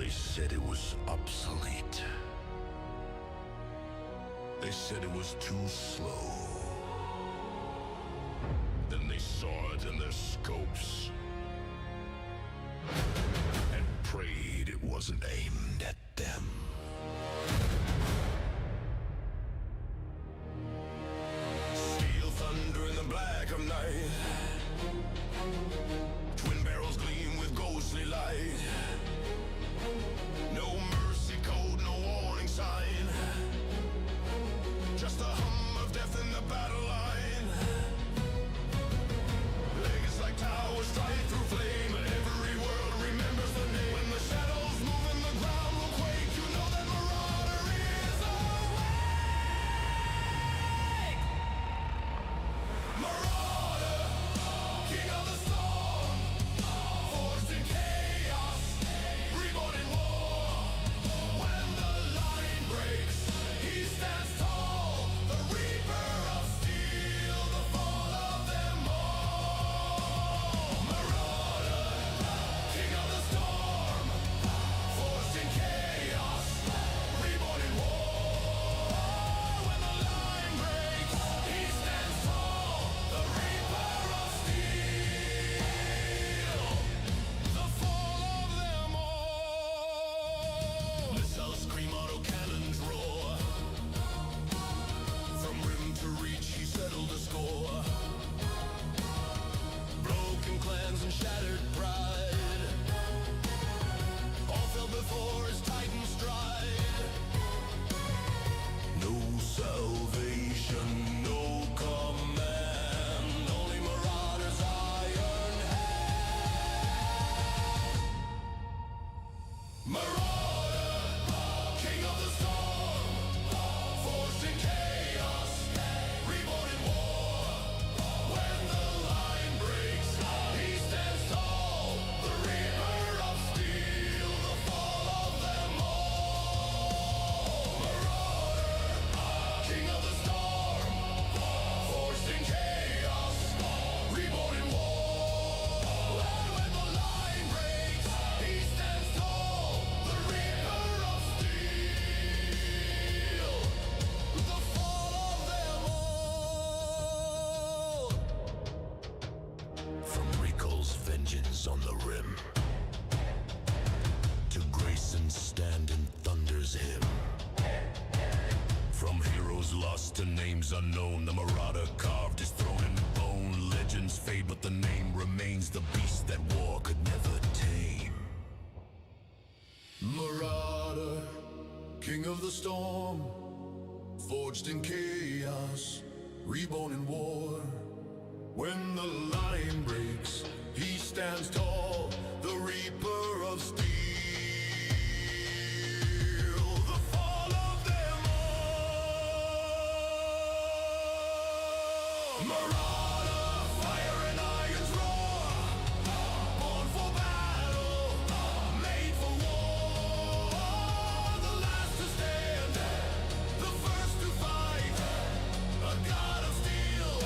They said it was obsolete. They said it was too slow. Then they saw it in their scopes and prayed it wasn't aimed at them. Steel thunder in the black of night. Twin barrels gleam with ghostly light. No mercy code, no warning sign. Just the hum of death in the battle line. Legs like towers strike through flame. Every world remembers the name. When the shadows move and the ground will quake, you know that Marauder is awake. Marauder, king of the storm, forged in chaos, reborn in war. When the line breaks, he stands tall, the reaper of steel, the fall of them all. Marauder, king of the storm, forged in chaos, reborn in war. When the line breaks, he stands tall, the reaper of steel, the fall of them all. Missiles scream, autocannons roar. From rim to reach, he settled a score. Broken clans and shattered pride, all fell before his titan stride. No salvation, no command, only Marauder's iron hand. Marauder, king of the storm, forged in chaos, reborn in war. When the line breaks, he stands tall, the reaper of steel, the fall of them all. Marauder, king of the storm, forged in chaos, reborn in war. When the line breaks, he stands tall, the reaper of steel, the fall of them all. From Rico's vengeance on the rim to Grayson's stand in Thunder's hymn. From heroes lost to names unknown, the Marauder carved his throne in bone. Legends fade, but the name remains, the beast that war could never tame. Marauder, king of the storm, forged in chaos, reborn in war. When the line breaks, he stands tall, the reaper of steel, the fall of them all. Marauder, fire and iron's roar, born for battle, made for war. The last to stand, the first to fight, a god of steel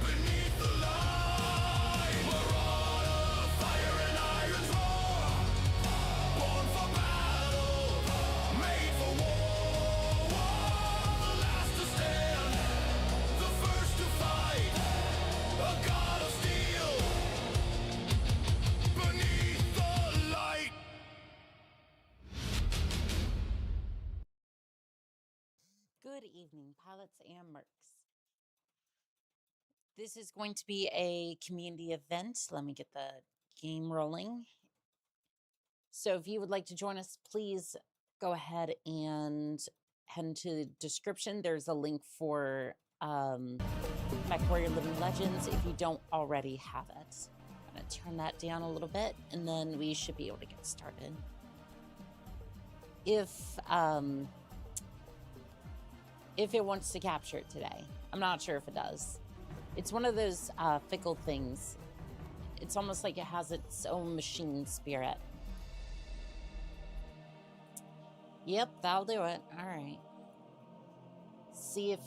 beneath the line. Marauder, fire and iron's roar, born for battle, made for war. The last to stand, the first to fight, a god of steel beneath the light. Good evening, pilots and mercs. This is going to be a community event. Let me get the game rolling. So if you would like to join us, please go ahead and head into the description. There's a link for Mechwarrior Living Legends if you don't already have it. I'm going to turn that down a little bit, and then we should be able to get started. If it wants to capture it today. I'm not sure if it does. It's one of those fickle things. It's almost like it has its own machine spirit. Yep, that'll do it. All right. See if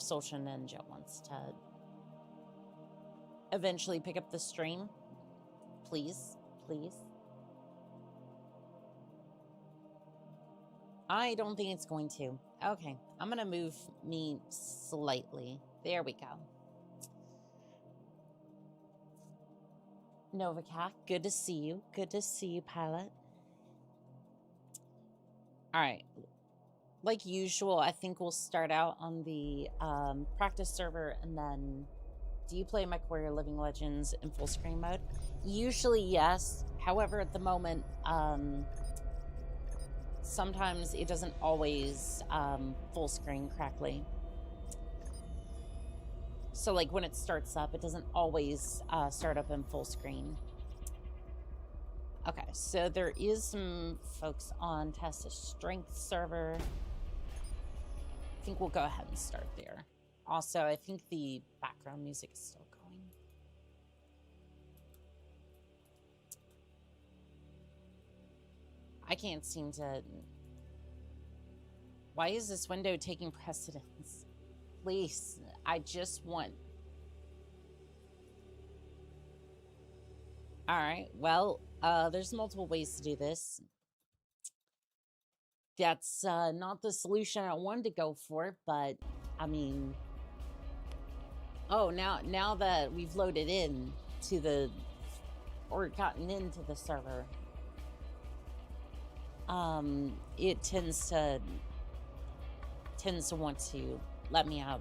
Social Ninja wants to eventually pick up the stream. Please. please. I don't think it's going to. Okay, I'm gonna move me slightly. There we go. Novacat, good to see you. Good to see you, pilot. All right. Like usual, I think we'll start out on the practice server, and then do you play Mechwarrior Living Legends in full screen mode? Usually, yes. However, at the moment, sometimes it doesn't always full screen correctly. So, like, when it starts up, it doesn't always start up in full screen. Okay, so there is some folks on Test of Strength server. I think we'll go ahead and start there. Also, I think the background music is still going. I can't seem to... Why is this window taking precedence? Please, I just want... All right, well, there's multiple ways to do this. That's not the solution I wanted to go for, but I mean, oh, now that we've loaded in to the, or gotten into the server, it tends to want to let me out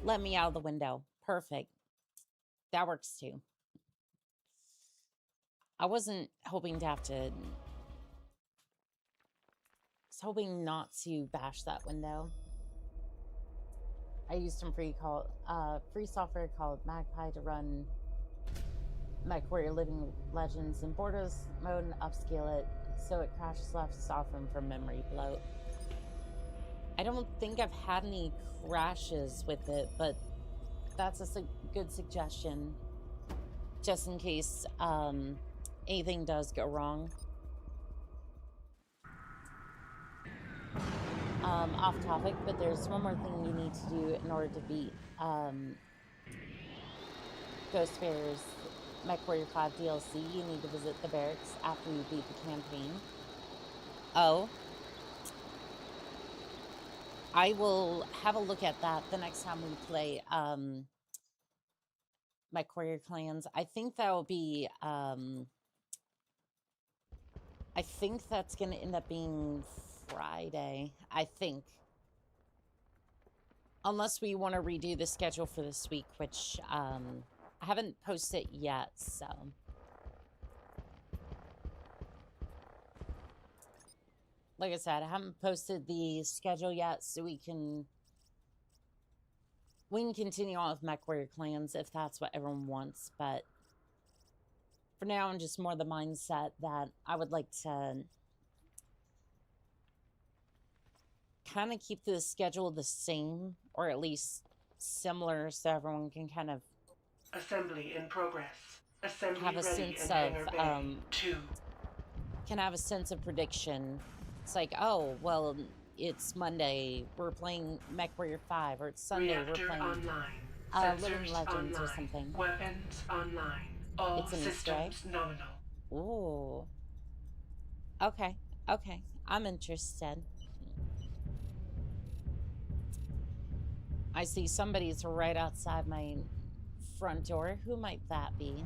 of the window. Perfect. That works too. I wasn't hoping to have to. I was hoping not to bash that window. I used some free software called Magpie to run Mechwarrior Living Legends in Borders mode and upscale it so it crashes left to soften from memory bloat. I don't think I've had any crashes with it, but that's a good suggestion, just in case anything does go wrong. Off topic, but there's one more thing you need to do in order to beat Ghost Bear's Mechwarrior 5 DLC. You need to visit the barracks after you beat the campaign. Oh. I will have a look at that the next time we play Mechwarrior Clans. I think that will be... I think that's going to end up being Friday, I think. Unless we want to redo the schedule for this week, which I haven't posted it yet, so. Like I said, I haven't posted the schedule yet, so we can continue on with Mechwarrior Clans if that's what everyone wants, but for now, I'm just more the mindset that I would like to kind of keep the schedule the same, or at least similar, so everyone can kind of assembly in progress. Assembly have a ready sense in Hangar Bay 2. Can have a sense of prediction. It's like, oh, well, it's Monday, we're playing Mechwarrior 5, or it's Sunday, Reactor we're playing online. Living Legends or something. Weapons online. All It's an Easter egg? systems nominal. Ooh. Okay, okay. I'm interested. I see somebody's right outside my front door. Who might that be?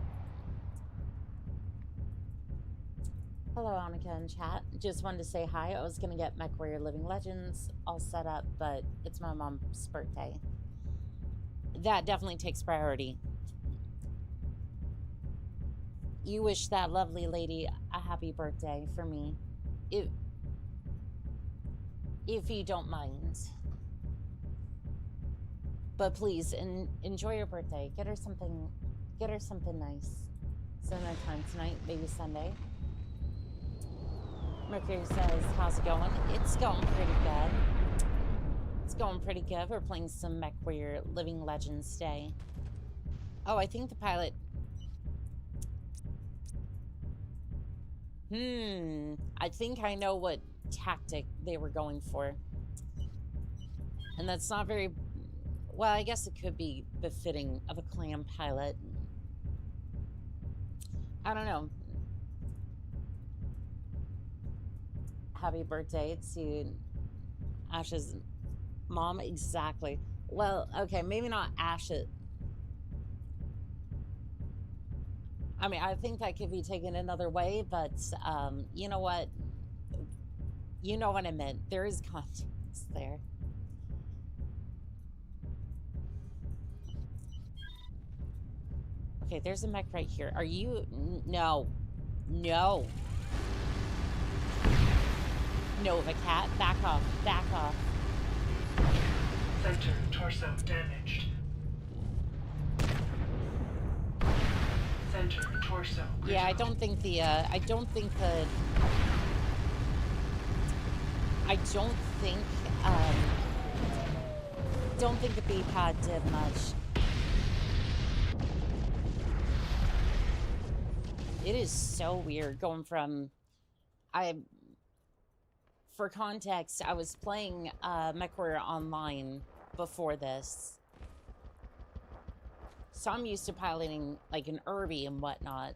Hello, Annika in chat. Just wanted to say hi. I was going to get Mechwarrior Living Legends all set up, but it's my mom's birthday. That definitely takes priority. You wish that lovely lady a happy birthday for me. If you don't mind. But please, enjoy your birthday. Get her something nice. Spend that time tonight, maybe Sunday. Mercury says, how's it going? It's going pretty good. It's going pretty good. We're playing some Mechwarrior Living Legends today. Oh, I think the pilot... I think I know what tactic they were going for. And that's not very... Well, I guess it could be befitting of a clan pilot. I don't know. happy birthday to Ash's mom. Exactly. Well, okay, maybe not Ash's. I mean, I think that could be taken another way, but you know what? You know what I meant. There is context there. Okay, there's a mech right here. Are you... No. No. Nova Cat, back off. Back off. Center torso damaged. Center torso. Yeah, I don't think the, I don't think the B-pad did much. It is so weird going from, for context, I was playing Mechwarrior online before this. So I'm used to piloting like an Irby and whatnot.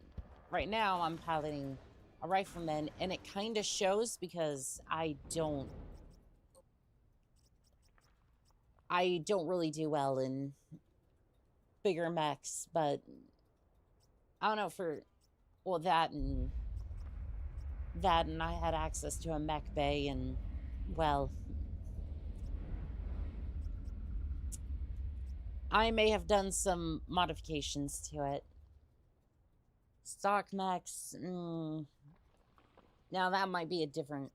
Right now I'm piloting a rifleman, and it kind of shows because I don't really do well in bigger mechs, but I don't know, for, well, that and I had access to a mech bay, and, well, I may have done some modifications to it. Stock mechs, now that might be a different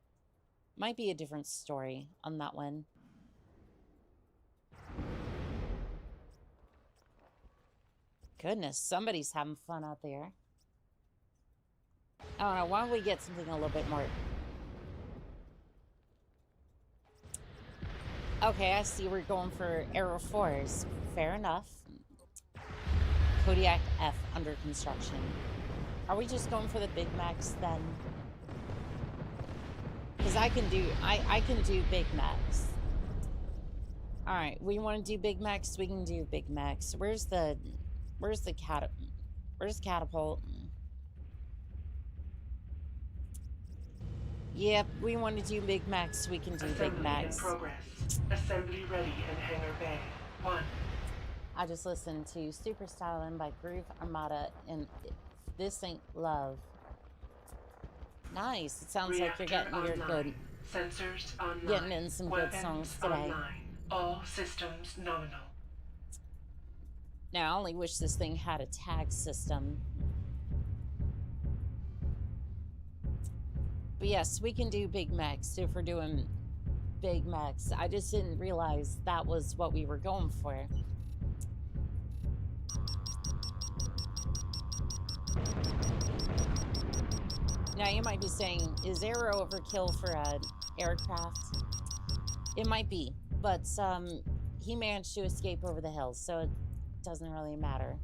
story on that one. Goodness, somebody's having fun out there. I don't know, why don't we get something a little bit more... Okay, I see we're going for Aero 4s. Fair enough. Kodiak F under construction. Are we just going for the big mechs then? Because I can do big mechs. Alright, we want to do big mechs, we can do big mechs. Where's catapult? Yep, we want to do big mechs, we can do big mechs. In progress. Assembly ready in hangar bay. 1. I just listened to Super Styling by Groove Armada, and This Ain't Love. Nice. It sounds Reactor like you're getting your good, Sensors online. getting in some good Weapons songs today. Online. All systems nominal. Now, I only wish this thing had a tag system. But yes, we can do big mechs if we're doing big mechs. I just didn't realize that was what we were going for. Now, you might be saying, is Aero overkill for an aircraft? It might be, but he managed to escape over the hills, so it doesn't really matter.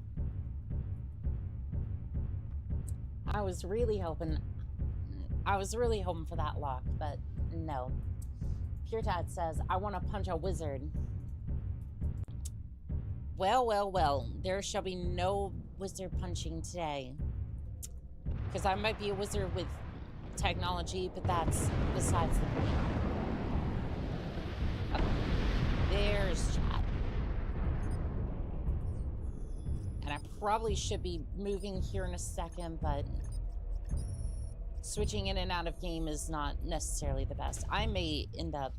I was really hoping for that lock, but no. Pure Dad says, I want to punch a wizard. Well, well, well. There shall be no wizard punching today. Because I might be a wizard with technology, but that's besides the point. Okay. There's chat. And I probably should be moving here in a second, but switching in and out of game is not necessarily the best. I may end up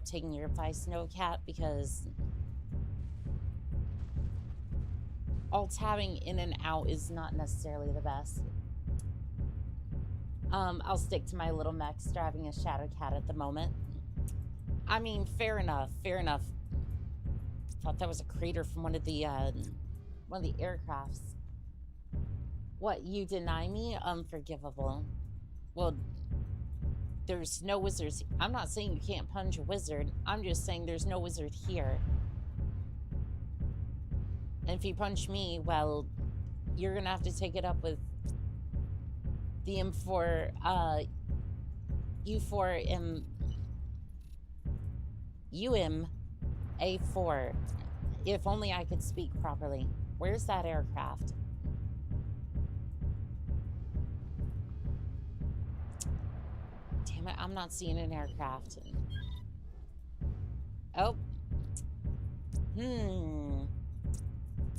taking your advice, No Cat, because alt-tabbing in and out is not necessarily the best. I'll stick to my little mechs driving a Shadow Cat at the moment. I mean, fair enough, fair enough. Thought that was a crater from one of the aircrafts. What, you deny me? Unforgivable. Well, there's no wizards. I'm not saying you can't punch a wizard. I'm just saying there's no wizard here. And if you punch me, well, you're gonna have to take it up with the M4, U4M, A4. If only I could speak properly. Where's that aircraft? I'm not seeing an aircraft. Oh.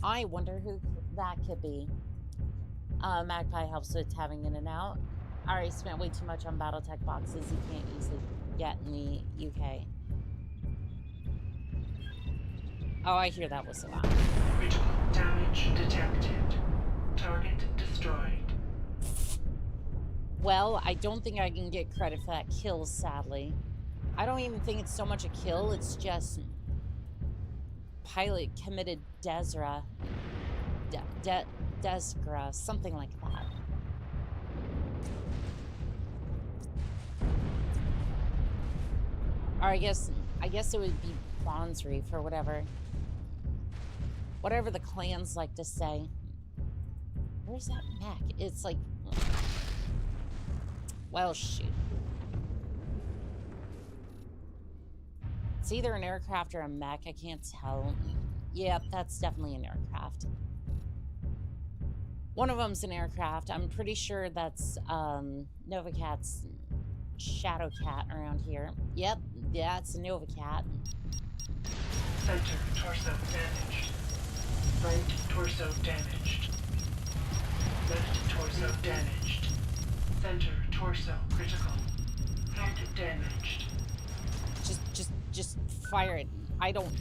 I wonder who that could be. Magpie helps with having in and out. I already spent way too much on Battletech boxes you can't easily get in the UK. Oh, I hear that was a lot. Critical damage detected. Target destroyed. Well, I don't think I can get credit for that kill, sadly. I don't even think it's so much a kill, it's just pilot committed Desra. Desgra, something like that. Or I guess it would be Bonds Reef or whatever. Whatever the clans like to say. Where's that mech? It's like... Well, shoot. It's either an aircraft or a mech. I can't tell. Yep, that's definitely an aircraft. One of them's an aircraft. I'm pretty sure that's Novacat's Shadow Cat around here. Yep, yeah, it's a Novacat. Center torso damaged. Right torso damaged. Left torso damaged. Center torso critical. Head damaged. Just fire it. I don't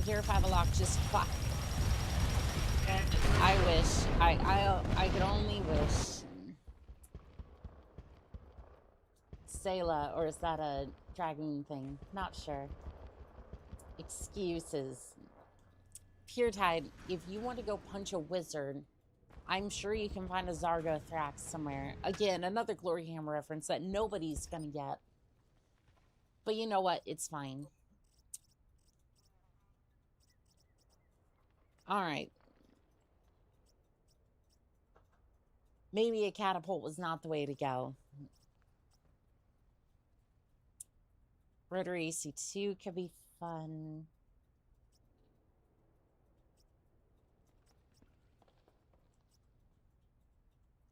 care if I have a lock. Just fuck. Head. I wish. I could only wish. Sayla, or is that a dragon thing? Not sure. Excuses. Pure Tide, if you want to go punch a wizard, I'm sure you can find a Zargothrax somewhere. Again, another Glory Hammer reference that nobody's gonna get. But you know what? It's fine. Alright. Maybe a catapult was not the way to go. Rotary AC2 could be fun.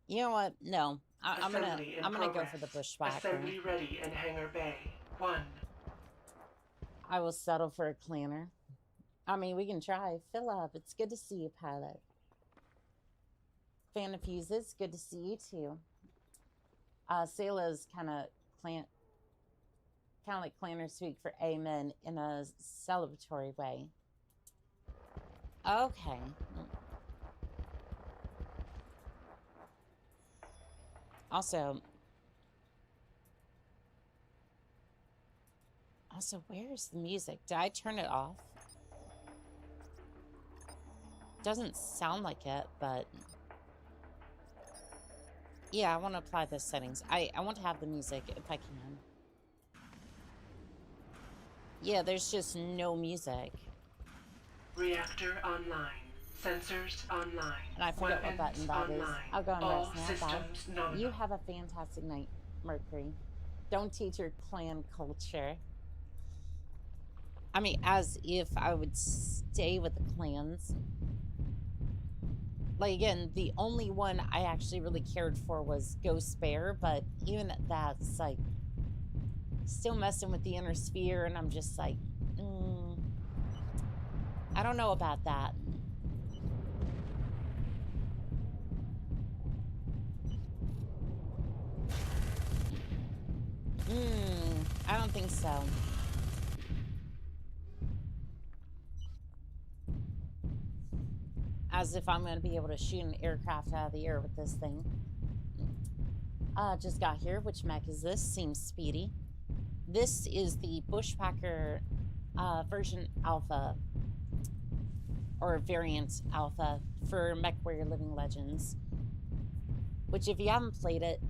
You know what? No. I'm gonna go for the bushwhacker. Assembly ready in hangar bay. 1. I will settle for a clanner. I mean, we can try. Fill up. It's good to see you, pilot. Fan of fuses. Good to see you too. Sayla's kind of like clanner speak for amen in a celebratory way. Okay. Also, where's the music? Did I turn it off? Doesn't sound like it, but yeah, I want to apply those settings. I want to have the music if I can. Yeah, there's just no music. Reactor online. Sensors online. And I forget what button that is. I'll go and All rest now. Bye. systems nominal. You have a fantastic night, Mercury. Don't teach your clan culture. I mean, as if I would stay with the clans. Like, again, the only one I actually really cared for was Ghost Bear, but even that's, like, still messing with the inner sphere, and I'm just like, I don't know about that. I don't think so. As if I'm going to be able to shoot an aircraft out of the air with this thing. Just got here. Which mech is this? Seems speedy. This is the Bushwhacker version alpha. Or variant alpha for Mechwarrior Living Legends. Which, if you haven't played it,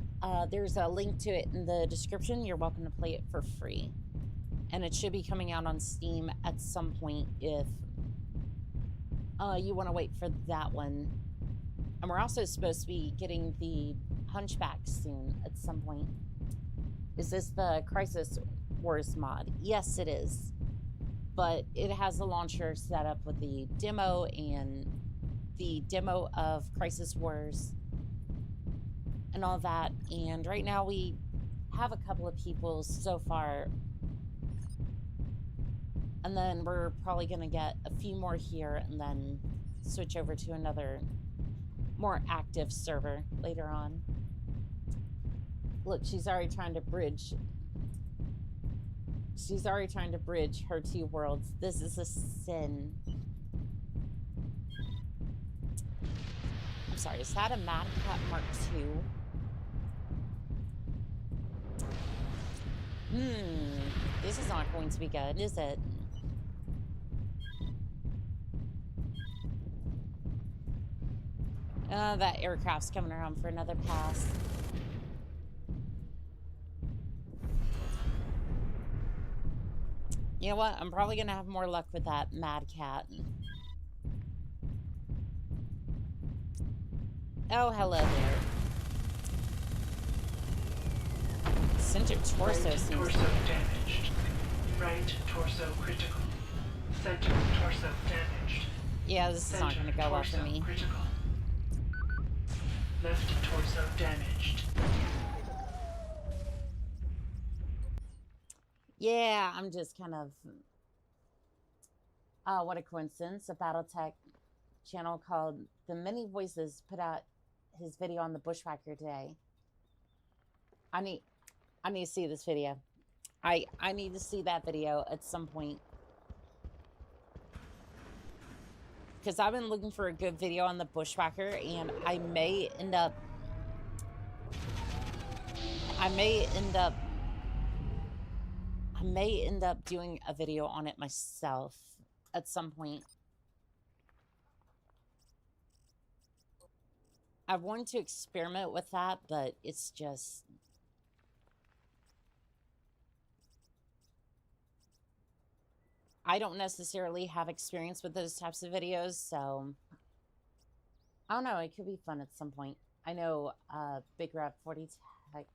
there's a link to it in the description. You're welcome to play it for free. And it should be coming out on Steam at some point if you want to wait for that one. And we're also supposed to be getting the Hunchback soon at some point. Is this the Crisis Wars mod? Yes, it is. But it has a launcher set up with the demo and the demo of Crisis Wars and all that. And right now we have a couple of people so far. And then we're probably going to get a few more here and then switch over to another more active server later on. Look, she's already trying to bridge. She's already trying to bridge her two worlds. This is a sin. I'm sorry, is that a Mad Cat Mark II? This is not going to be good, is it? That aircraft's coming around for another pass. You know what? I'm probably going to have more luck with that Mad Cat. Oh, hello there. Center torso Right seems... torso damaged. Right torso critical. Center torso damaged. Yeah, this is not going to go well for me. Critical. Left torso damaged. Yeah, I'm just kind of... Oh, what a coincidence. A Battletech channel called The Many Voices put out his video on the Bushwhacker today. I need to see this video. I need to see that video at some point. Because I've been looking for a good video on the Bushwhacker, and I may end up doing a video on it myself at some point. I want to experiment with that, but it's just... I don't necessarily have experience with those types of videos, so... I don't know, it could be fun at some point. I know Big Rat 40 Tech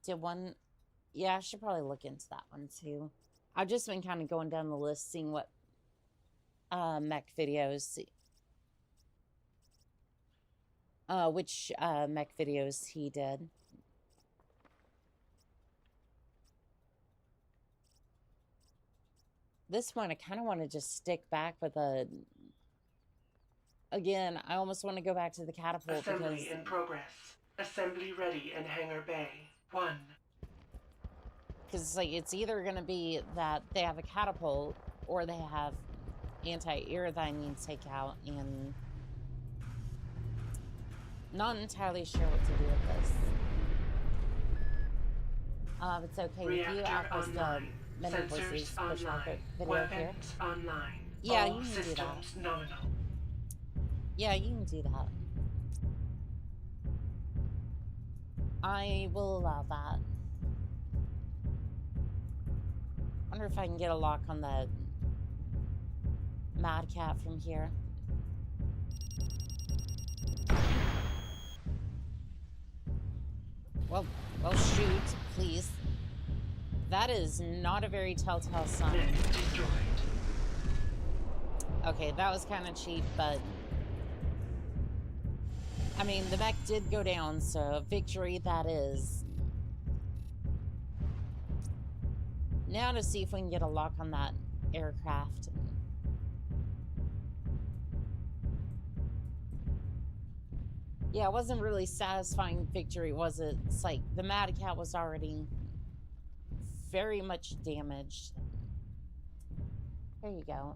did one. Yeah, I should probably look into that one too. I've just been kind of going down the list, seeing what mech videos... which mech videos he did. This one, I kind of want to just stick back with a... Again, I almost want to go back to the catapult Assembly because... in progress. Assembly ready in hangar bay. 1. Because it's like, it's either going to be that they have a catapult or they have anti-air that I need to take out, and... Not entirely sure what to do with this. If it's okay with you, I'll post the Many Voices Bushwhacker video here. Online. Yeah, All you can do that. systems nominal. Yeah, you can do that. I will allow that. Wonder if I can get a lock on the Mad Cat from here. Well, shoot, please. That is not a very telltale sign. Destroyed. Okay, that was kind of cheap, but... I mean, the mech did go down, so victory that is. Now to see if we can get a lock on that aircraft. Yeah, it wasn't really satisfying victory, was it? It's like the Mad Cat was already very much damaged. There you go.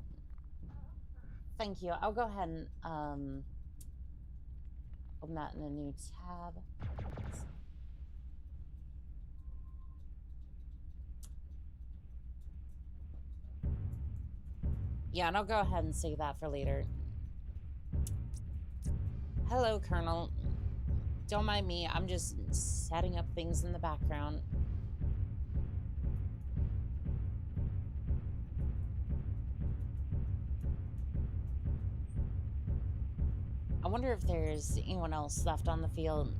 Thank you. I'll go ahead and open that in a new tab. Yeah, and I'll go ahead and save that for later. Hello, Colonel. Don't mind me, I'm just setting up things in the background. I wonder if there's anyone else left on the field.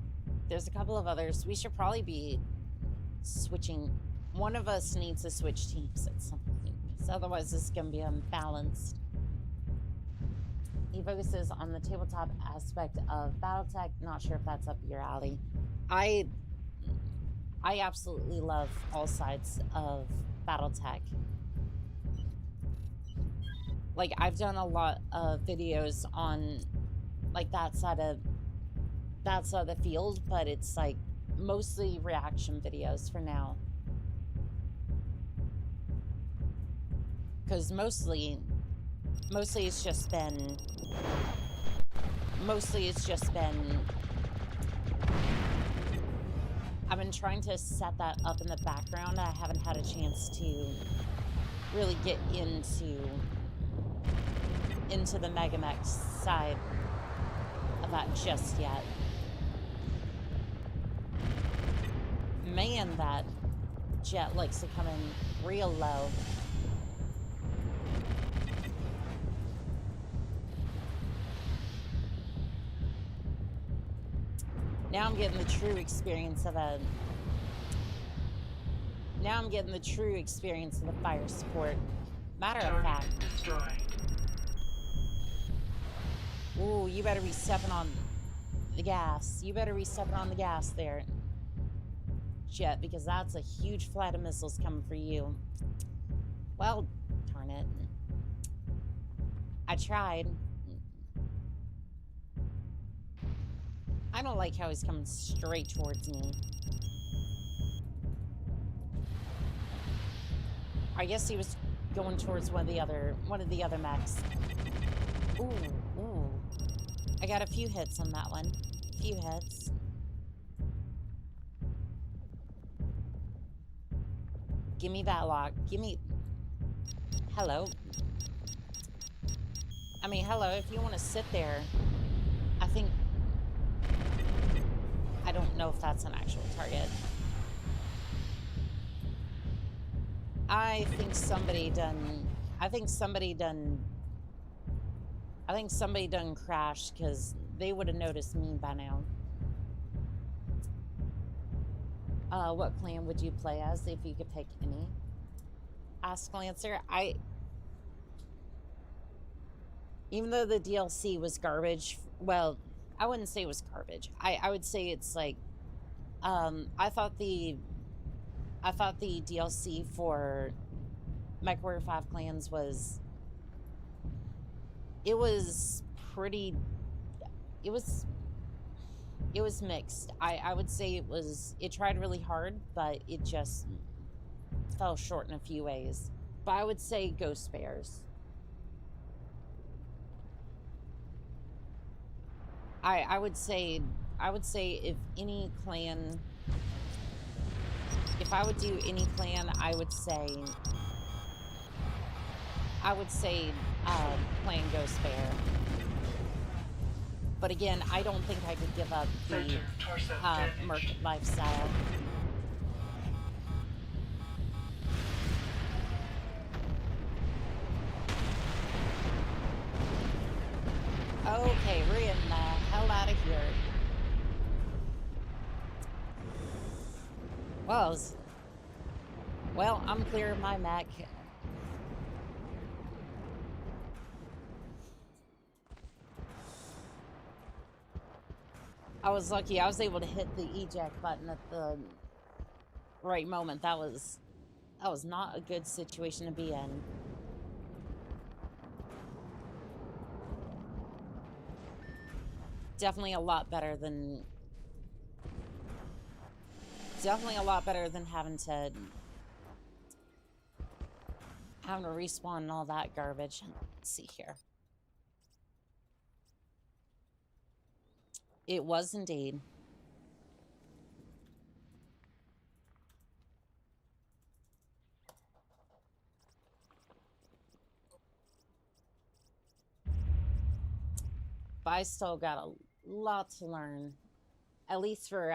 There's a couple of others. We should probably be switching. One of us needs to switch teams at some point, because otherwise this is going to be unbalanced. He focuses on the tabletop aspect of Battletech. Not sure if that's up your alley. I absolutely love all sides of Battletech. Like, I've done a lot of videos on, like, that side of the field, but it's, like, mostly reaction videos for now. Because mostly it's just been... I've been trying to set that up in the background. I haven't had a chance to really get into the Megamech side of that just yet. Man, that jet likes to come in real low. Now I'm getting the true experience of a... Now I'm getting the true experience of the fire support. Matter of fact... Destroyed. Ooh, you better be stepping on the gas. You better be stepping on the gas there, Jet, because that's a huge flight of missiles coming for you. Well, darn it. I tried. I don't like how he's coming straight towards me. I guess he was going towards one of the other mechs. Ooh, ooh. I got a few hits on that one. A few hits. Give me that lock. Give me... Hello. I mean, hello, if you want to sit there, I think... I don't know if that's an actual target. I think somebody done crashed, because they would have noticed me by now. What clan would you play as if you could pick any? Ask Lancer. Even though the DLC was garbage, well, I wouldn't say it was garbage. I would say it's like, I thought the DLC for Mechwarrior 5 Clans was... It was pretty... It was mixed. I would say it tried really hard, but it just fell short in a few ways. But I would say Ghost Bears. I would say if any clan... If I would do any clan, I would say playing Ghost Bear. But again, I don't think I could give up the Merc lifestyle. Okay, we're getting the hell out of here. Well, I'm clear of my mech. I was lucky. I was able to hit the eject button at the right moment. That was not a good situation to be in. Definitely a lot better than having to respawn and all that garbage. Let's see here. It was indeed. But I still got a lot to learn. At least for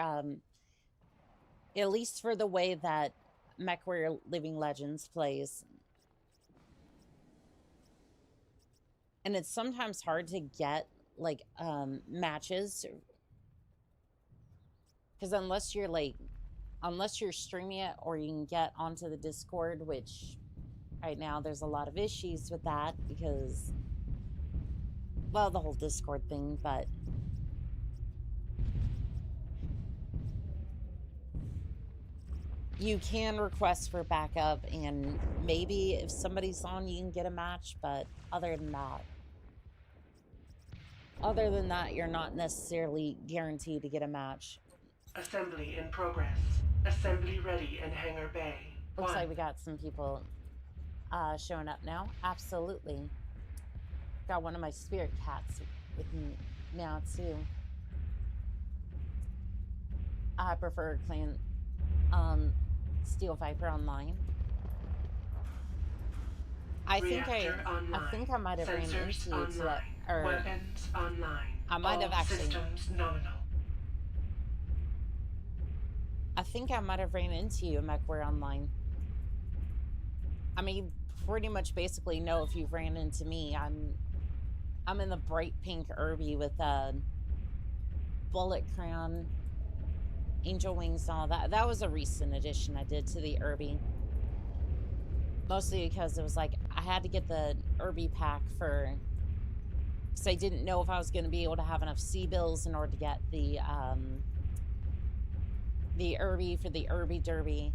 the way that Mechwarrior Living Legends plays. And it's sometimes hard to get like matches, because unless you're streaming it or you can get onto the Discord, which right now there's a lot of issues with that because, well, the whole Discord thing, but You can request for backup, and maybe if somebody's on, you can get a match, but other than that, you're not necessarily guaranteed to get a match. Assembly in progress. Assembly ready in hangar bay. Looks 1. like we got some people showing up now. Absolutely. Got one of my spirit cats with me now, too. I prefer playing Steel Viper online. I think I might have ran into you today, or weapons online. I might have actually. Systems nominal. I think I might have ran into you in Mechwarrior online. I mean, pretty much basically know if you've ran into me. I'm in the bright pink Irby with a bullet crown, angel wings, and all that. That was a recent addition I did to the Irby. Mostly because it was like I had to get the Irby pack because I didn't know if I was going to be able to have enough C-bills in order to get the Irby for the Irby Derby.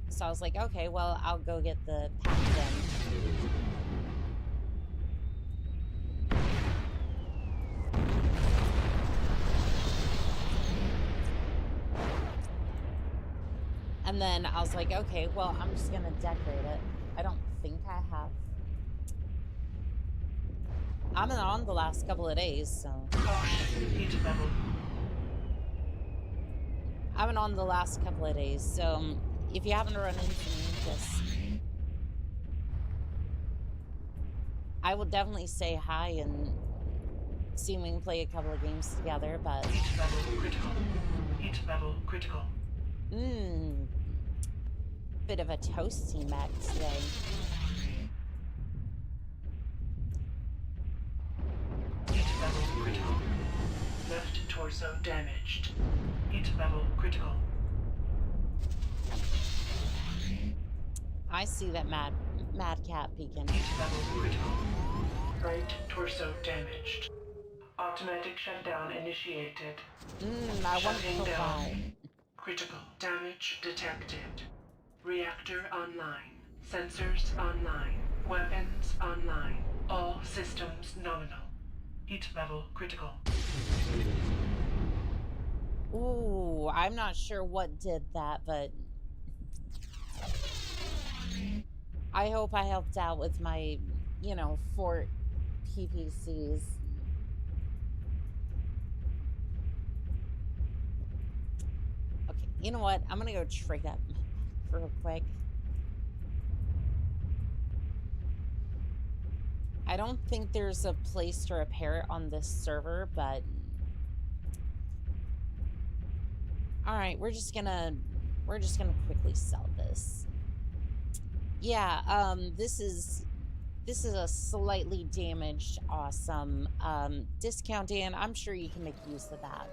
So I was like, okay, well, I'll go get the pack then. And then I was like, okay, well, I'm just going to decorate it. I don't think I have. I'm on the last couple of days, so. I've been on the last couple of days, so if you haven't run into me, just. I will definitely say hi and see if we can play a couple of games together, but. Heat level critical. Heat level critical. Bit of a toasty mech today. Heat level critical. Left torso damaged. Heat level critical. I see that mad cat peeking. Heat level critical. Right torso damaged. Automatic shutdown initiated. I wonder why. Critical damage detected. Reactor online. Sensors online. Weapons online. All systems nominal. Heat level critical. Ooh, I'm not sure what did that, but I hope I helped out with my, fort PPCs. Okay, you know what? I'm gonna go trade up real quick. I don't think there's a place to repair it on this server, but all right, we're just gonna quickly sell this. Yeah, this is a slightly damaged awesome discount, and I'm sure you can make use of that.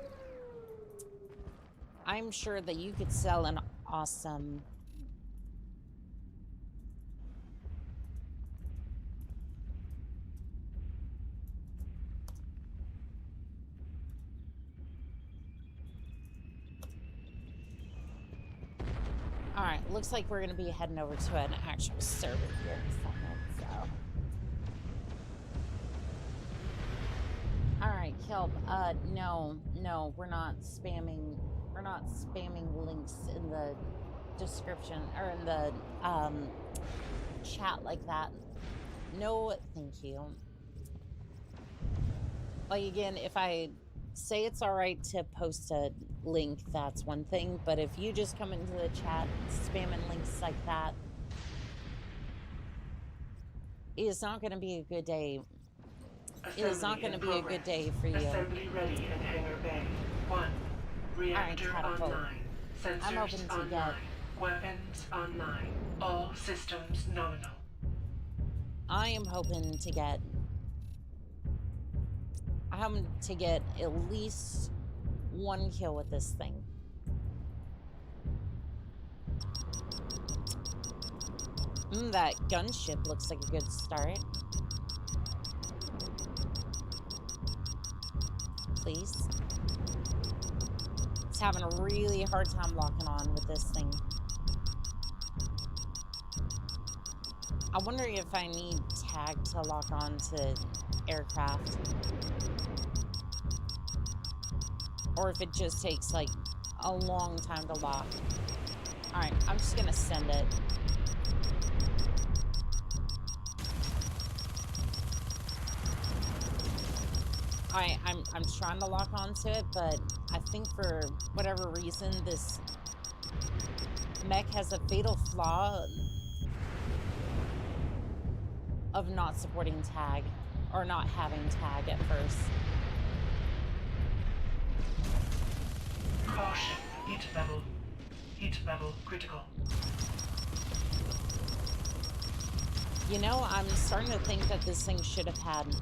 I'm sure that you could sell an awesome. All right, looks like we're going to be heading over to an actual server here in a second, so. All right, Kelp, no, we're not spamming links in the description, or in the, chat like that. No, thank you. Like, again, if I say it's all right to post a link, that's one thing, but if you just come into the chat spamming links like that, it is not going to be a good day. It is not going to be a good day for you. Assembly ready in hangar bay. 1. Reactor online. Sensors online. Weapons online. All systems nominal. I am hoping to get at least one kill with this thing. That gunship looks like a good start. Please. It's having a really hard time locking on with this thing. I'm wondering if I need tag to lock on to aircraft. Or if it just takes like a long time to lock. Alright, I'm just gonna send it. I'm trying to lock onto it, but I think for whatever reason this mech has a fatal flaw of not supporting tag, or not having tag at first. Caution, heat level critical. You know, I'm starting to think that this thing should have had,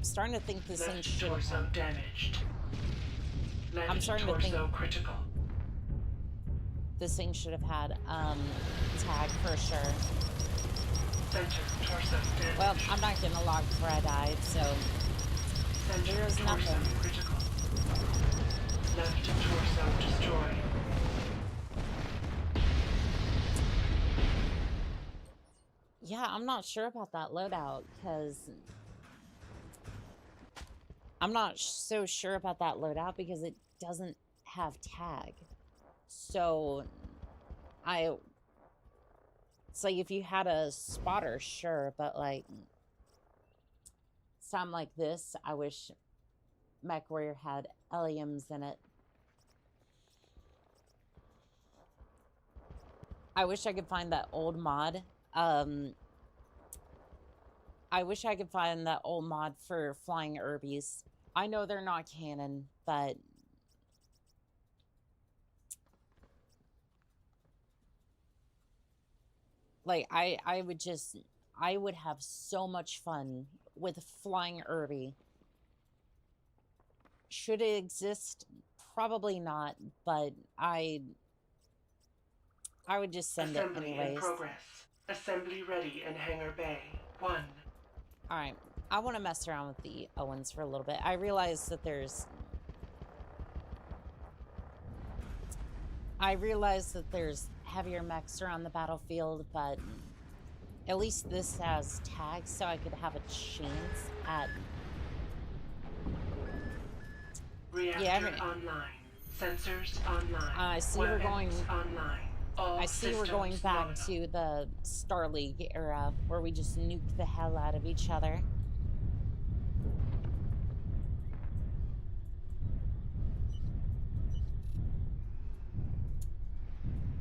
starting to think this thing should have had. Damaged. Left I'm starting to think critical. This thing should have had, tag for sure. Center torso damaged. Well, I'm not gonna log before I died, so Center there's torso nothing. critical. Left torso destroyed. Yeah, I'm not sure about that loadout, because I'm not so sure about that loadout because it doesn't have tag. So it's like if you had a spotter, sure, but like something like this, I wish Mechwarrior had LEMs in it. I wish I could find that old mod. I wish I could find that old mod for flying Urbies. I know they're not canon, but like I would have so much fun with flying Urbie. Should it exist? Probably not, but I would just send Assembly it anyways. in progress. Assembly ready in hangar bay 1. Alright, I want to mess around with the Owens for a little bit. I realize that there's heavier mechs around the battlefield, but at least this has tags, so I could have a chance at... Reactor online. Sensors online. I see Weapons we're going... online. I see we're going back to the Star League era, where we just nuke the hell out of each other.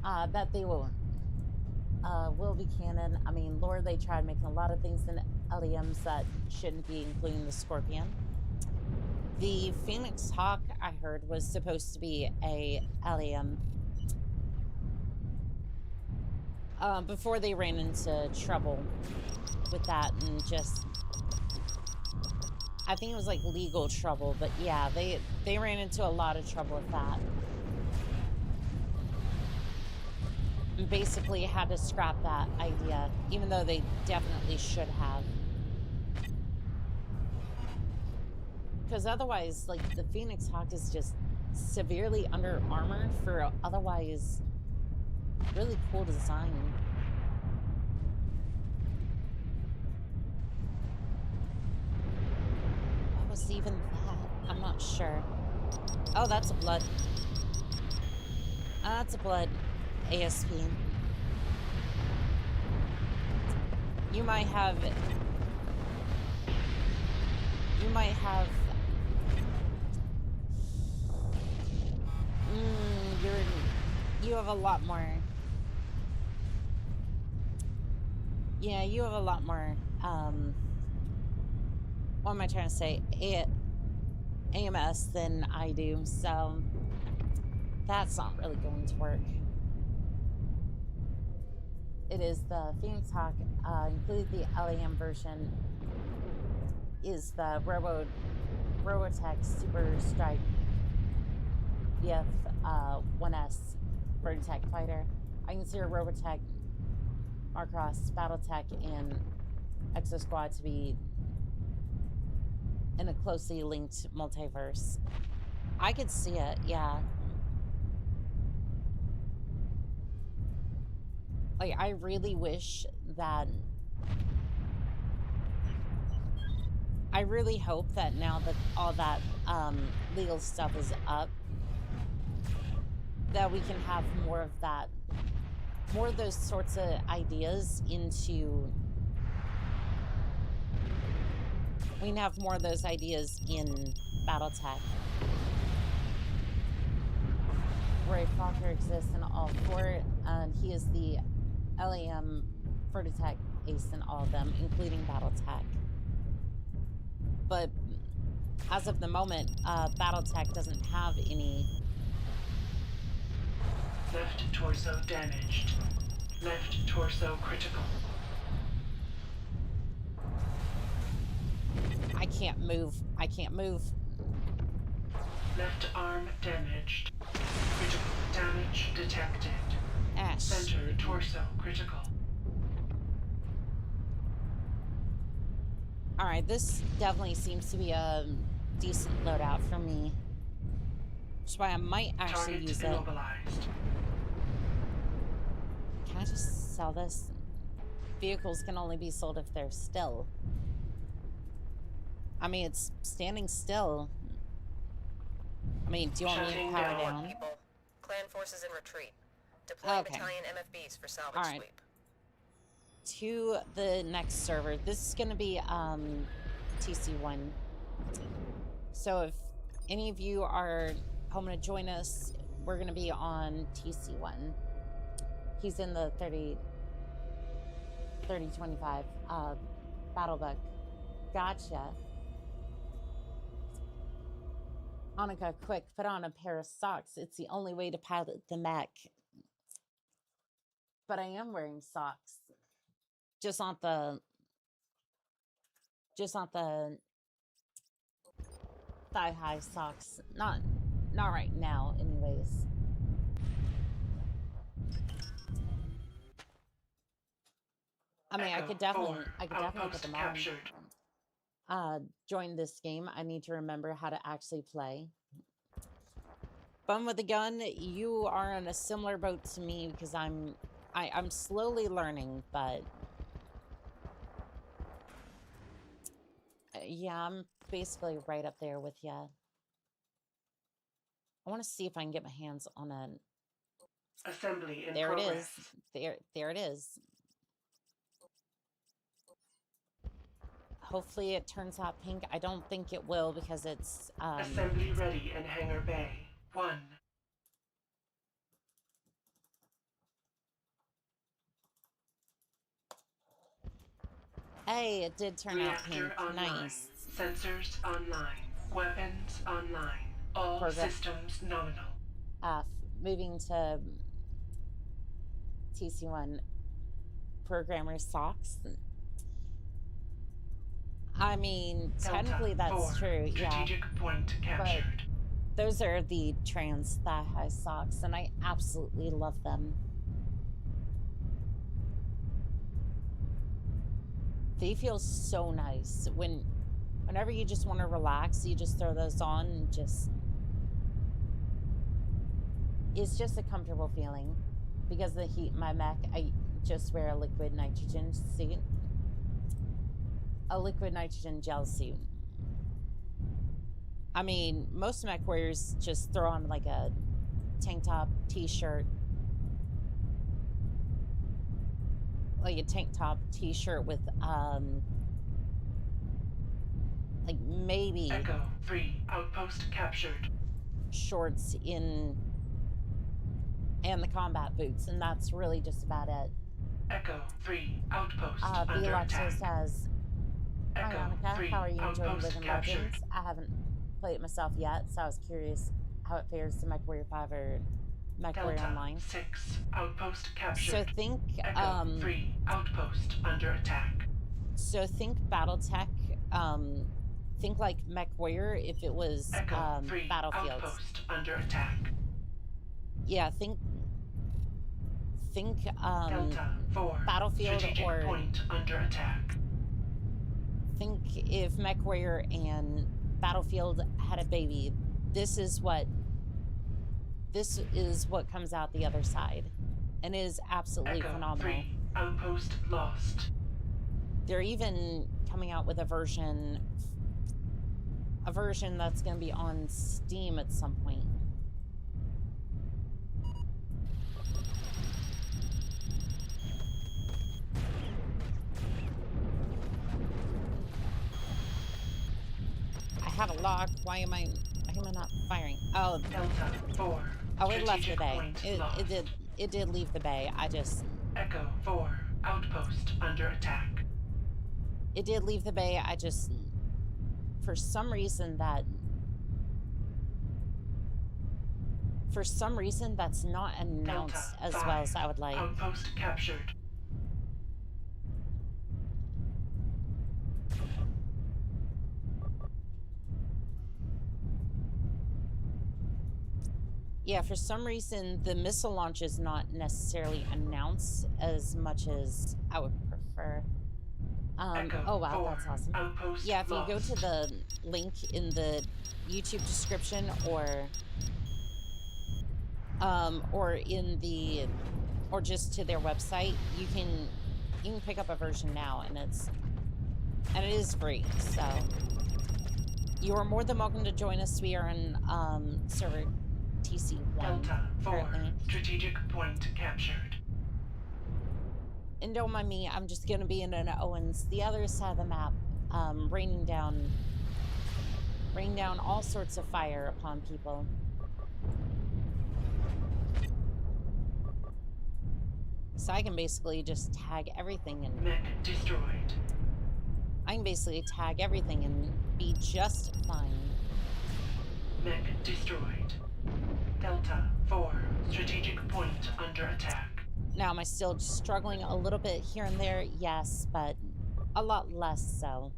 I bet they will be canon. I mean, Lord, they tried making a lot of things in LEMs that shouldn't be, including the Scorpion. The Phoenix Hawk, I heard, was supposed to be a LEM. Before they ran into trouble with that and just... I think it was like legal trouble, but yeah, they ran into a lot of trouble with that. And basically had to scrap that idea, even though they definitely should have. Because otherwise, like, the Phoenix Hawk is just severely under armored for otherwise really cool design. What was even that? I'm not sure. Oh, that's a blood. That's a blood ASP. You might have... You have a lot more... Yeah, you have a lot more, what am I trying to say? AMS than I do, so that's not really going to work. It is the Phoenix Hawk, included the LEM version, is the Robotech Super Strike BF 1S Vertitech fighter. I consider Robotech, Macross, Battletech, and Exo Squad to be in a closely linked multiverse. I could see it, yeah. Like, I really wish that... I really hope that now that all that legal stuff is up, that we can have more of that, more of those sorts of ideas into... We can have more of those ideas in Battletech. Ray Fokker exists in all four, and he is the LAM Vertitech ace in all of them, including Battletech. But as of the moment, Battletech doesn't have any... Left torso damaged. Left torso critical. I can't move. I can't move. Left arm damaged. Critical damage detected. Ash. Center torso critical. Alright, this definitely seems to be a decent loadout for me. Which is why I might actually Target use immobilized. it. Can I just sell this? Vehicles can only be sold if they're still. I mean, it's standing still. I mean, do you want me to power down? People. Clan forces in retreat. Deploying Okay. battalion MFBs for salvage Alright. sweep. To the next server. This is going to be TC1. So if any of you are hoping to join us, we're going to be on TC1. He's in the 3025 Battlebook. Gotcha. Annika, quick, put on a pair of socks. It's the only way to pilot the mech. But I am wearing socks. Just not the thigh-high socks. Not right now, anyways. I mean, I could definitely put them on. Join this game. I need to remember how to actually play. Fun with a gun. You are in a similar boat to me because I'm slowly learning, but yeah, I'm basically right up there with you. I want to see if I can get my hands on a... Assembly in There progress. it is. There it is. Hopefully it turns out pink. I don't think it will because it's... Assembly ready in hangar bay. 1. Hey, it did turn out pink. Reactor online. Nice. Sensors online. Weapons online. All Progress. systems nominal. Moving to TC1 programmer socks. I mean, technically Delta that's 4. true, yeah. Strategic point captured. Those are the trans thigh-high socks, and I absolutely love them. They feel so nice. Whenever you just want to relax, you just throw those on and just... It's just a comfortable feeling. Because of the heat in my mech, I just wear a liquid nitrogen suit. A liquid nitrogen gel suit. I mean, most Mechwarriors just throw on like a tank top, t-shirt. Like a tank top, t-shirt with, like maybe... Echo 3. Outpost captured. Shorts in... And the combat boots, and that's really just about it. Echo 3. Outpost under Alexis attack. says, "Hi Echo Annika, 3. how are you enjoying Outpost Living captured. Legends? I haven't played it myself yet, so I was curious how it fares to Mechwarrior 5 or Mechwarrior Delta Online." 6. Outpost captured. So think, Echo 3. Outpost under attack. so think Battletech, think like Mechwarrior if it was Echo 3. Battlefield. Outpost under attack. Yeah, think Delta 4. Battlefield Strategic or point under attack. think if Mechwarrior and Battlefield had a baby, this is what comes out the other side. and it is absolutely Echo phenomenal. 3, outpost lost. They're even coming out with a version that's going to be on Steam at some point. I had a lock. Why am I not firing? Oh, Delta 4. oh, it left the strategic bay. point It lost. did leave the bay. I just... Echo 4, outpost under attack. It did leave the bay. I just... For some reason, that's not announced Delta as 5, well as I would like. outpost captured. Yeah, for some reason, the missile launch is not necessarily announced as much as I would prefer. Echo Oh wow, 4, that's awesome. outpost Yeah, if you go lost. to the link in the YouTube description or just to their website, you can pick up a version now, and it is free. So you are more than welcome to join us. We are in server TC1 Delta 4, currently. strategic point captured. And don't mind me, I'm just gonna be in an Owens, the other side of the map, raining down all sorts of fire upon people. So I can basically just tag everything and... Mech destroyed. I can basically tag everything and be just fine. Mech destroyed. Delta 4, strategic point under attack. Now, am I still struggling a little bit here and there? Yes, but a lot less so.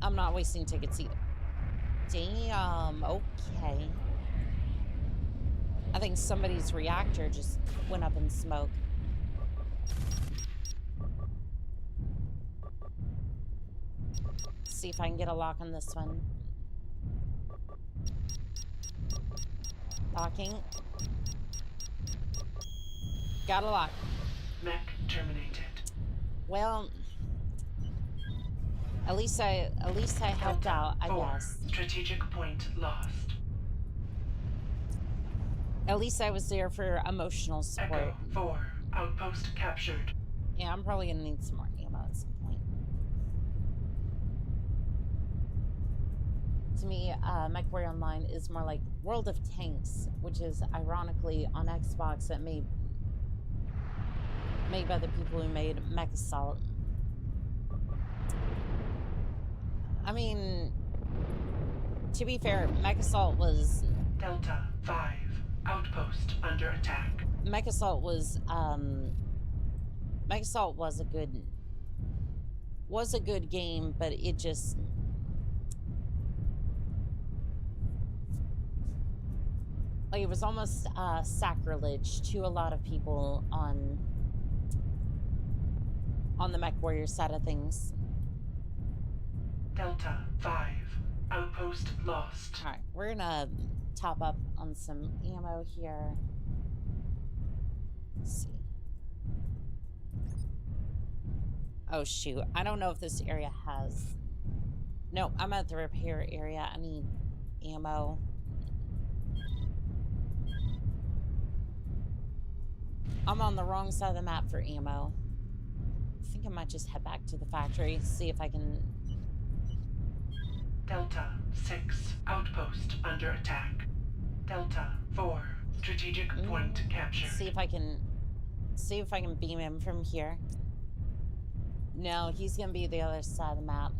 I'm not wasting tickets either. Damn, okay. I think somebody's reactor just went up in smoke. See if I can get a lock on this one. Locking. Got a lock. Mech terminated. Well, at least I helped out, I 4, guess. strategic point lost. At least I was there for emotional support. Echo 4, outpost captured. Yeah, I'm probably gonna need some more ammo at some point. To me, Mechwarrior Online is more like World of Tanks, which is ironically on Xbox that made by the people who made Mech Assault. I mean, to be fair, Mech Assault was... Delta 5, outpost under attack. Mech Assault was a good game, but it just... Like, it was almost sacrilege to a lot of people on the Mechwarrior side of things. Delta 5, outpost lost. All right, we're gonna top up on some ammo here. Let's see. Oh shoot, I don't know if this area has... No, I'm at the repair area. I need ammo. I'm on the wrong side of the map for ammo. I think I might just head back to the factory, see if I can... Delta 6, outpost under attack. Delta 4, strategic point captured. See if I can beam him from here. No, he's gonna be the other side of the map.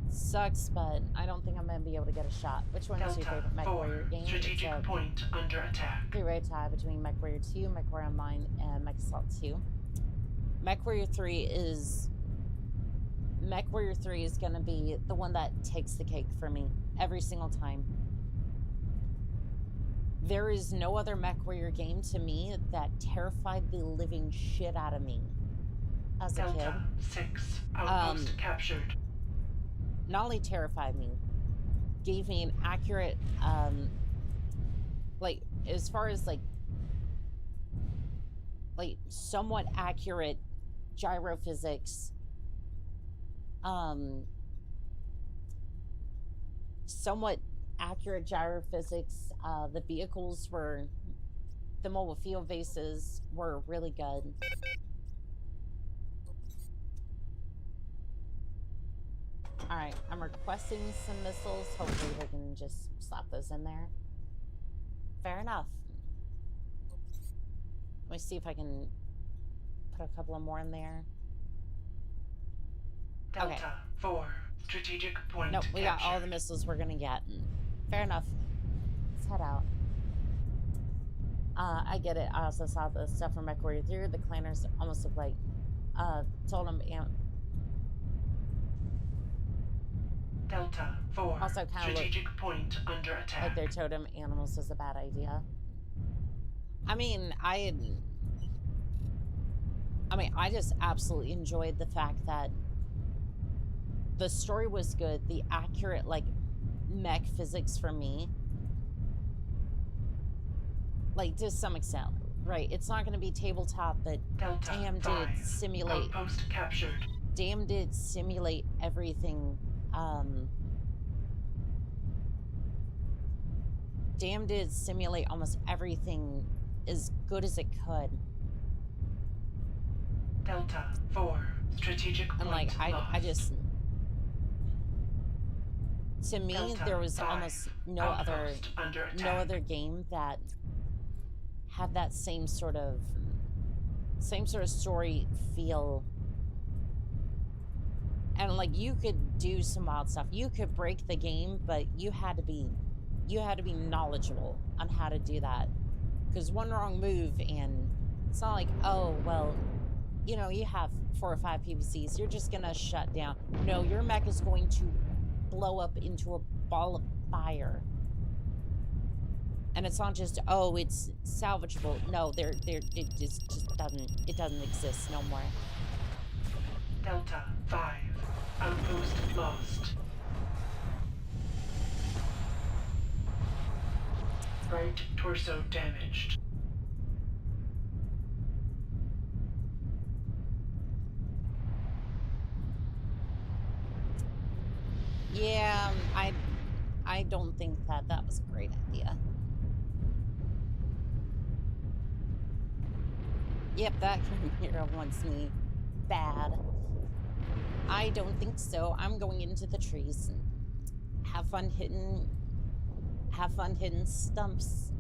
Sucks, but I don't think I'm gonna be able to get a shot. Which one is your Delta favorite 4, Mechwarrior game? strategic point under attack. Three-way tie between Mechwarrior 2, Mechwarrior Online, and Mech Assault 2. Mechwarrior 3 is gonna be the one that takes the cake for me every single time. There is no other Mechwarrior game to me that terrified the living shit out of me as a kid. Delta 6, outpost captured. Not only terrified me, gave me an accurate, like, as far as, like, like somewhat accurate gyrophysics. Somewhat accurate gyrophysics. The vehicles were, the mobile field bases were really good. All right, I'm requesting some missiles. Hopefully they can just slap those in there. Fair enough. Let me see if I can put a couple of more in there. Delta Okay. 4, strategic point Nope, we got all captured. the missiles we're gonna get. Fair enough. Let's head out. I get it. I also saw the stuff from Mechwarrior through. The clanners almost look like totem Delta 4, also kind of look strategic point under attack. like their totem animals is a bad idea. I mean, I just absolutely enjoyed the fact that the story was good, the accurate, like, mech physics for me. Like, to some extent, right? It's not going to be tabletop, but Delta damn, 5, did it simulate. outpost captured. Damn, did it simulate everything. Damn, did it simulate almost everything as good as it could. Delta 4, strategic point And like, I lost. just, to me, Delta there was 5, almost no outpost under attack. other game that had that same sort of story feel. And like, you could do some wild stuff. You could break the game, but you had to be knowledgeable on how to do that. Because one wrong move, and it's not like, oh, well, you know, you have 4 or 5 PVCs, you're just gonna shut down. No, your mech is going to blow up into a ball of fire. And it's not just, oh, it's salvageable. No, it just doesn't exist no more. Delta 5, outpost lost. Right torso damaged. Yeah, I don't think that was a great idea. Yep, that hero wants me bad. I don't think so. I'm going into the trees. Have fun hitting stumps.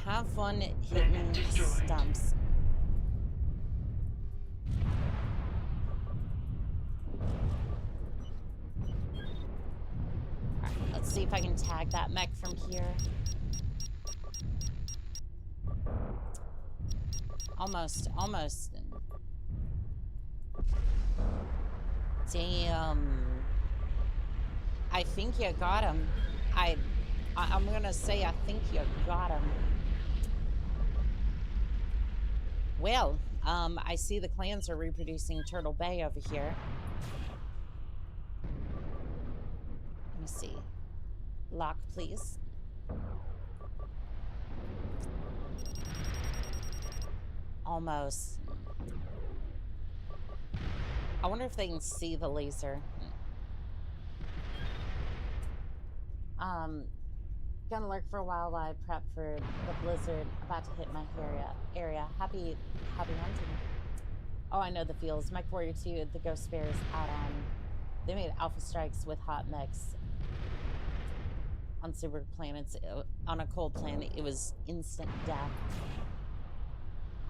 Have fun hitting stumps. Alright, let's see if I can tag that mech from here. Almost. Damn. I think you got him. I'm gonna say I think you got him. Well, I see the clans are reproducing Turtle Bay over here. Let me see. Lock, please. Almost. I wonder if they can see the laser. Gonna lurk for a while I prep for the blizzard about to hit my area. Happy hunting. Oh, I know the feels. Mechwarrior 2, the Ghost Bears add-on. They made alpha strikes with hot mechs on super planets. On a cold planet, it was instant death.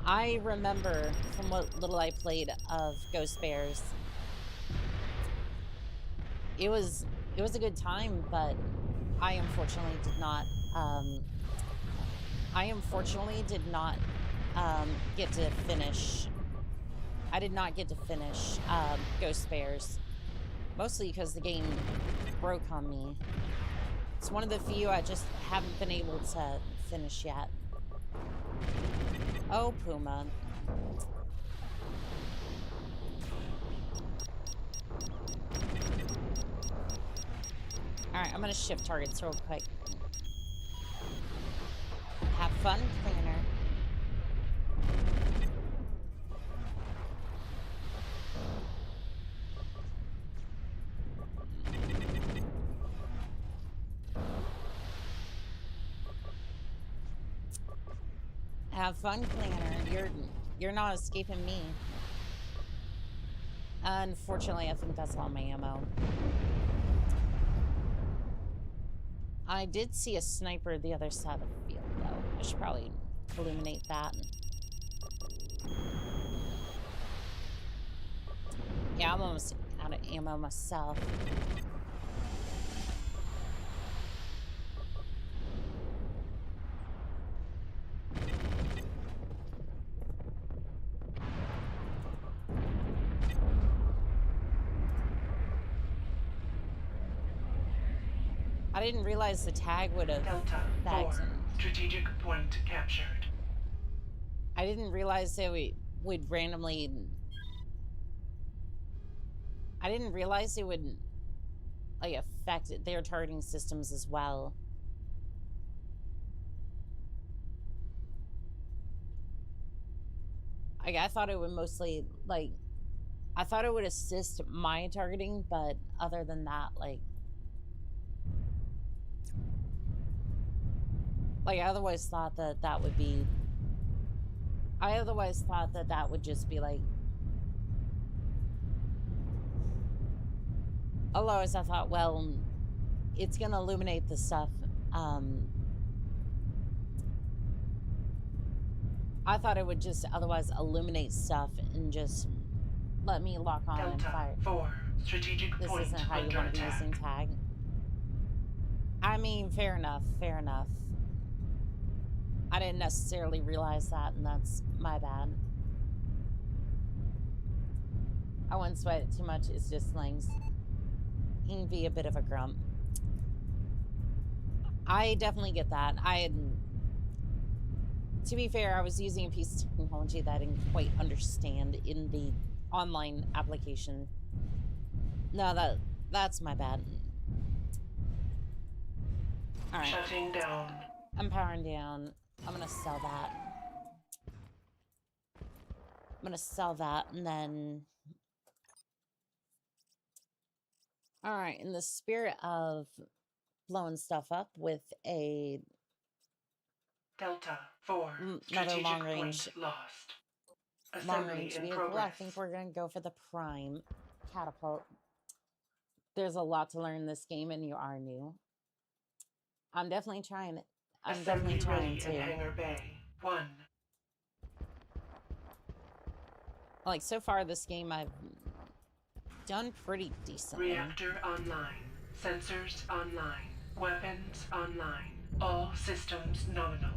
I remember from what little I played of Ghost Bears, it was a good time, but I unfortunately did not get to finish. I did not get to finish Ghost Bears, mostly because the game broke on me. It's one of the few I just haven't been able to finish yet. Oh, Puma. Alright, I'm gonna shift targets real quick. Have fun, planner. Have fun, planner. You're not escaping me. Unfortunately, I think that's all my ammo. I did see a sniper the other side of the field, though. I should probably illuminate that. Yeah, I'm almost out of ammo myself. I didn't realize the tag would have Delta 4. Strategic point captured. I didn't realize that would randomly. I didn't realize it would like affect their targeting systems as well. Like I thought it would mostly like I thought it would assist my targeting, but other than that, like I otherwise thought that that would be. I otherwise thought that that would just be like. Otherwise, I thought, well, it's gonna illuminate the stuff. I thought it would just otherwise illuminate stuff and just let me lock on Delta and fire. 4. Strategic This point isn't how you under want to be attack. using tag. I mean, fair enough, fair enough. I didn't necessarily realize that, and that's my bad. I wouldn't sweat it too much. It's just slings. He can be a bit of a grump. I definitely get that. To be fair, I was using a piece of technology that I didn't quite understand in the online application. No, that's my bad. All right. Shutting down. I'm powering down. I'm gonna sell that. I'm gonna sell that, and then... Alright, in the spirit of blowing stuff up with a... Delta 4. another Strategic long-range... point lost. Assembly long-range in vehicle, progress. I think we're gonna go for the Prime catapult. There's a lot to learn in this game, and you are new. I'm definitely trying it. I'm definitely trying to. In Hangar Bay 1. Like, so far this game, I've done pretty decently. Reactor online. Sensors online. Weapons online. All systems nominal.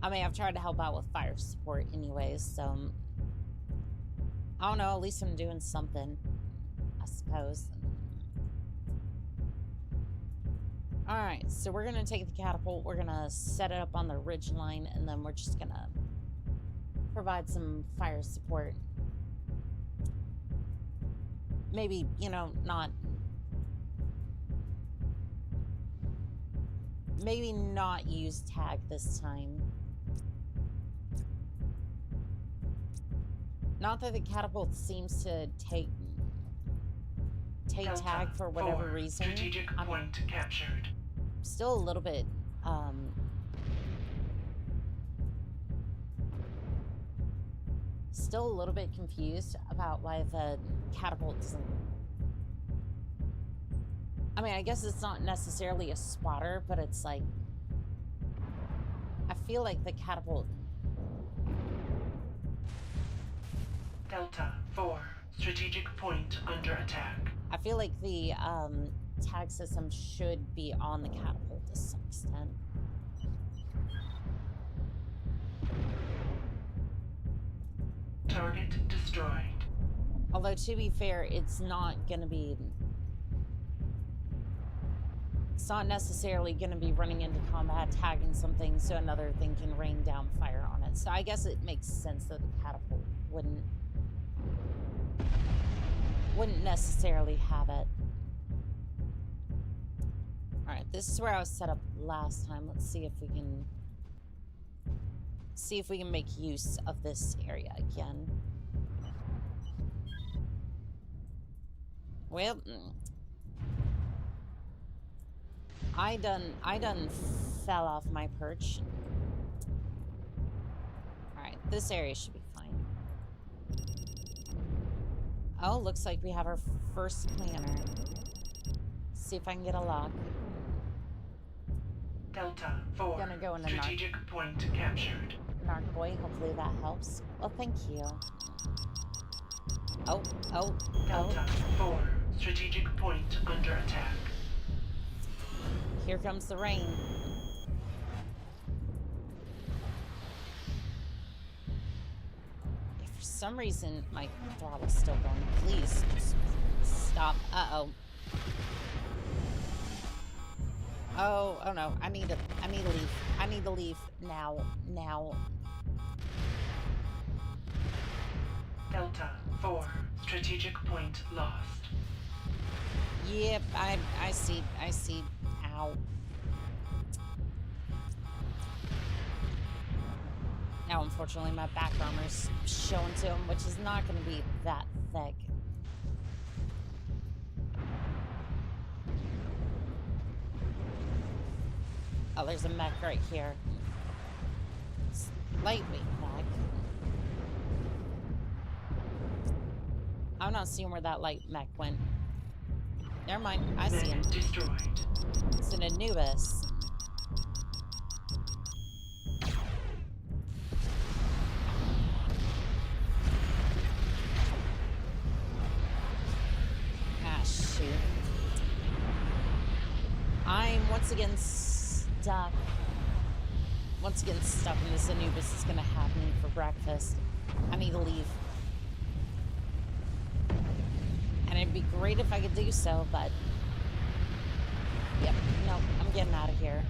I mean, I've tried to help out with fire support anyways, so... I don't know, at least I'm doing something, I suppose. Alright, so we're gonna take the catapult, we're gonna set it up on the ridge line, and then we're just gonna provide some fire support. Maybe, you know, not... Maybe not use tag this time. Not that the catapult seems to take Delta tag for whatever 4. reason. Strategic I'm point captured. still a little bit confused about why the catapult doesn't... I mean, I guess it's not necessarily a spotter, but it's like... I feel like the catapult... Delta 4. Strategic point under attack. I feel like the tag system should be on the catapult to some extent. Target destroyed. Although, to be fair, it's not gonna be... It's not necessarily gonna be running into combat, tagging something so another thing can rain down fire on it. So I guess it makes sense that the catapult wouldn't necessarily have it. Alright, This is where I was set up last time. Let's see if we can make use of this area again. Well, I done fell off my perch. Alright, this area should be fine. Oh, looks like we have our first planner. See if I can get a lock. Delta 4. Gonna go into Strategic point captured. Narc boy, hopefully that helps. Well, thank you. Oh. Delta 4. Strategic point under attack. Here comes the rain. If for some reason my throttle's still going, please just stop. Uh-oh. Oh no, I need to leave. I need to leave now. Delta 4. Strategic point lost. Yep, I see. Ow. Now, unfortunately, my back armor's showing to him, which is not going to be that thick. Oh, there's a mech right here. It's lightweight mech. I'm not seeing where that light mech went. Never mind, I see him. Destroyed. It's an Anubis. Ah, shoot. I'm once again stuck. Once again stuck in this Anubis is gonna have me for breakfast. I need to leave. And it'd be great if I could do so, but... Yep, no, I'm getting out of here.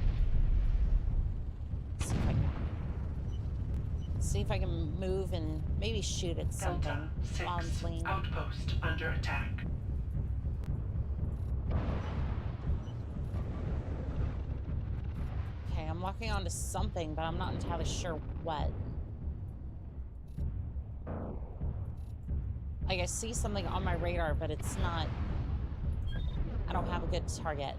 See if I can move and maybe shoot at something Delta 6. while I'm fleeing. Outpost under attack. Okay, I'm locking onto something, but I'm not entirely sure what. Like, I see something on my radar, but it's not... I don't have a good target.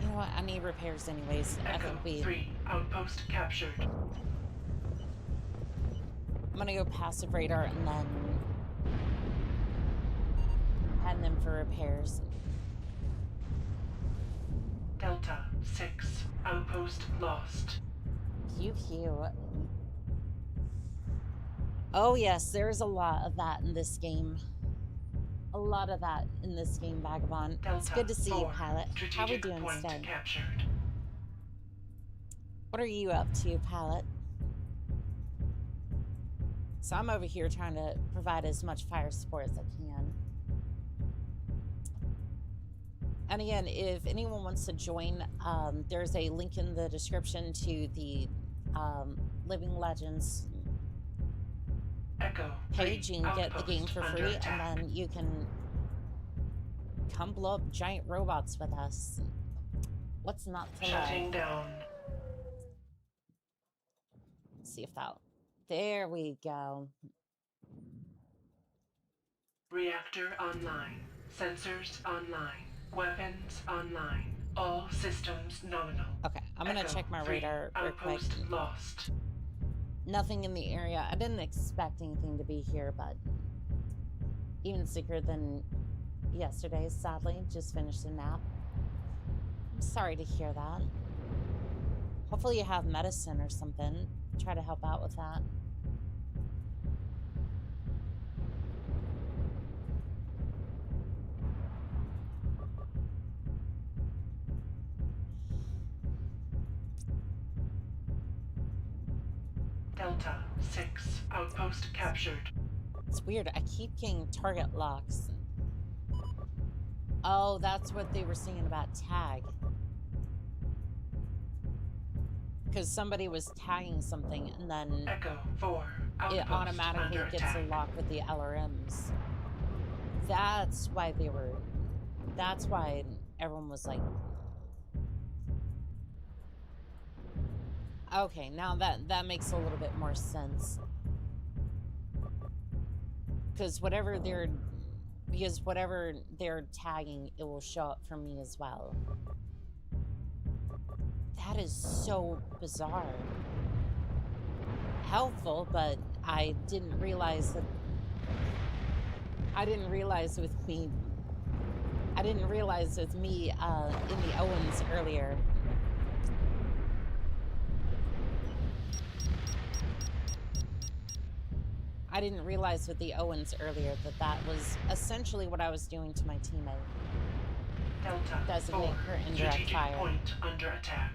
You know what? I need repairs anyways. I Echo think we... 3. Outpost captured. I'm gonna go passive radar and then... heading in for repairs. Delta 6. Outpost lost. Pew pew. Oh yes, there's a lot of that in this game. A lot of that in this game, Vagabond. Delta It's good to see you, 4. Pilot. How we Strategic doing point today? captured. What are you up to, Pilot? So I'm over here trying to provide as much fire support as I can. And again, if anyone wants to join, there's a link in the description to the Living Legends Echo page. You can get the game for under free, attack. and then you can come blow up giant robots with us. What's not to Shutting love? down. Let's see if that... There we go. Reactor online. Sensors online. Weapons online. All systems nominal. Okay, I'm gonna Echo check my 3. radar real quick. Outpost lost. Nothing in the area. I didn't expect anything to be here, but even sicker than yesterday, sadly. Just finished a nap. I'm sorry to hear that. Hopefully you have medicine or something. Try to help out with that. Delta 6. Outpost captured. It's weird. I keep getting target locks. Oh, that's what they were saying about tag. Because somebody was tagging something and then Echo 4. it Outpost automatically under gets a attack. lock with the LRMs. That's why they were That's why everyone was like, okay, now that makes a little bit more sense. Because whatever they're tagging, it will show up for me as well. That is so bizarre. Helpful, but I didn't realize with me in the Owens earlier. I didn't realize with the Owens earlier that was essentially what I was doing to my teammate. Delta Designate 4, her indirect strategic fire. point under attack.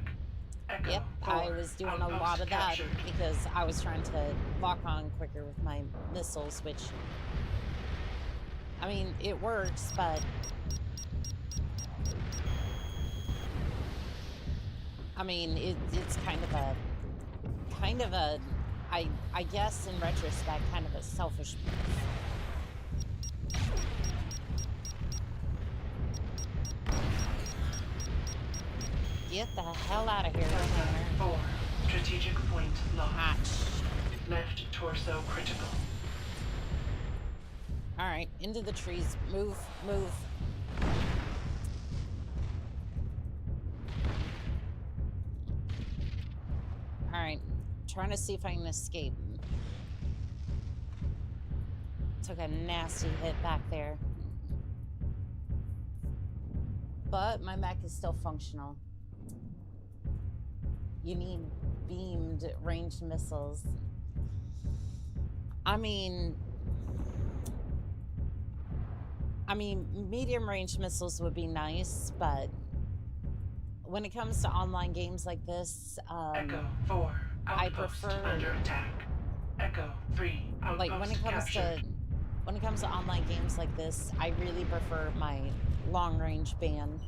Echo Yep, 4, I was doing a outpost lot of that captured. because I was trying to lock on quicker with my missiles, which, I mean, it works, but I mean, it's kind of a, I guess in retrospect, kind of a selfish move. Get the hell out of here, Tanner. 4, strategic point lost. Hot. Left torso critical. Alright, into the trees. Move, move. Alright, trying to see if I can escape. Took a nasty hit back there. But my mech is still functional. You need beamed ranged missiles. I mean, medium range missiles would be nice, but when it comes to online games like this, Echo 4, I outpost prefer under attack. Echo 3, outpost like when it comes to online games like this, I really prefer my long range band.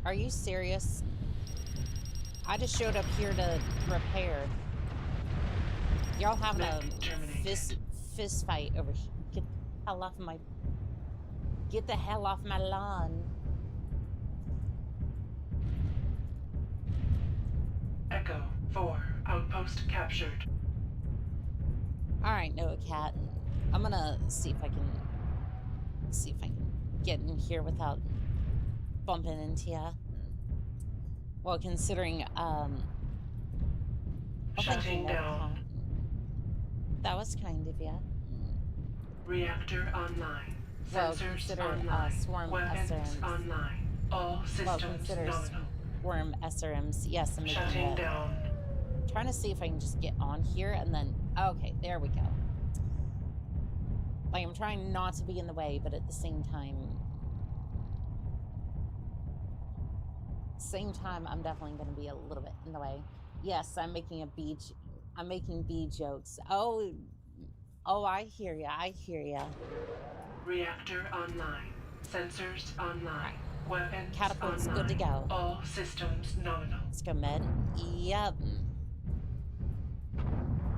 Are you serious? I just showed up here to repair. Y'all having a fist fight over here. Get the hell off my lawn. Echo 4, outpost captured. Alright, Noah Cat. I'm gonna see if I can get in here without bumping into ya. Well, considering Shutting down. That was kind of ya. Reactor online. Well, Sensors consider online. swarm Weapons SRMs. online. All systems consider nominal. swarm SRMs. Yes, I'm making Shutting that. down. Trying to see if I can just get on here and then okay, there we go. Like I'm trying not to be in the way, but at the same time I'm definitely going to be a little bit in the way. Yes, I'm making bee jokes. Oh, I hear ya. I hear ya. Reactor online. Sensors online. Weapons Catapult's online. good to go. All systems nominal. Let's go med. Yep.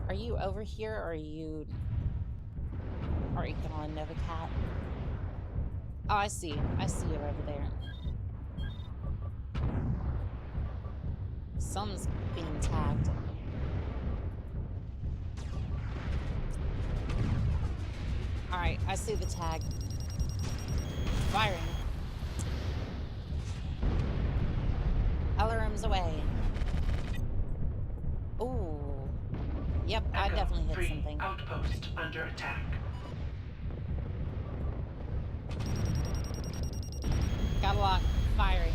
Are you over here or are you gone, Nova Cat? Oh, I see. I see you over there. Someone's being tagged. Alright, I see the tag. Firing. LRM's away. Ooh. Yep, I Echo definitely hit 3, something. outpost under attack. Got a lock. Firing.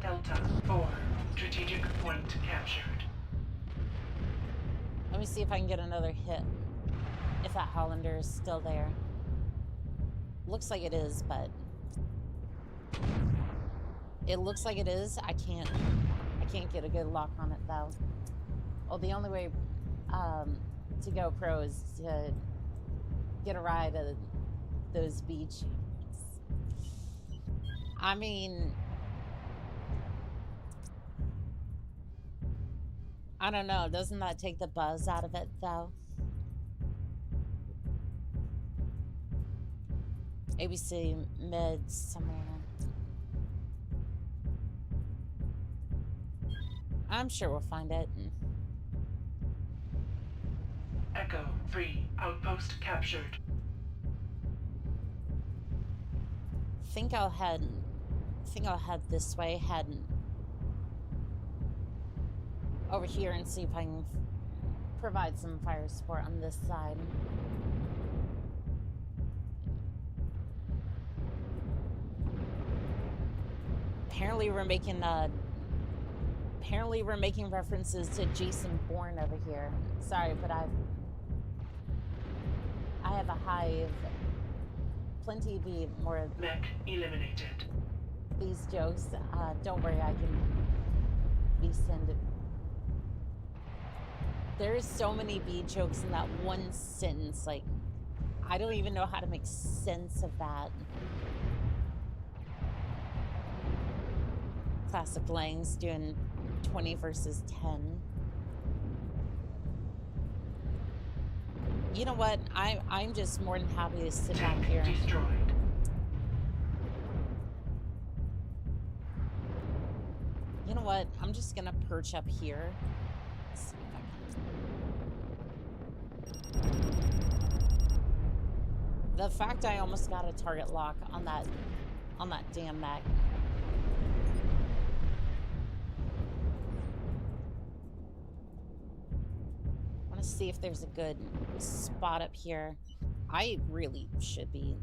Delta 4, strategic point captured. Let me see if I can get another hit. If that Hollander is still there. Looks like it is, but it looks like it is. I can't get a good lock on it though. Well, the only way to go pro is to get a ride of those beach. I mean, I don't know. Doesn't that take the buzz out of it though? ABC meds somewhere. I'm sure we'll find it. Echo 3, outpost captured. Think I'll head this way, head over here and see if I can provide some fire support on this side. Apparently we're making references to Jason Bourne over here. Sorry, but I have a hive. Plenty be more Mech eliminated. these jokes. Don't worry, I can be sent. There's so many B jokes in that one sentence. Like, I don't even know how to make sense of that. Classic Lang's doing 20 versus 10. You know what? I'm just more than happy to sit back here. Destroyed. You know what? I'm just gonna perch up here. Let's see if I can. The fact I almost got a target lock on that damn mech. I want to see if there's a good spot up here. I really should be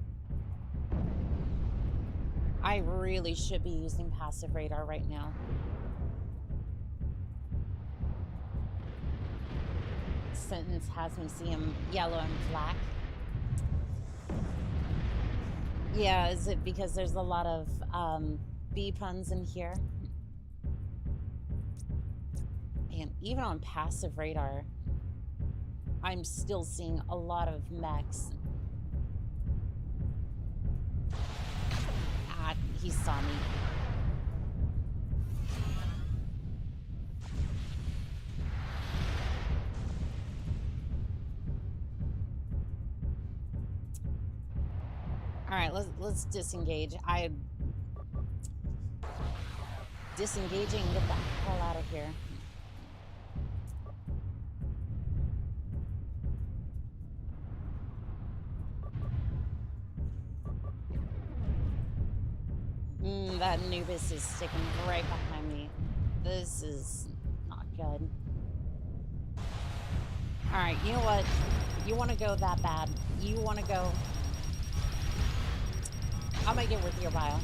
using passive radar right now. Sentence has me see him yellow and black. Yeah, is it because there's a lot of B puns in here? And even on passive radar, I'm still seeing a lot of mechs. Ah, he saw me. All right, let's disengage. Disengaging, get the hell out of here. That Anubis is sticking right behind me. This is not good. All right, you know what? You want to go that bad? You want to go? I'll make it worth your while.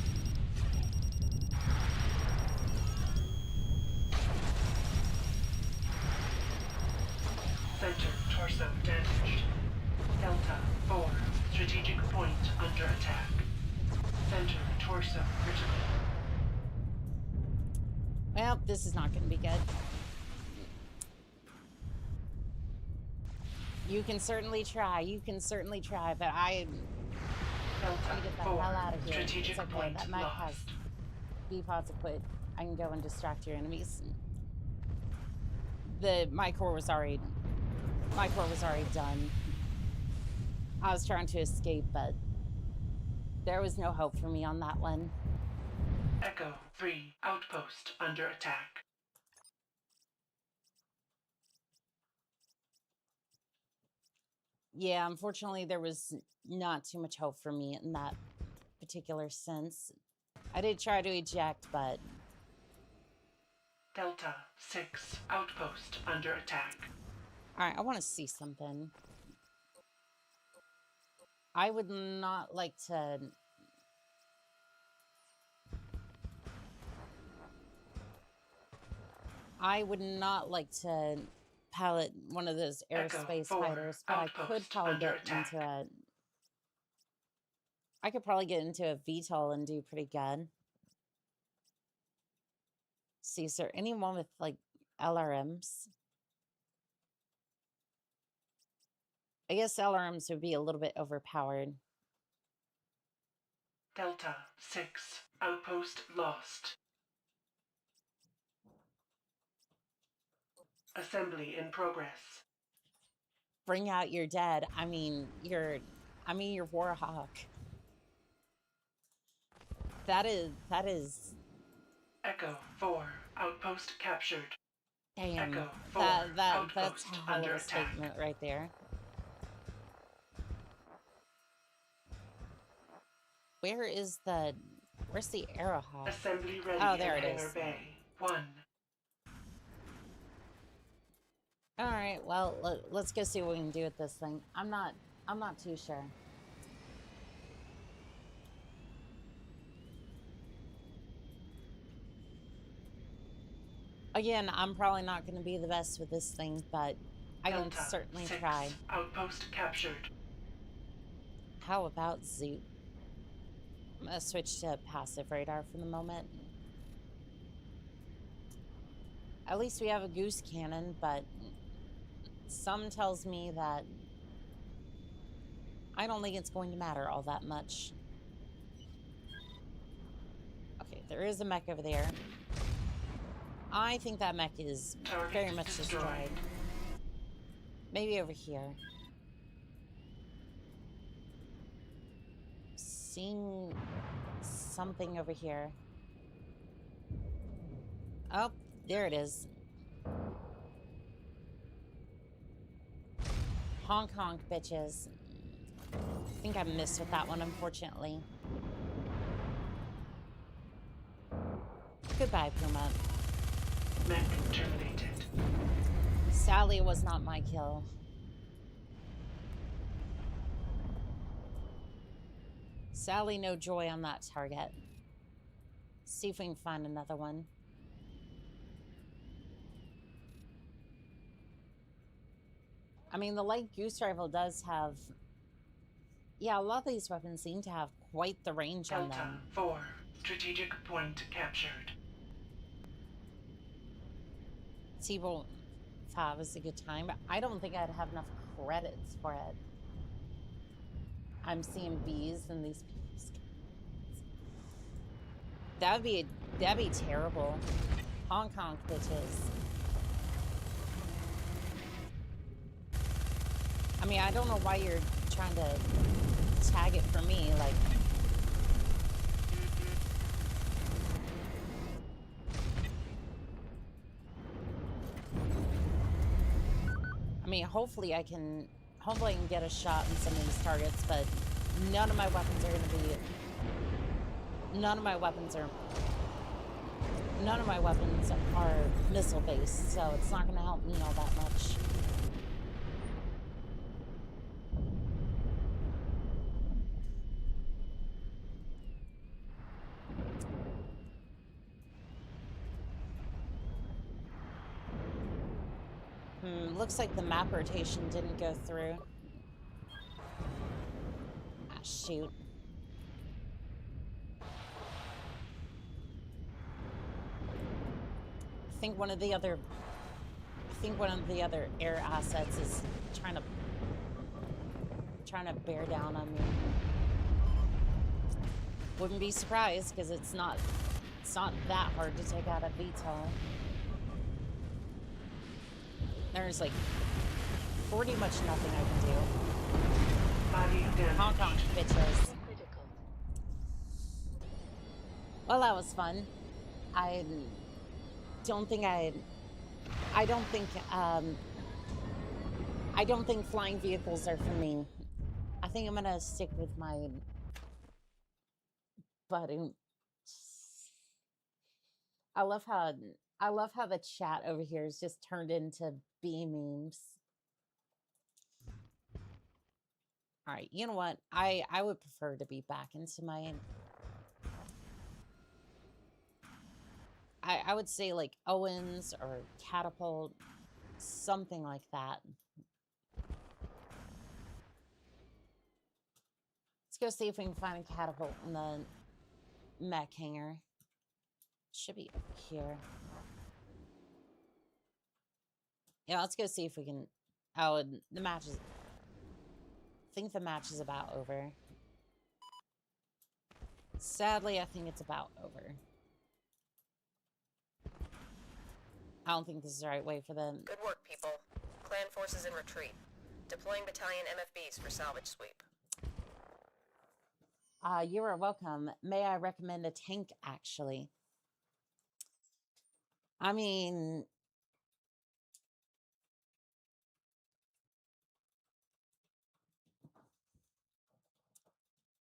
Center torso damaged. Delta 4, strategic point under attack. Center torso critical. Well, this is not going to be good. You can certainly try. You can certainly try, but I Delta get the 4, hell out of here. strategic It's okay. point That mech has lost. B pods equipped. I can go and distract your enemies. My core was already done. I was trying to escape, but there was no hope for me on that one. Echo 3, outpost under attack. Yeah, unfortunately, there was not too much hope for me in that particular sense. I did try to eject, but... Delta 6, outpost under attack. Alright, I want to see something. I would not like to... pilot one of those aerospace fighters, but I could probably get into a... I could probably get into a VTOL and do pretty good. See, is there anyone with, like, LRMs? I guess LRMs would be a little bit overpowered. Delta 6, outpost lost. Assembly in progress. Bring out your dead. I mean your Warhawk. That is Echo 4, outpost captured. damn. Echo 4, That's outpost a hell of under a attack. statement right there. Where's the arrow hog? Assembly ready Oh, there in it Hangar is. Bay 1. All right, well, let's go see what we can do with this thing. I'm not too sure. Again, I'm probably not going to be the best with this thing, but I can Delta certainly 6, try. outpost captured. How about Zoot? I'm going to switch to passive radar for the moment. At least we have a goose cannon, but some tells me that I don't think it's going to matter all that much. Okay, there is a mech over there. I think that mech is Target very much destroyed. destroyed. Maybe over here. Seeing something over here. Oh, there it is. Honk honk, bitches. I think I missed with that one, unfortunately. Goodbye, Puma. Mech terminated. Sally was not my kill. Sally, no joy on that target. See if we can find another one. I mean, the light goose rifle does have... Yeah, a lot of these weapons seem to have quite the range on Delta them. 4, strategic point captured. T-Bolt 5 is a good time, but I don't think I'd have enough credits for it. I'm seeing bees in these people's guns. That'd be terrible. Honk honk, bitches. I mean, I don't know why you're trying to tag it for me, like... I mean, hopefully I can get a shot in some of these targets, but none of my weapons are going to be... None of my weapons are missile-based, so it's not going to help me all that much. Looks like the map rotation didn't go through. Ah, shoot. I think one of the other air assets is trying to bear down on me. Wouldn't be surprised because it's not that hard to take out a VTOL. There's like pretty much nothing I can do. Body damage. Honk honk, bitches. Well, that was fun. I don't think flying vehicles are for me. I think I'm gonna stick with my button. I love how the chat over here is just turned into bee memes. All right, you know what? I would prefer to be back into my... I would say like Owens or Catapult, something like that. Let's go see if we can find a Catapult in the mech hangar. Should be over here. Yeah, let's go see if we can... Oh, the match is... I think the match is about over. Sadly, I think it's about over. I don't think this is the right way for them. Good work, people. Clan forces in retreat. Deploying battalion MFBs for salvage sweep. You are welcome. May I recommend a tank, actually? I mean,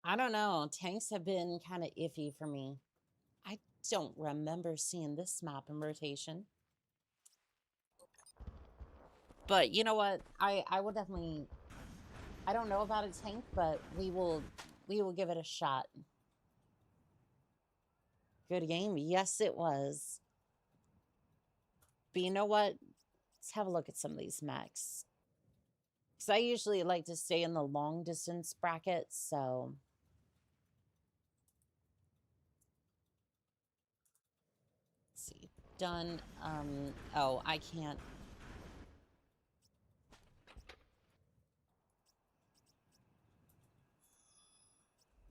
I don't know. Tanks have been kind of iffy for me. I don't remember seeing this map in rotation. But you know what? I will definitely... I don't know about a tank, but we will give it a shot. Good game. Yes, it was. But you know what? Let's have a look at some of these mechs. Because I usually like to stay in the long distance bracket, so... Let's see. Done. Oh, I can't...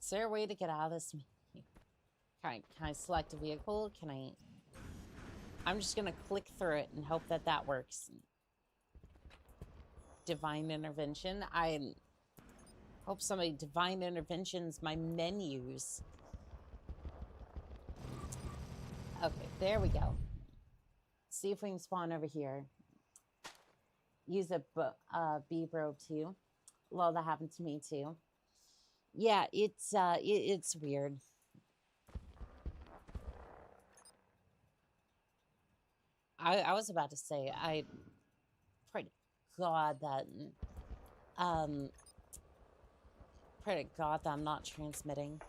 Is there a way to get out of this? Can I select a vehicle? Can I... I'm just going to click through it and hope that that works. Divine intervention. I hope somebody divine interventions my menus. Okay, there we go. See if we can spawn over here. Use a B probe too. Well, that happened to me too. Yeah, it's weird. I was about to say, I pray to God that pray to God that I'm not transmitting.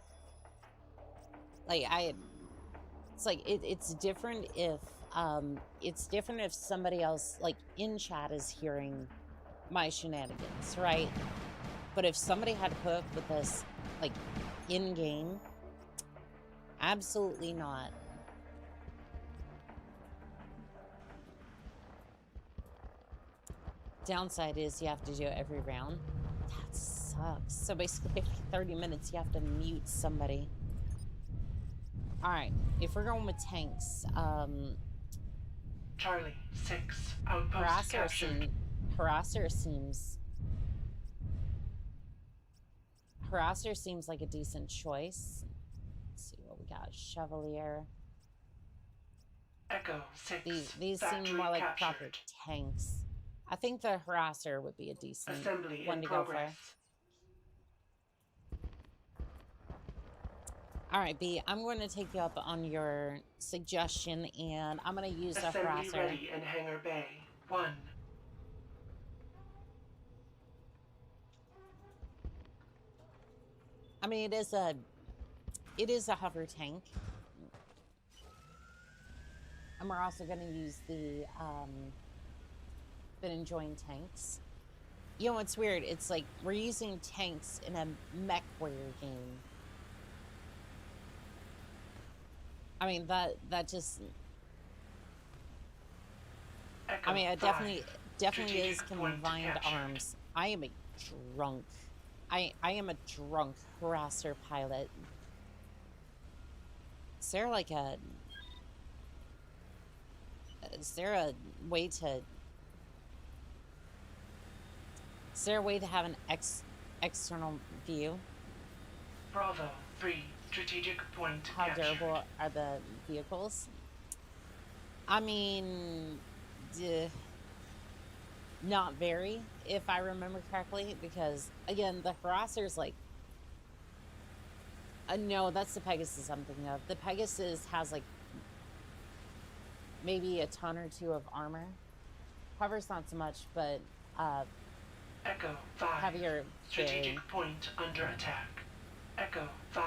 Like it's like it's different if somebody else like in chat is hearing my shenanigans, right? But if somebody had hooked with this like in game, absolutely not. Downside is you have to do it every round. That sucks. So basically every 30 minutes you have to mute somebody. Alright, if we're going with tanks, Charlie 6 outpost captured. Harasser seems like a decent choice. Let's see what we got. Chevalier. Echo 6. These seem more like proper tanks. I think the Harasser would be a decent Assembly one in to progress. go for. All right, B, I'm going to take you up on your suggestion, and I'm going to use a Harasser. Assembly ready in Hangar Bay 1. I mean, it is a hover tank. And we're also going to use the been enjoying tanks. You know what's weird? It's like we're using tanks in a Mechwarrior game. I mean, that just... Echo I mean, it 5. definitely is Strategic point combined captured. arms. I am a drunk. I am a drunk harasser pilot. Is there like a... Is there a way to... Is there a way to have an external view? Bravo 3. Strategic point How captured. durable are the vehicles? I mean, not very, if I remember correctly, because again, the Harasser's like, no, that's the Pegasus I'm thinking of. The Pegasus has like maybe a ton or two of armor. Hover's not so much, but Echo 5. heavier Strategic very. point under attack. Echo 5.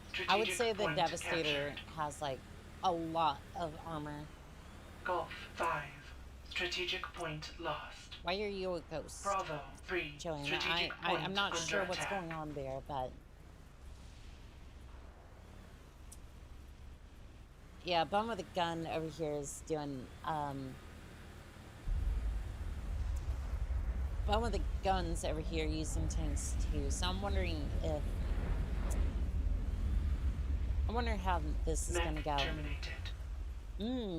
Strategic I would say the point Devastator captured. has like a lot of armor. Golf 5. Strategic point lost. Why are you a ghost, Bravo 3. Joanna? Strategic point I'm not under sure what's attack. going on there, but yeah, Bum with a Gun over here is doing Bum with the Guns over here using tanks too. So I'm wondering if I wonder how this is Mech gonna go. terminated.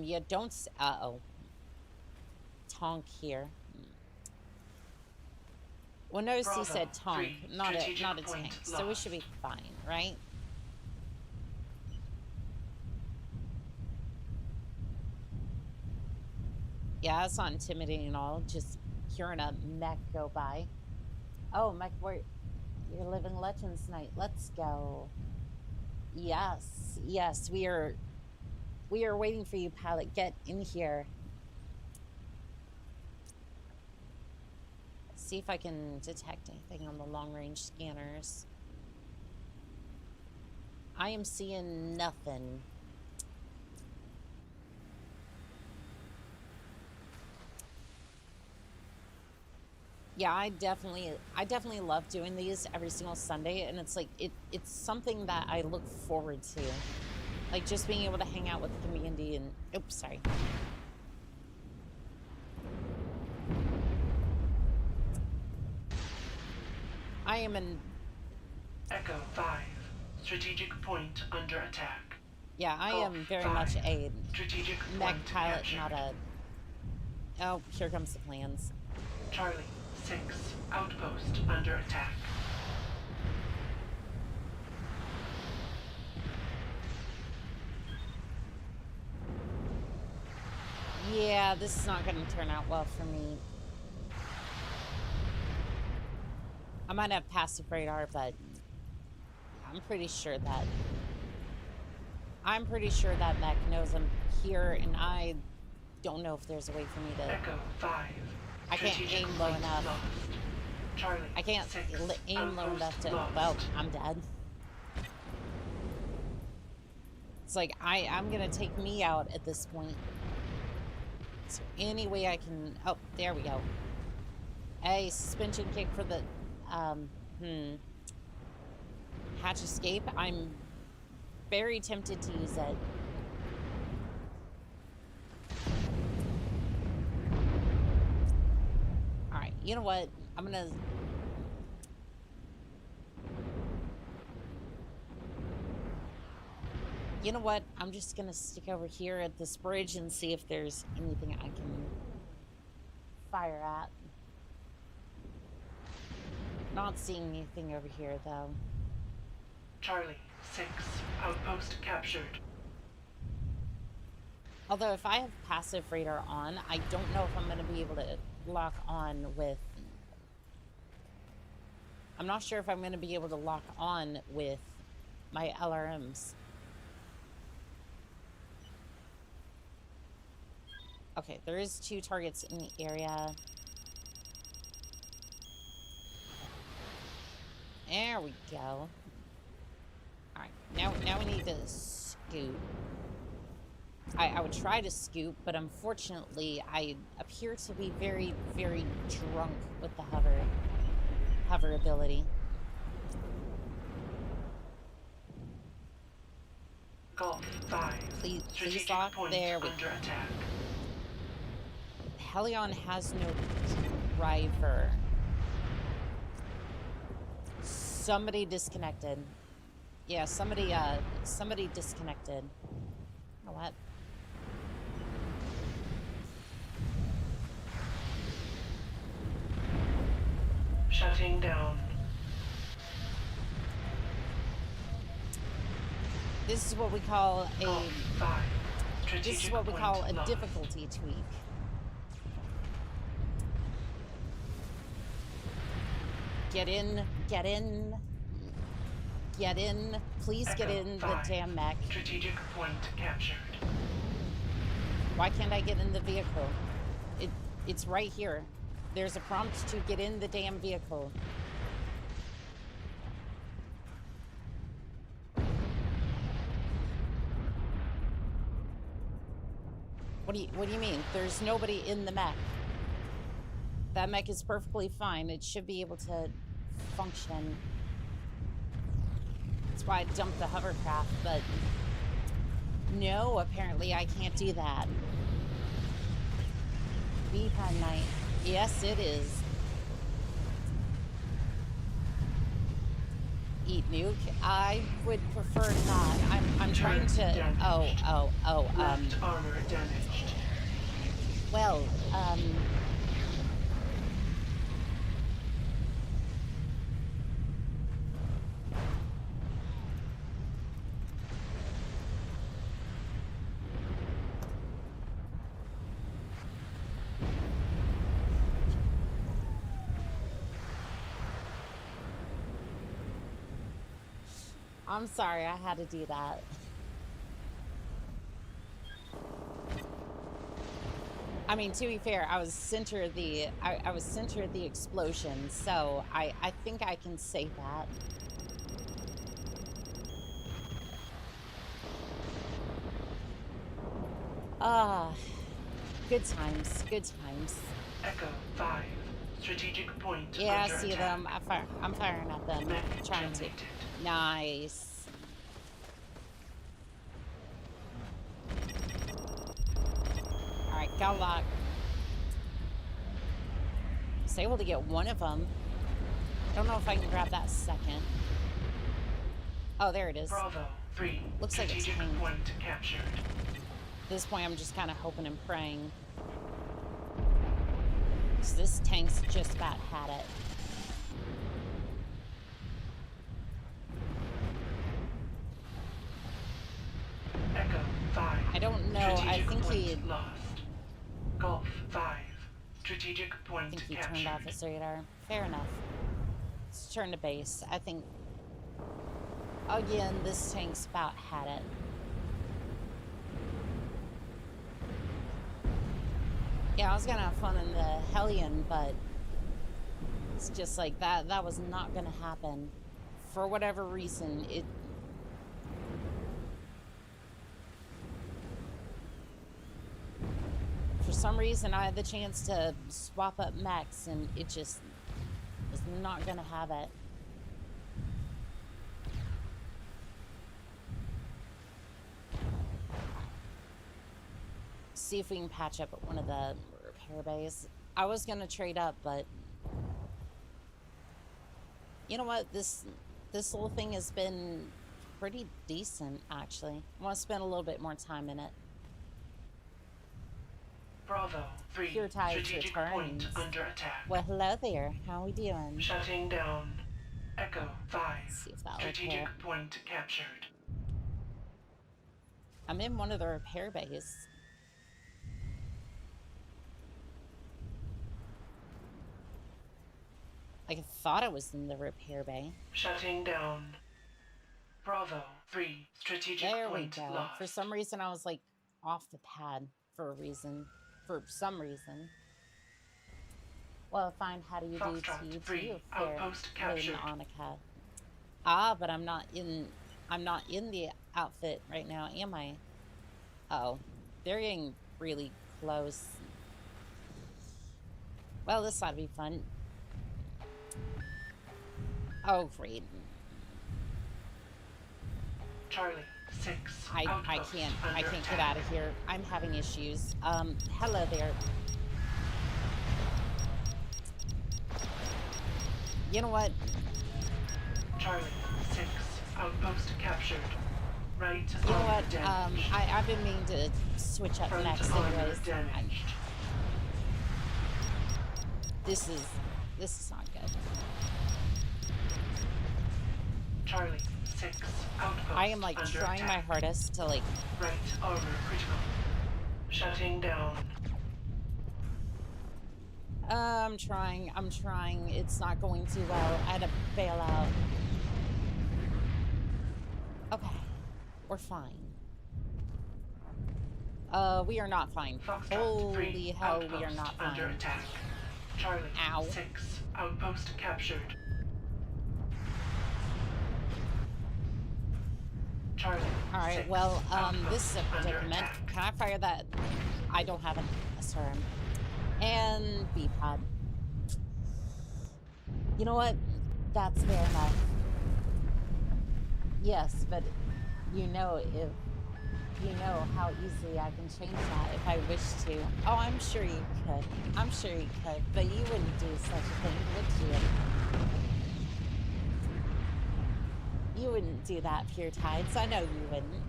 Yeah, don't uh oh. Tonk here. Well, notice he Bravo, said tonk, 3, not a strategic point tank, so we lost. should be fine, right? Yeah, it's not intimidating at all. Just hearing a mech go by. Oh, Mechwarrior, you're living legends night. Let's go. Yes, yes, we are waiting for you, pilot. Get in here. See if I can detect anything on the long-range scanners. I am seeing nothing. Yeah, I definitely love doing these every single Sunday, and it's like it's something that I look forward to. Like just being able to hang out with the community and oops, sorry. I am in Echo 5, strategic point under attack. yeah, I Golf am very 5, much a strategic mech point pilot, captured. not a oh, here comes the plans. Charlie 6, outpost under attack. Yeah, this is not going to turn out well for me. I might have passive radar, but I'm pretty sure that mech knows I'm here, and I don't know if there's a way for me to. Echo 5, I can't strategic aim low point enough. lost. Charlie I can't 6, aim low enough outpost to. lost. Well, I'm dead. It's like I'm gonna take me out at this point. Is there any way I can? Oh, there we go. A suspension kick for the hatch escape. I'm very tempted to use it. All right, you know what? I'm gonna. You know what? I'm just gonna stick over here at this bridge and see if there's anything I can fire at. Not seeing anything over here, though. Charlie 6, outpost captured. Although if I have passive radar on, I don't know if I'm going to be able to lock on with... I'm not sure if I'm going to be able to lock on with my LRMs. Okay, there is 2 targets in the area. There we go. Alright, now we need to scoot. I would try to scoop, but unfortunately I appear to be very, very drunk with the hover ability. Golf 5, Please strategic lock. point There we under go. attack. Helion has no driver. Somebody disconnected. Yeah, somebody disconnected. You know what? Shutting down. This is what we call Golf 5, strategic this is what we point call a lost. difficulty tweak. Get in, get in, get in. Please get Echo in the 5, damn mech. Strategic point captured. Why can't I get in the vehicle? It's right here. There's a prompt to get in the damn vehicle. What do you mean? There's nobody in the mech. That mech is perfectly fine. It should be able to function. That's why I dumped the hovercraft, but no, apparently I can't do that. VPN night. Yes, it is. Eat nuke. I would prefer not. I'm trying to. Damaged. Left armor damaged. Well, I'm sorry, I had to do that. I mean, to be fair, I was center of the I was center of the explosion, so I think I can say that. Ah, good times, good times. Echo 5. Strategic point Yeah, I under see attack. them. I'm firing at them, Mech trying to. generated. Nice. All right, got lock. Was able to get one of them. Don't know if I can grab that second. Oh, there it is. Bravo 3. Looks like a Strategic tank. point captured. At this point, I'm just kind of hoping and praying. Because this tank's just about had it. Echo 5. I don't know. I Strategic think point he. lost. Golf 5. Strategic I point think he captured. turned off his radar. Fair enough. Let's turn to base. I think. Again, this tank's about had it. Yeah, I was gonna have fun in the Hellion, but it's just like that. That was not gonna happen. For whatever reason, it. For some reason, I had the chance to swap up mechs, and it just was not gonna have it. See if we can patch up at one of the repair bays. I was gonna trade up, but you know what? This whole thing has been pretty decent, actually. I want to spend a little bit more time in it. Bravo 3. Pure Tides Strategic returns. point under attack. Well, hello there. How are we doing? Shutting down. Echo 5. See if that'll Strategic repair. point captured. I'm in one of the repair bays. I thought I was in the repair bay. Shutting down. Bravo 3. Strategic There we point go. lost. For some reason, I was like off the pad for a reason. For some reason. Well, fine. How do you do Foxtrot to you 3. too, fair Outpost Lady captured. Annika? Ah, but I'm not in the outfit right now, am I? Uh-oh. They're getting really close. Well, this ought to be fun. Oh, great. Charlie 6. I Outpost can't under get attack. out of here. I'm having issues. Hello there. You know what? Charlie 6. Outpost captured. Right You know armor what? damaged. I've been meaning to switch up Front next armor anyways. damaged. This is not good. Charlie 6. Outpost I am like under trying my attack. hardest to like. Right armor critical. Shutting down. I'm trying. It's not going too well. I had to bail out. Okay. We're fine. We are not fine. Foxtrot Holy 3. hell, Outpost we are not under fine. attack. Charlie Ow. 6. Outpost captured. Charlie Alright, 6. well, Outpost this is a under predicament. attack. Can I fire that? I don't have a SRM. And B-pod. You know what? That's fair enough. Yes, but you know how easily I can change that if I wish to. Oh, I'm sure you could. I'm sure you could, but you wouldn't do such a thing, would you? You wouldn't do that, Pure Tides. I know you wouldn't.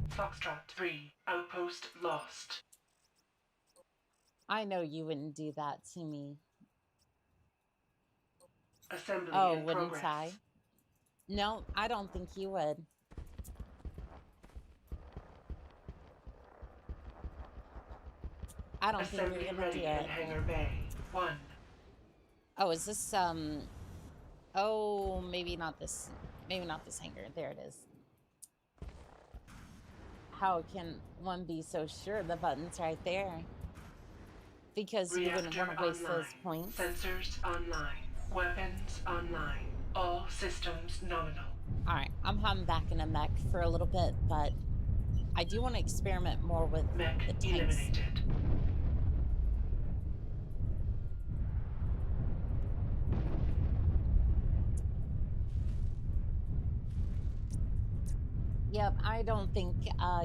Foxtrot 3. Outpost lost. I know you wouldn't do that to me. Assembly Oh, in wouldn't progress. I? No, I don't think you would. I don't think Assembly you're gonna ready do in it. Hangar Bay. 1. Oh, is this Oh, maybe not this. Maybe not this hangar. There it is. How can one be so sure the button's right there? Because you wouldn't want to waste those points. Sensors online. Weapons online. All systems nominal. Alright, I'm hopping back in a mech for a little bit, but I do want to experiment more with Mech the tanks. eliminated. Yep, I don't think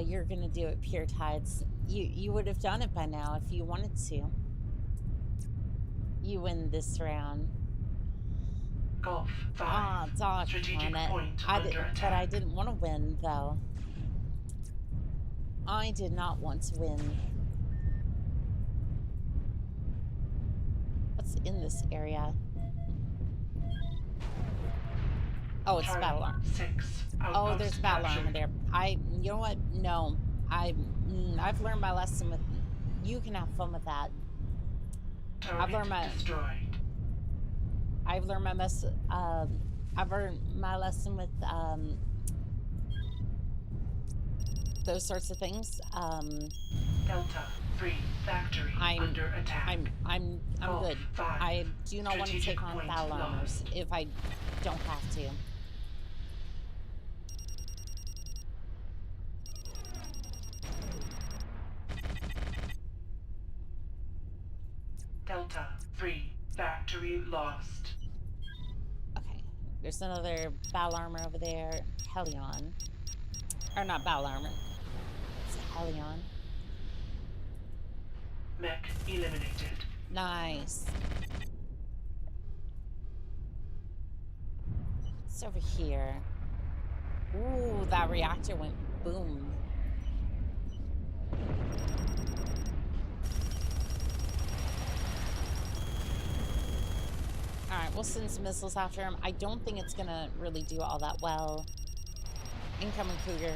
you're gonna do it pure tides. You would have done it by now if you wanted to. You win this round. Golf 5. Ah, dog Strategic on it. point I under did, attack. but I didn't want to win though. I did not want to win. What's in this area? Oh, it's Charlie battle armor. 6. Oh, there's battle armor there. You know what? No, I've learned my lesson with. You can have fun with that. I've learned my. Destroyed. I've learned my I've learned my lesson with those sorts of things. Delta 3 factory under attack. I'm Golf good. 5. I do not want to Strategic take on point battle armors lost. if I don't have to. Delta 3 factory lost. Okay, there's another battle armor over there. Helion. Or not battle armor. It's a Helion. Mech eliminated. Nice. It's over here. Ooh, that reactor went boom. Alright, we'll send some missiles after him. I don't think it's gonna really do all that well. Incoming Cougar.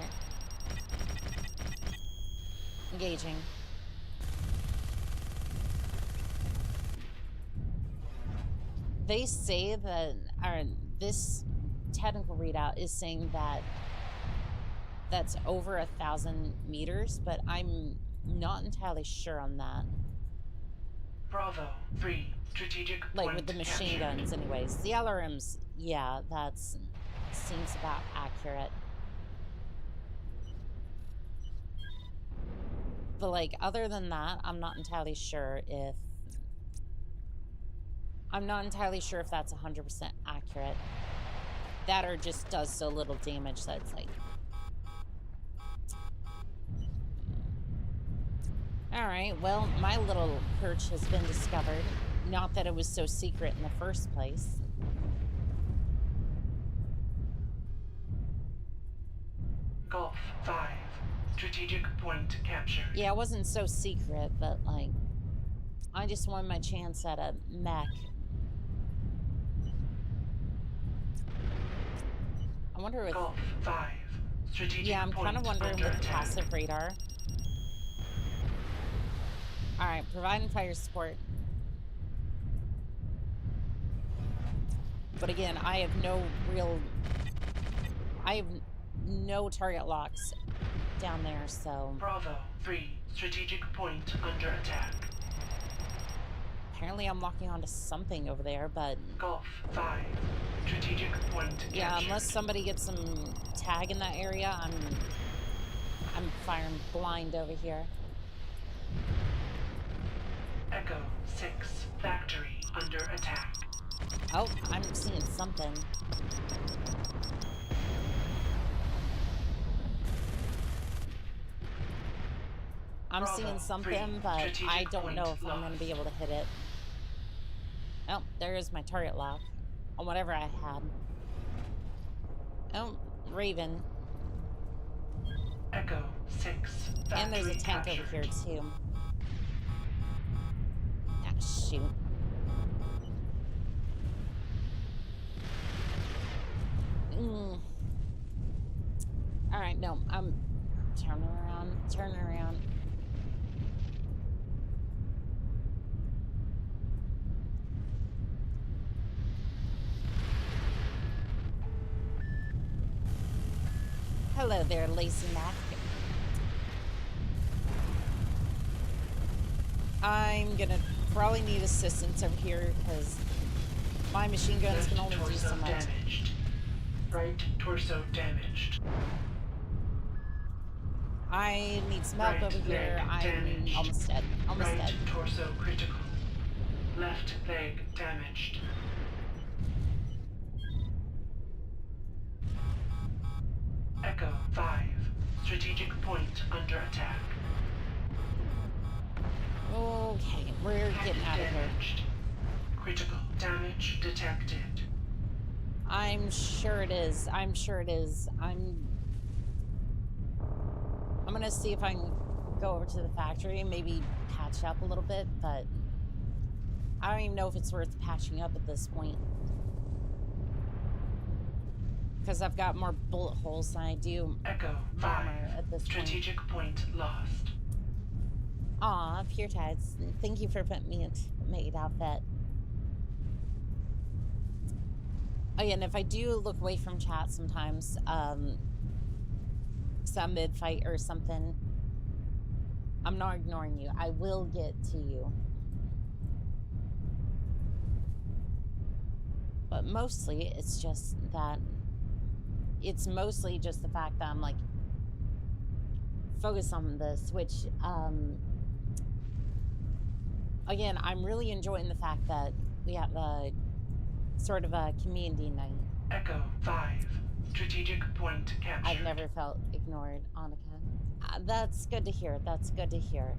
Engaging. They say that, or this technical readout is saying that that's over 1,000 meters, but I'm not entirely sure on that. Bravo 3 strategic Like point with the machine captured. guns anyways. The LRMs, yeah, that's seems about accurate. But like other than that, I'm not entirely sure if that's 100% accurate. That or just does so little damage that it's like. Alright, well, my little perch has been discovered. Not that it was so secret in the first place. Golf 5 strategic point captured. Yeah, it wasn't so secret, but like, I just wanted my chance at a mech. I wonder if. Golf 5 strategic Yeah, I'm kind of point wondering under with attack. passive radar. Alright, providing fire support. But again, I have no target locks down there, so Bravo 3 strategic point under attack. apparently I'm locking onto something over there, but Golf 5 strategic point yeah, captured. unless somebody gets some tag in that area, I'm firing blind over here. Echo 6 factory under attack. Oh, I'm seeing something. I'm Bravo seeing 3 something, but strategic I don't know point if I'm going to be lost. able to hit it. Oh, there is my target lock on whatever I had. Oh, Raven. Echo 6 factory And there's a tank captured. over here, too. Ah, shoot. Alright, no, I'm turning around. Hello there, Lazy Mac. I'm gonna probably need assistance over here because my machine guns Left can only do torso so much. damaged. Right torso damaged. I need some help Right over here. leg I'm damaged. almost dead. Almost Right dead. torso critical. Left leg damaged. Echo 5. Strategic point under attack. Okay, we're getting out of here. Damaged. Critical damage detected. I'm sure it is. I'm sure it is. I'm gonna see if I can go over to the factory and maybe patch up a little bit, but I don't even know if it's worth patching up at this point. Because I've got more bullet holes than I do Echo 5. armor at this point. Strategic point lost. Aw, Pure Tides, thank you for putting me into the maid outfit. Again, if I do look away from chat sometimes, some mid-fight or something, I'm not ignoring you. I will get to you. But mostly, it's just that... It's mostly just the fact that I'm, like, focused on this, which, again, I'm really enjoying the fact that we have a sort of a community night. Echo 5. Strategic point captured. I've never felt ignored, Annika. That's good to hear. That's good to hear.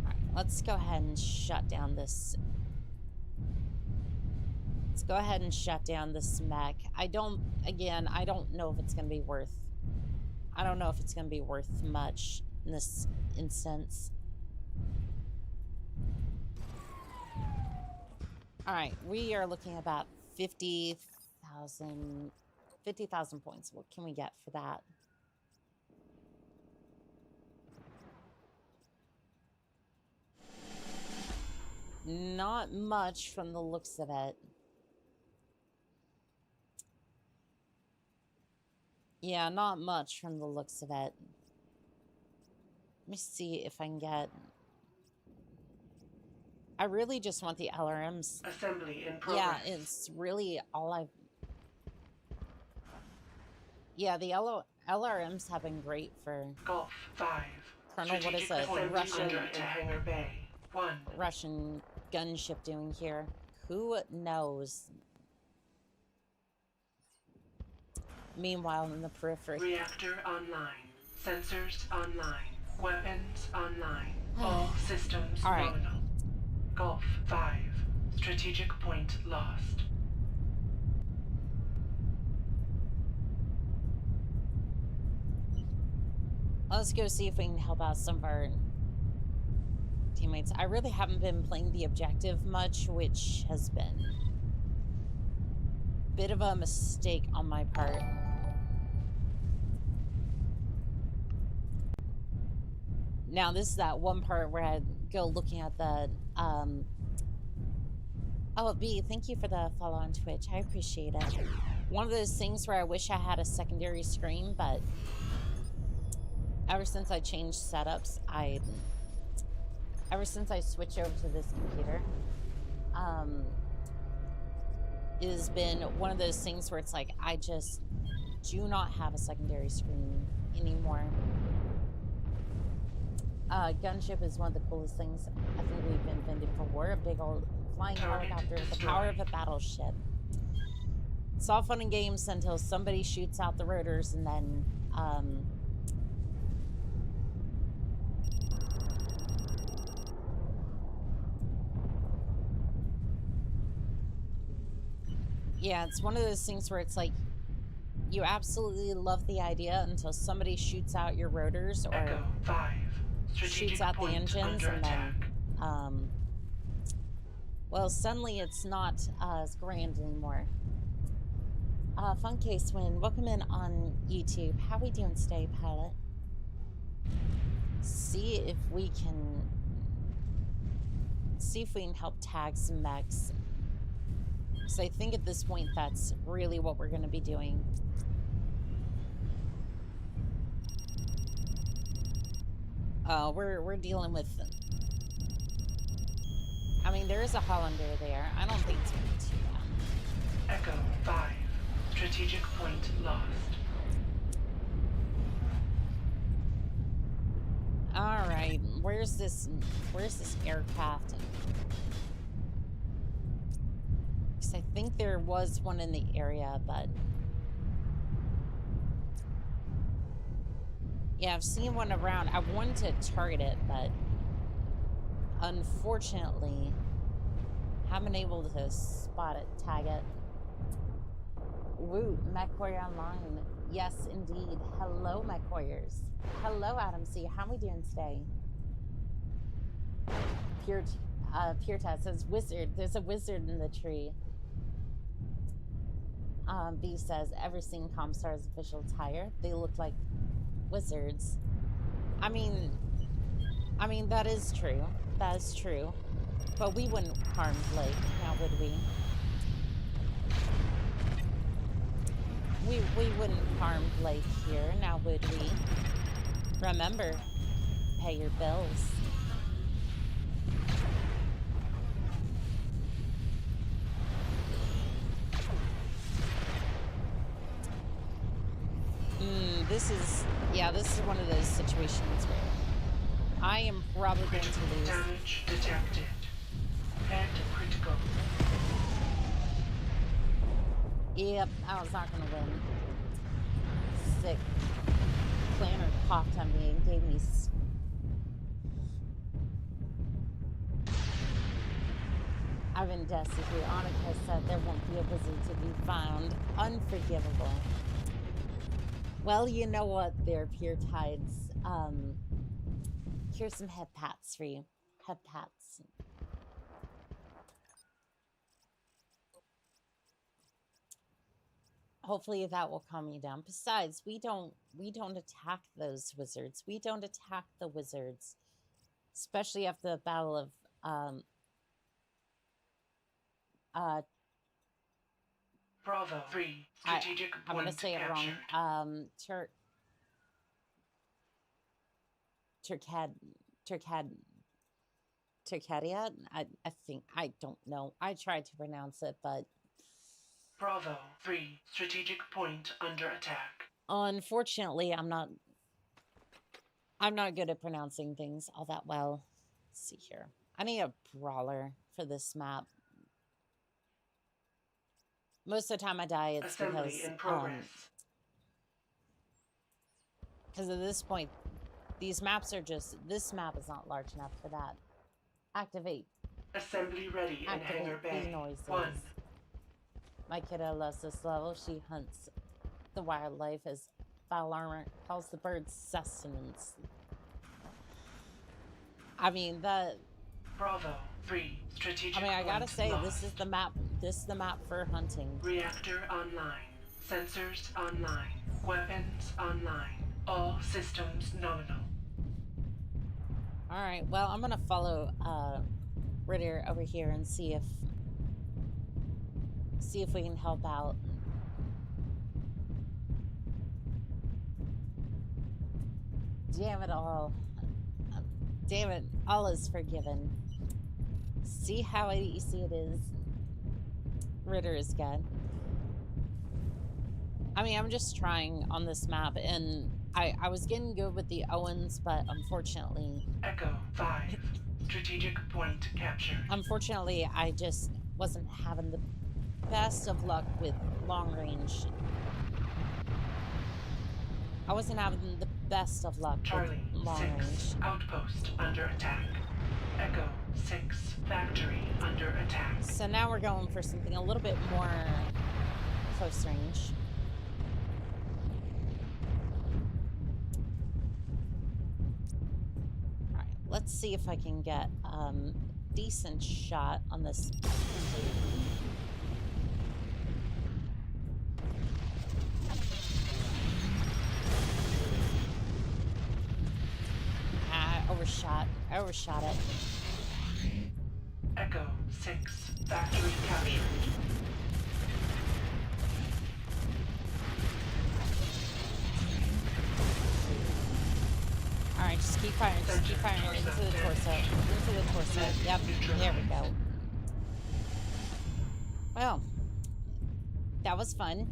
Alright, let's go ahead and shut down this. Let's go ahead and shut down this mech. I don't know if it's going to be worth... I don't know if it's going to be worth much in this instance. Alright, we are looking at about 50,000 points. What can we get for that? Not much from the looks of it. Yeah, not much from the looks of it. Let me see if I can get... I really just want the LRMs. Assembly in progress. Yeah, it's really all I've... Yeah, the LRMs have been great for... Golf 5. Colonel, what is it? Strategic Russian... under to Hangar Bay. 1. Russian gunship doing here? Who knows? Meanwhile, in the periphery... Reactor online. Sensors online. Weapons online. All systems All right. nominal. Golf 5. Strategic point lost. Let's go see if we can help out some of our teammates. I really haven't been playing the objective much, which has been a bit of a mistake on my part. Now, this is that one part where I go looking at the, Oh, B, thank you for the follow on Twitch. I appreciate it. One of those things where I wish I had a secondary screen, but ever since I changed setups, ever since I switched over to this computer, it has been one of those things where it's like, I just do not have a secondary screen anymore. Gunship is one of the coolest things I think we've invented for war. A big old flying helicopter with the power of a battleship. It's all fun and games until somebody shoots out the rotors and then, yeah, it's one of those things where it's like, you absolutely love the idea until somebody shoots out your rotors or Echo 5. shoots out the engines and then, well, suddenly it's not as grand anymore. Fun Case Win, welcome in on YouTube. How we doing today, pilot? See if we can help tag some mechs. So I think at this point, that's really what we're going to be doing. We're dealing with... I mean, there is a Hollander there. I don't think it's going to be too bad. Echo 5. Strategic point lost. All right, where's this aircraft? Because I think there was one in the area, but yeah, I've seen one around. I wanted to target it, but unfortunately, haven't been able to spot it, tag it. Woo, Mechwarrior online. Yes, indeed. Hello, Mechwarriors. Hello, Adam C. How are we doing today? Pure Test says wizard. There's a wizard in the tree. B says, ever seen Comstar's official attire? They look like wizards. I mean, that is true. That is true. But we wouldn't harm Blake, now would we? We wouldn't harm Blake here, now would we? Remember, pay your bills. This is one of those situations where I am probably going to lose. Damage detected. Head critical. Yep, I was not going to win. Sick. Planner coughed on me and gave me... I've been destitute. Annika said there won't be a wizard to be found. Unforgivable. Well, you know what there, Pure Tides. Here's some head pats for you. Head pats. Hopefully that will calm you down. Besides, we don't attack those wizards. We don't attack the wizards. Especially after the battle of Bravo 3. Strategic point I'm gonna say it captured. wrong. Turcadia? I think, I don't know. I tried to pronounce it, but Bravo 3. Strategic point under attack. unfortunately, I'm not good at pronouncing things all that well. Let's see here. I need a brawler for this map. Most of the time I die, it's Assembly in progress. because at this point, these maps are just, this map is not large enough for that. Activate. Assembly ready in hangar Activate bay. the noises. 1. My kiddo loves this level. She hunts the wildlife as foul armor calls the birds sustenance. I mean, Bravo 3. Strategic I gotta point say, lost. this is the map for hunting. Reactor online. Sensors online. Weapons online. All systems nominal. Alright, well, I'm gonna follow Ritter over here and see if we can help out. Damn it all. Damn it, all is forgiven. See how easy it is? Ritter is good. I mean, I'm just trying on this map, and I was getting good with the Owens, but unfortunately... Echo 5. Strategic point captured. Unfortunately, I just wasn't having the best of luck with long range. I wasn't having the best of luck Charlie with long 6. range. Outpost under attack. Echo 6. Factory under attack. So now we're going for something a little bit more close range. Alright, let's see if I can get a decent shot on this. I overshot it. Echo 6. Factory captured. Alright, just keep firing, just keep firing into the torso. Into the torso. Yep, there we go. Well, that was fun.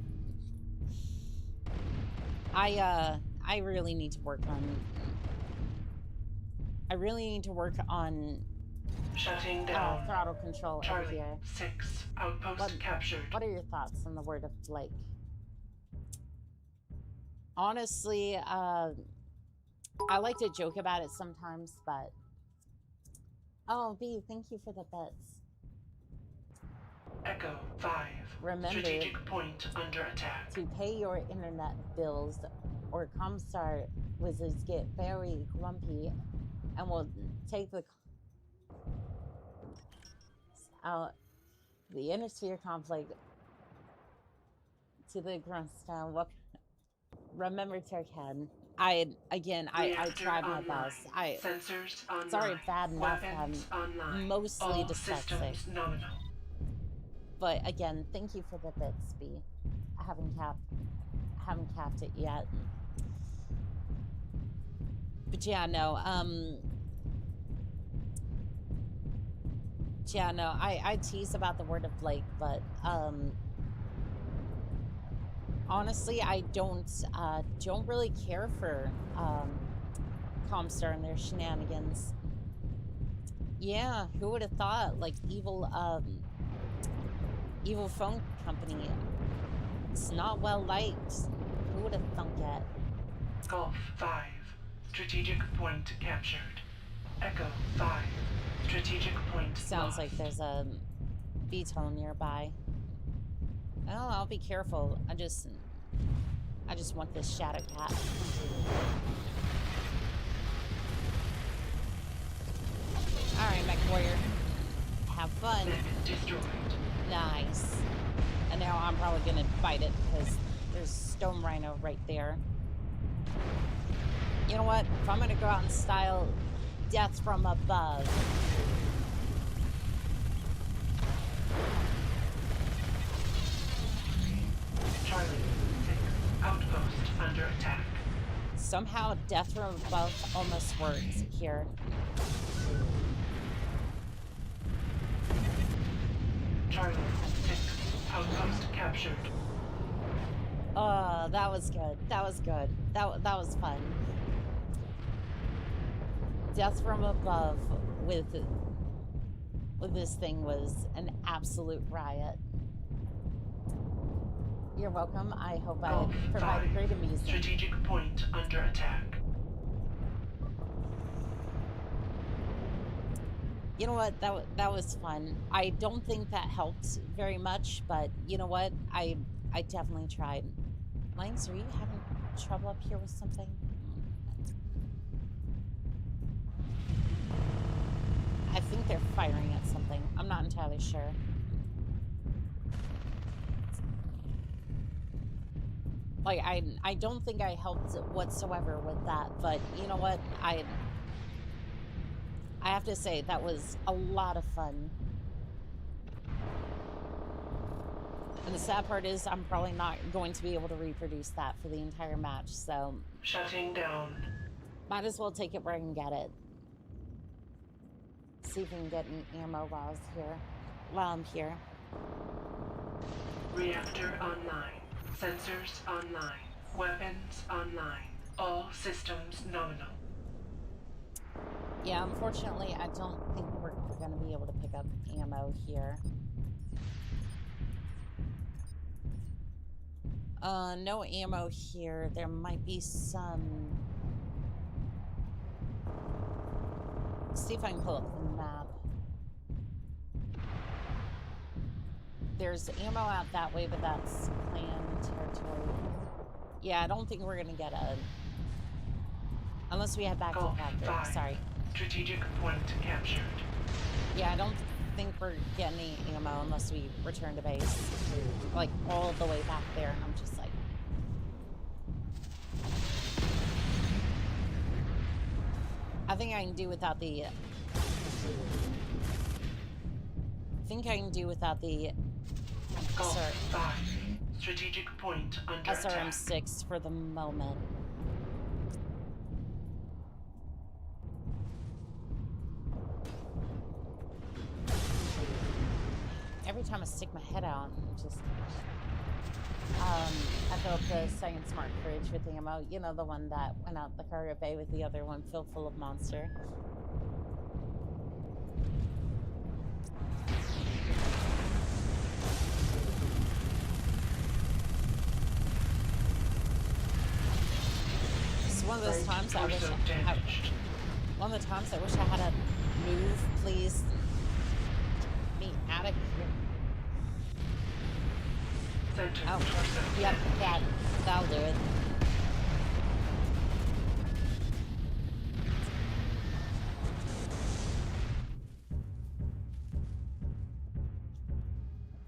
I really need to work on Shutting down. throttle control over Charlie here. 6 outpost captured. What are your thoughts on the word of Blake? Honestly, I like to joke about it sometimes, but oh, B, thank you for the bits. Echo 5. Remember Strategic point under attack. to pay your internet bills, or Comstar wizards get very grumpy and will take the Innersphere conflict to the grunt style. What? Remember, Turkan. I tried my best. Sensors online. Sorry, bad enough. Weapons online. Mostly All dyslexic. systems nominal. But again, thank you for the bits, B. I haven't capped it yet. But yeah, no, yeah, no, I tease about the word of Blake, but honestly, I don't really care for Comstar and their shenanigans. Yeah, who would have thought? Like evil phone company. It's not well liked. Who would have thunk it? Golf 5. Strategic point captured. Echo 5. Strategic point Sounds lost. like there's a VTOL nearby. Oh, I'll be careful. I just want this shadow cat. Alright, Mechwarrior. Have fun. Destroyed. Nice. And now I'm probably gonna fight it because there's Stone Rhino right there. You know what? If I'm gonna go out in style, death from above. Charlie 6. Outpost under attack. Somehow death from above almost works here. Charlie 6. Outpost captured. Oh, that was good. That was good. That was fun. Death from above with this thing was an absolute riot. You're welcome. I hope I provided great amusement. Strategic point under attack. You know what? That was fun. I don't think that helped very much, but you know what? I definitely tried. Lines, are you having trouble up here with something? I think they're firing at something. I'm not entirely sure. Like, I don't think I helped whatsoever with that, but you know what? I have to say, that was a lot of fun. And the sad part is I'm probably not going to be able to reproduce that for the entire match, so... Shutting down. Might as well take it where I can get it. See if we can get any ammo while I'm here. Reactor online. Sensors online. Weapons online. All systems nominal. Yeah, unfortunately, I don't think we're going to be able to pick up ammo here. No ammo here. There might be some... Let's see if I can pull up the map. There's ammo out that way, but that's clan territory. Yeah, I don't think we're gonna get a... Unless we head back to the factory. Sorry. Strategic point captured. Yeah, I don't think we're getting any ammo unless we return to base. Like, all the way back there, and I'm just like... I think I can do without the... Golf 5. Strategic point under attack. SRM6 for the moment. every time I stick my head out, it just I fill up the second smart fridge with ammo. You know, the one that went out the cargo bay with the other one filled full of monster. It's one of those times I wish one of the times I wish I had a move, please. Me out of here. Oh, yep, that'll do it.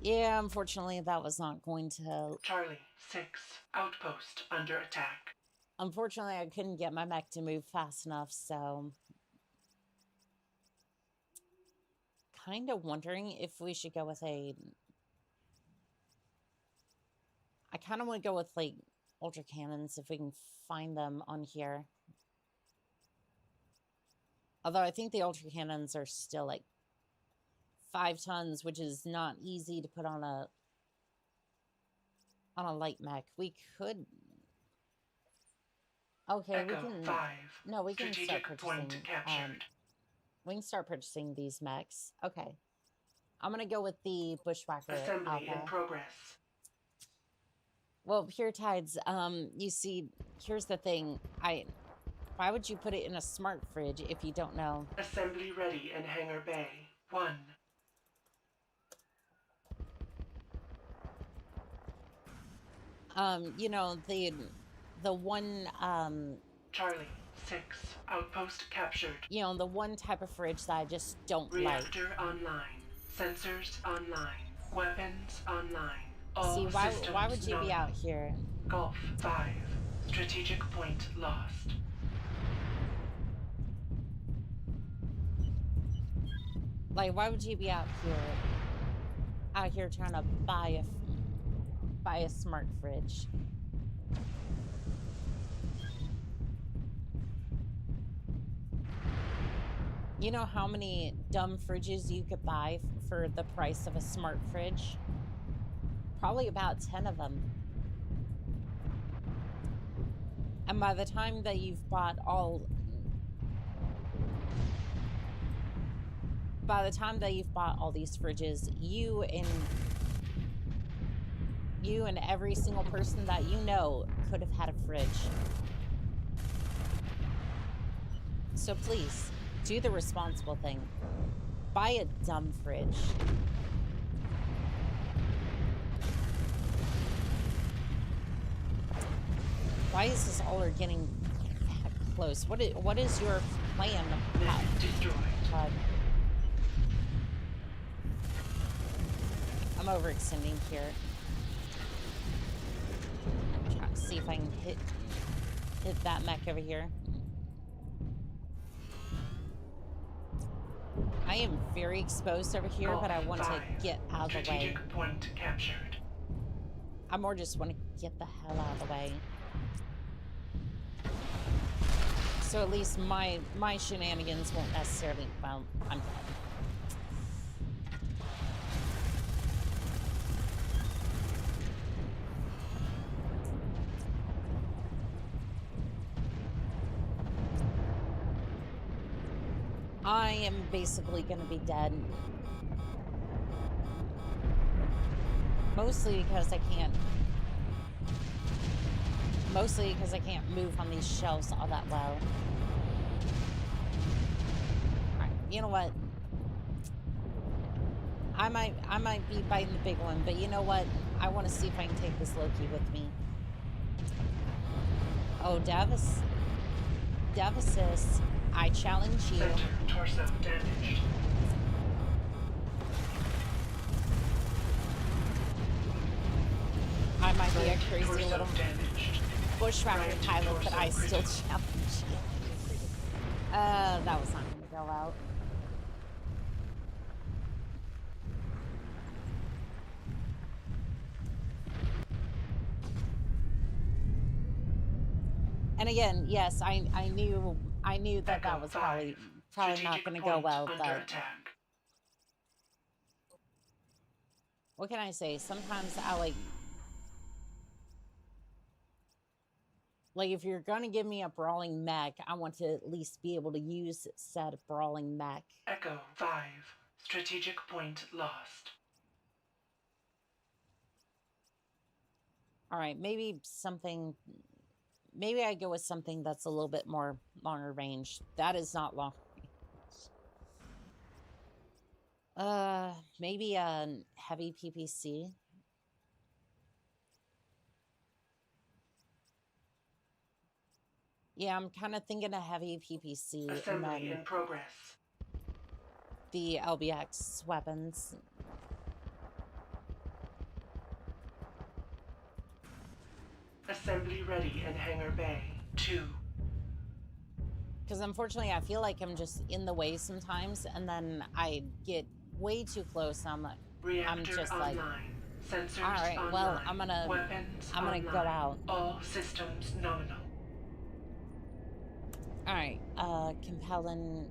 Yeah, unfortunately, that was not going to... Charlie 6, outpost under attack. Unfortunately, I couldn't get my mech to move fast enough, so... Kind of wondering if we should go with a... I kind of want to go with, like, ultra cannons, if we can find them on here. Although I think the ultra cannons are still, like, 5 tons, which is not easy to put on a light mech. We could... Okay, Echo we can... 5. No, we can start Strategic purchasing... point captured. we can start purchasing these mechs. Okay. I'm gonna go with the Bushwhacker Assembly in Alpha. progress. Well, Pure Tides, you see, here's the thing. Why would you put it in a smart fridge if you don't know? Assembly ready in hangar bay. 1. You know, the one, Charlie 6, outpost captured. you know, the one type of fridge that I just don't like. Reactor online. Sensors online. Weapons online. All See, systems why would you be nominal. out here? Golf 5. Strategic point lost. Like, why would you be out here trying to buy a smart fridge? You know how many dumb fridges you could buy for the price of a smart fridge? Probably about 10 of them. And by the time that you've bought all... By the time that you've bought all these fridges, you and every single person that you know could have had a fridge. So please, do the responsible thing. Buy a dumb fridge. Why is this all getting that close? What is your plan? Todd? I'm overextending here. I'm trying to see if I can hit that mech over here. I am very exposed over here, but I want to get out of the way. Strategic point captured. I more just want to get the hell out of the way. So at least my shenanigans won't necessarily... Well, I'm dead. I am basically going to be dead. Mostly because I can't move on these shelves all that well. Alright, you know what? I might be biting the big one, but you know what? I want to see if I can take this Loki with me. Oh, Davis, I challenge you. Center torso damaged. I might be a crazy Torso little damaged. bushwhacker pilot, but I still challenge you. That was not going to go out. And again, yes, I knew that that was probably not going to go well, but what can I say? Sometimes I like if you're gonna give me a brawling mech, I want to at least be able to use said brawling mech. Echo 5. Strategic point lost. All right, maybe something. Maybe I go with something that's a little bit more longer range. That is not long. Maybe a heavy PPC. Yeah, I'm kind of thinking a heavy PPC. Assembly in progress. The LBX weapons. Assembly ready in Hangar Bay 2. Because unfortunately, I feel like I'm just in the way sometimes, and then I get way too close. And I'm just online. like, Sensors all right, online. well, I'm gonna go out. All systems nominal. All right, compelling.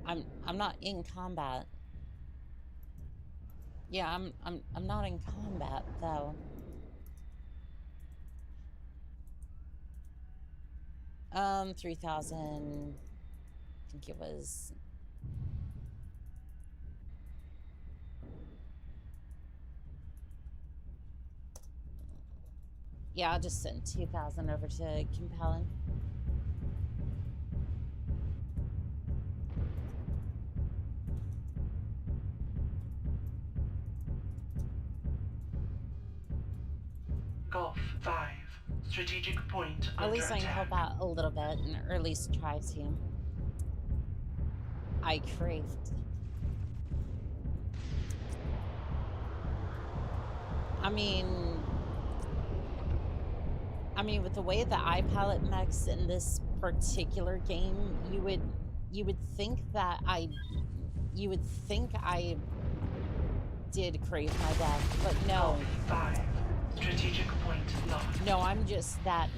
I'm not in combat. Yeah, I'm not in combat though. 3,000. I think it was. Yeah, I'll just send 2,000 over to compelling. Golf 5. Strategic point At under least I can help attack. out a little bit, or at least try to. I craved. I mean, with the way that I pilot mechs in this particular game, you would think that I did crave my death, but no. Golf 5. Strategic point lost. No, I'm just that.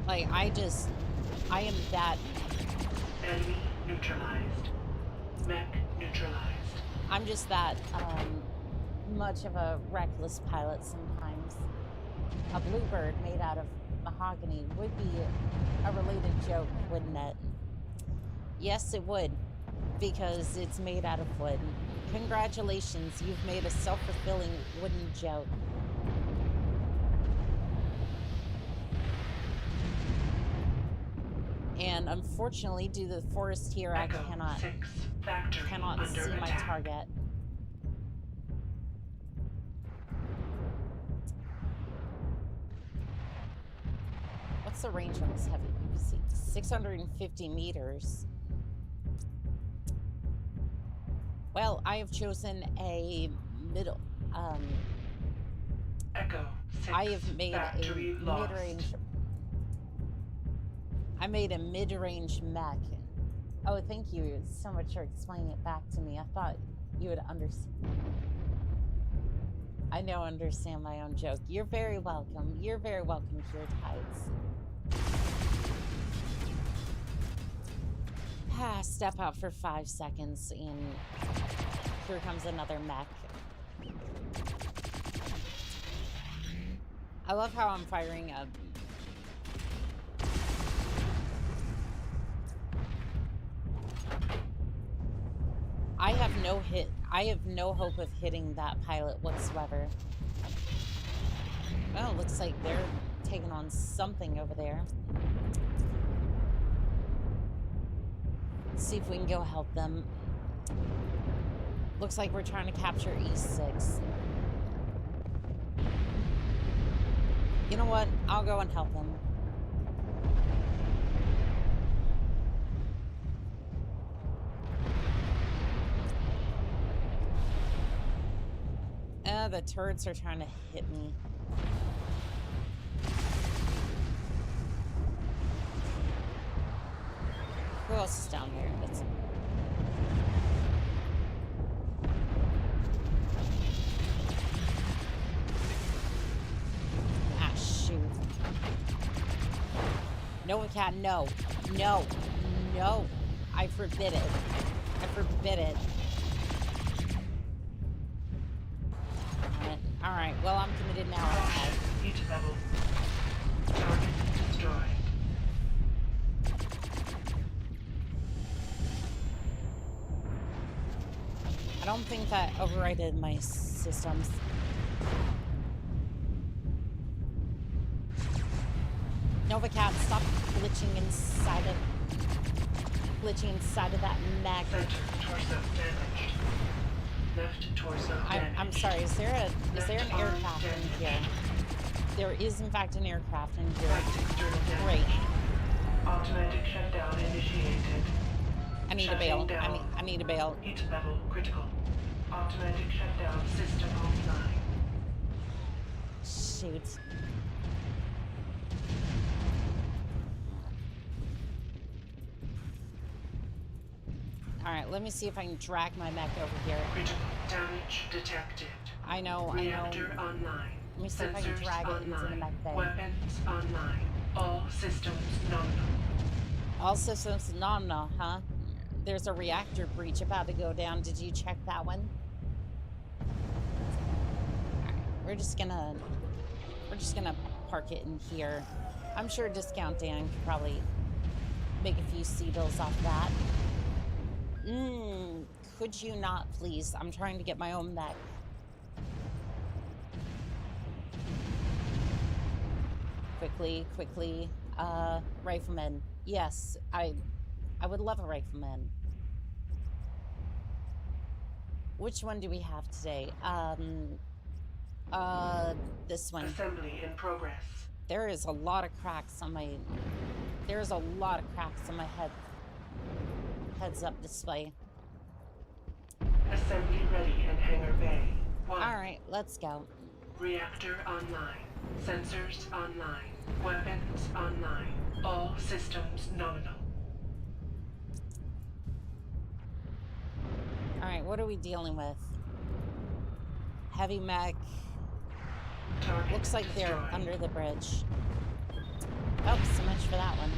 Like, I am that. Enemy neutralized. Mech neutralized. I'm just that much of a reckless pilot sometimes. A bluebird made out of mahogany would be a related joke, wouldn't it? Yes, it would, because it's made out of wood. Congratulations, you've made a self-fulfilling wooden joke. And unfortunately, due to the forest here, Echo I cannot 6. Factory under see my attack. target. What's the range on this heavy PPC? 650 meters. Well, I have chosen a middle. Echo 6. I have made Factory a lost. mid-range. I made a mid-range mech. Oh, thank you so much for explaining it back to me. I thought you would understand. I know, understand my own joke. You're very welcome. You're very welcome, Pure Tides. Step out for 5 seconds, and here comes another mech. I love how I'm firing a... I have no hope of hitting that pilot whatsoever. Well, it looks like they're taking on something over there. Let's see if we can go help them. Looks like we're trying to capture E6. You know what? I'll go and help them. The turrets are trying to hit me. Who else is down here? That's... Ah, shoot. No one can. No. No. No. I forbid it. I forbid it. Alright, well, I'm committed now. Heat level. Target destroyed. I don't think that overrided my systems. NovaCat, stop glitching inside of that mech. Center torso damaged. Left torso damaged. I'm sorry, is there an aircraft in here? There is in fact an aircraft in here. Great. Automatic shutdown initiated. I need to bail. I need to bail. Heat level critical. Automatic shutdown system offline. Shoot. Alright, let me see if I can drag my mech over here. Critical damage detected. I know. Reactor online. Let me see if I can Sensors drag it into the online. mech bay. Weapons online. All systems nominal. All systems nominal, huh? There's a reactor breach about to go down. Did you check that one? We're just gonna park it in here. I'm sure Discount Dan could probably make a few C-bills off that. Could you not, please? I'm trying to get my own mech. Quickly. Rifleman. Yes, I would love a rifleman. Which one do we have today? This one. Assembly in progress. There is a lot of cracks on my... There's a lot of cracks on my heads-up display. Assembly ready in hangar bay. Alright, let's go. Reactor online. Sensors online. Weapons online. All systems nominal. Alright, what are we dealing with? Heavy mech. Target Looks like they're destroyed. under the bridge. Oh, so much for that one.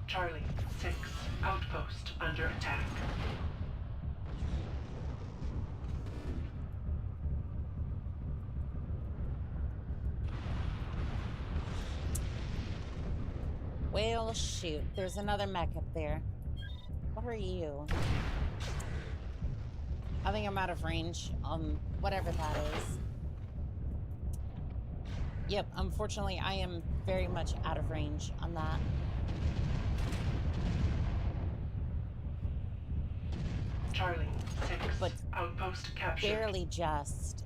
Charlie 6 outpost under attack. Well, shoot. There's another mech up there. What are you? I think I'm out of range. Whatever that is. Yep, unfortunately, I am very much out of range on that. Charlie 6 But outpost captured. barely just.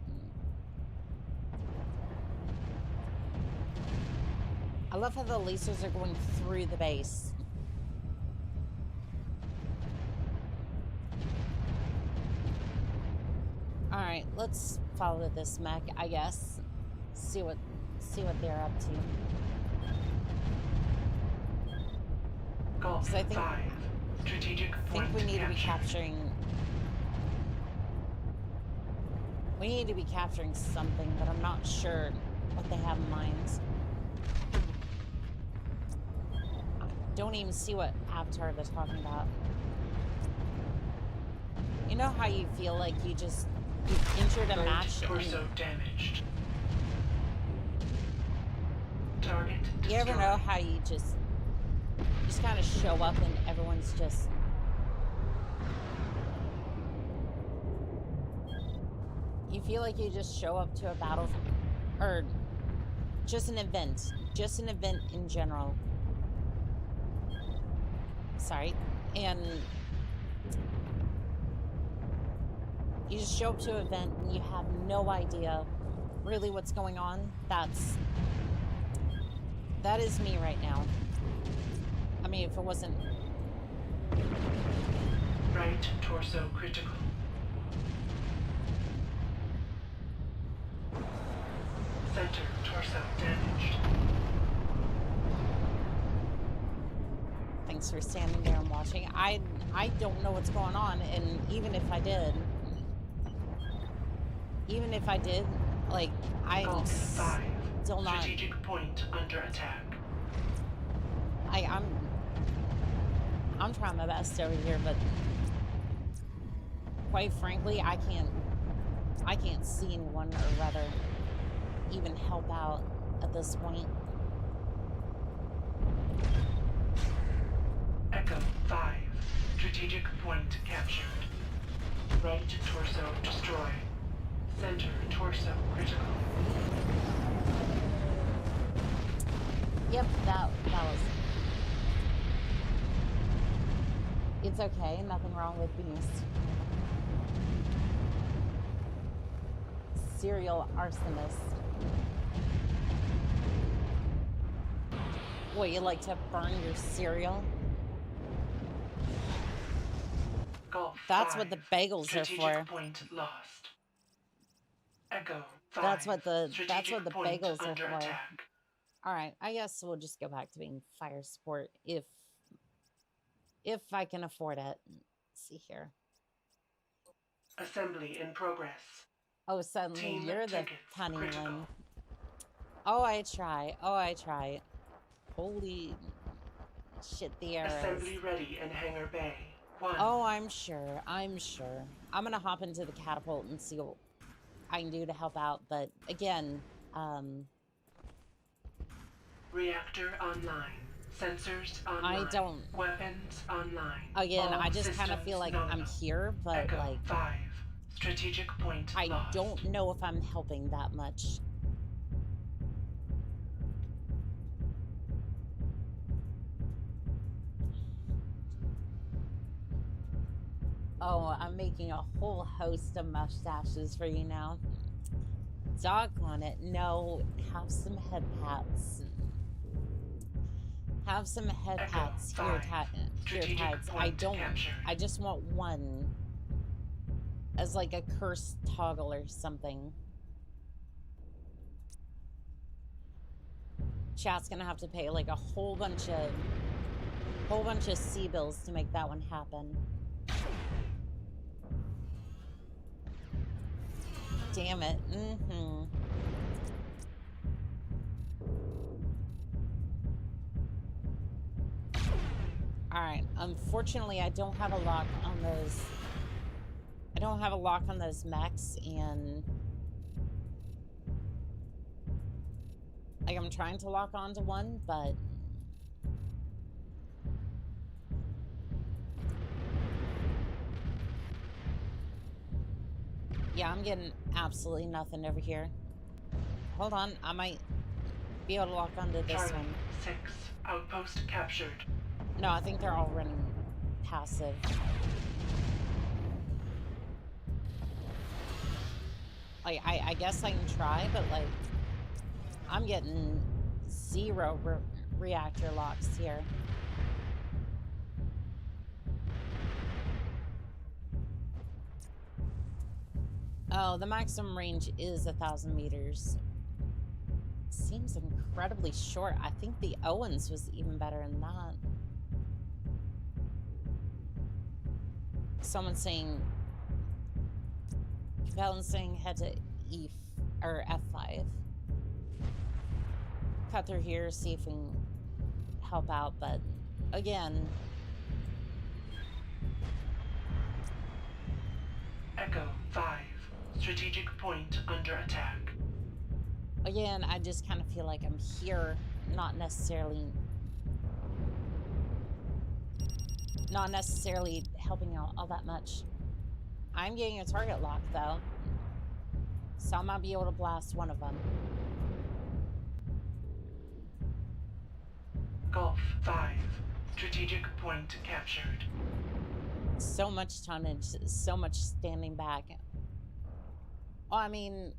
I love how the lasers are going through the base. Alright, let's follow this mech, I guess. See what they're up to. Golf So I think- 5. Strategic I point think we need to be captured. capturing... We need to be capturing something, but I'm not sure what they have in mind. Don't even see what avatar they're talking about. You know how you feel like you've entered a Right match and torso damaged. Target destroyed. you ever know how you just kind of show up and everyone's just... You feel like you just show up to a battle, or just an event in general. Sorry. And you just show up to an event and you have no idea really what's going on. That is me right now. I mean, if it wasn't... Right torso critical. Center torso damaged. Thanks for standing there and watching. I don't know what's going on, and even if I did, like, Golf 5. still not... Strategic point under attack. I'm trying my best over here, but quite frankly, I can't see anyone, or rather, even help out at this point. Echo 5. Strategic point captured. Right torso destroyed. Center torso critical. Yep, that was... It's okay, nothing wrong with being a serial arsonist. What, you like to burn your cereal? Golf That's 5. what the bagels are Strategic for. point lost. Echo 5. That's what the Strategic point bagels are under for. attack. Alright, I guess we'll just go back to being fire support if I can afford it. Let's see here. Assembly in progress. Oh, suddenly Team you're the tickets punny critical. one. Oh, I try. Oh, I try. Holy shit, the arrows. Assembly ready in hangar bay. 1. Oh, I'm sure. I'm sure. I'm gonna hop into the catapult and see what I can do to help out. But again, Reactor online. Sensors online. I don't... Weapons online. Again, All I just kind of systems feel like nominal. I'm here, but Echo like 5. Strategic point I lost. don't know if I'm helping that much. Oh, I'm making a whole host of mustaches for you now. Doggone it. No, have some head pats. Have some head Echo pats. Here, 5. Strategic tags. point captured. I just want one. As like a cursed toggle or something. Chat's gonna have to pay like a whole bunch of C-bills to make that one happen. Damn it. Alright, unfortunately I don't have a lock on those. I don't have a lock on those mechs, and like I'm trying to lock onto one, but yeah, I'm getting absolutely nothing over here. Hold on, I might be able to lock onto this Charlie one. 6. Outpost captured. No, I think they're all running passive. Like, I guess I can try, but like, I'm getting 0 reactor locks here. Oh, the maximum range is 1,000 meters. Seems incredibly short. I think the Owens was even better than that. Someone's saying, Cabellan's saying head to F5. Cut through here, see if we can help out, but again, Echo 5. Strategic point under attack. again, I just kind of feel like I'm here, not necessarily helping out all that much. I'm getting a target lock though, so I might be able to blast one of them. Golf 5. Strategic point captured. So much tonnage, so much standing back. Oh, I mean,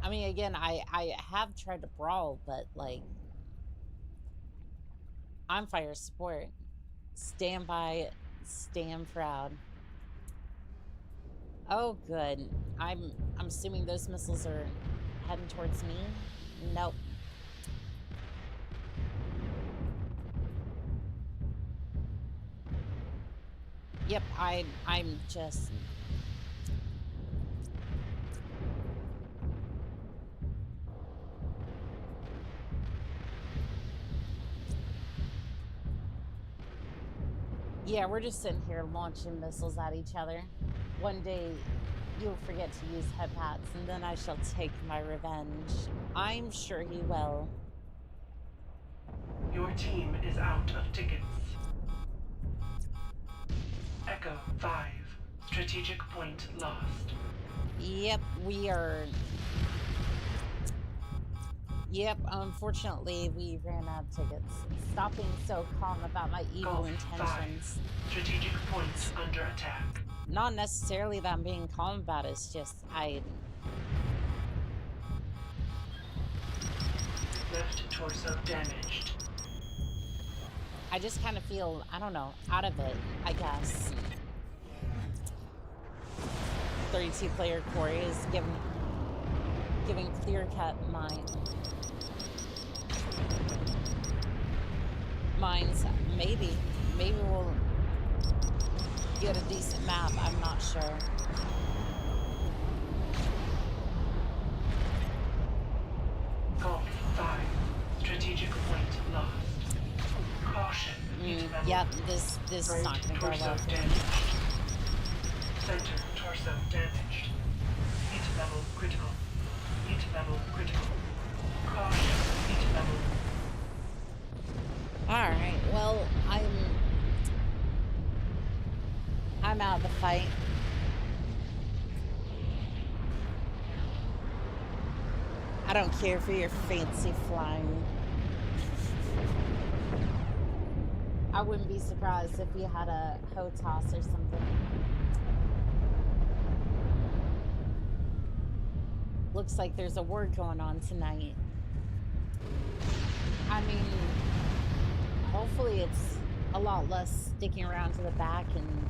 again, I have tried to brawl, but like, I'm fire support. Stand by, stand proud. Oh, good. I'm assuming those missiles are heading towards me. Nope. Yep, I'm just... Yeah, we're just sitting here launching missiles at each other. One day, you'll forget to use head pats, and then I shall take my revenge. I'm sure he will. Your team is out of tickets. Echo 5. Strategic point lost. Yep, we are... Yep, unfortunately, we ran out of tickets. Stop being so calm about my evil Golf intentions. 5. Strategic point under attack. Not necessarily that I'm being calm about it, it's just Left torso damaged. I just kind of feel, I don't know, out of it, I guess. 32-player Corey is giving clear-cut mines. Maybe we'll get a decent map. I'm not sure. Golf 5. Strategic point lost. Caution. Yep, this is Right not going to go torso well for me. damaged. Center torso damaged. Hit level critical. Hit level critical. Caution. Hit level. Alright, well, I'm out of the fight. I don't care for your fancy flying. I wouldn't be surprised if you had a HOTAS or something. Looks like there's a war going on tonight. I mean, hopefully it's a lot less sticking around to the back, and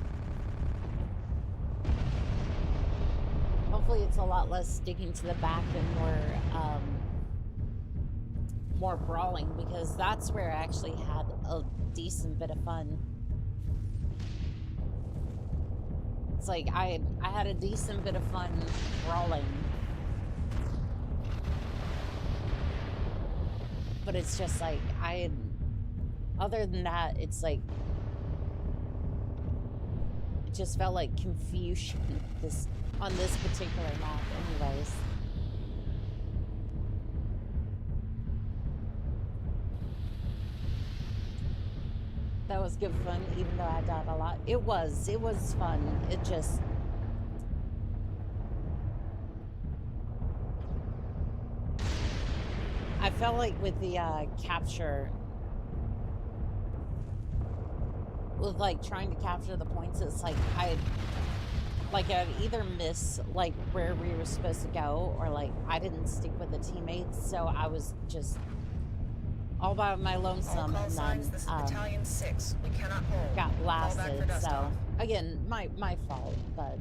hopefully it's a lot less sticking to the back and more brawling, because that's where I actually had a decent bit of fun. It's like I had a decent bit of fun brawling. But it's just like, other than that, it's like, it just felt like confusion on this particular map anyways. That was good fun, even though I died a lot. It was fun. It just... I felt like with the capture, with like trying to capture the points, it's like I'd either miss like where we were supposed to go, or like I didn't stick with the teammates, so I was just all by my lonesome, All and signs, then this is Battalion 6. We cannot hold. got Fall back blasted. for dust So off. again, my fault, but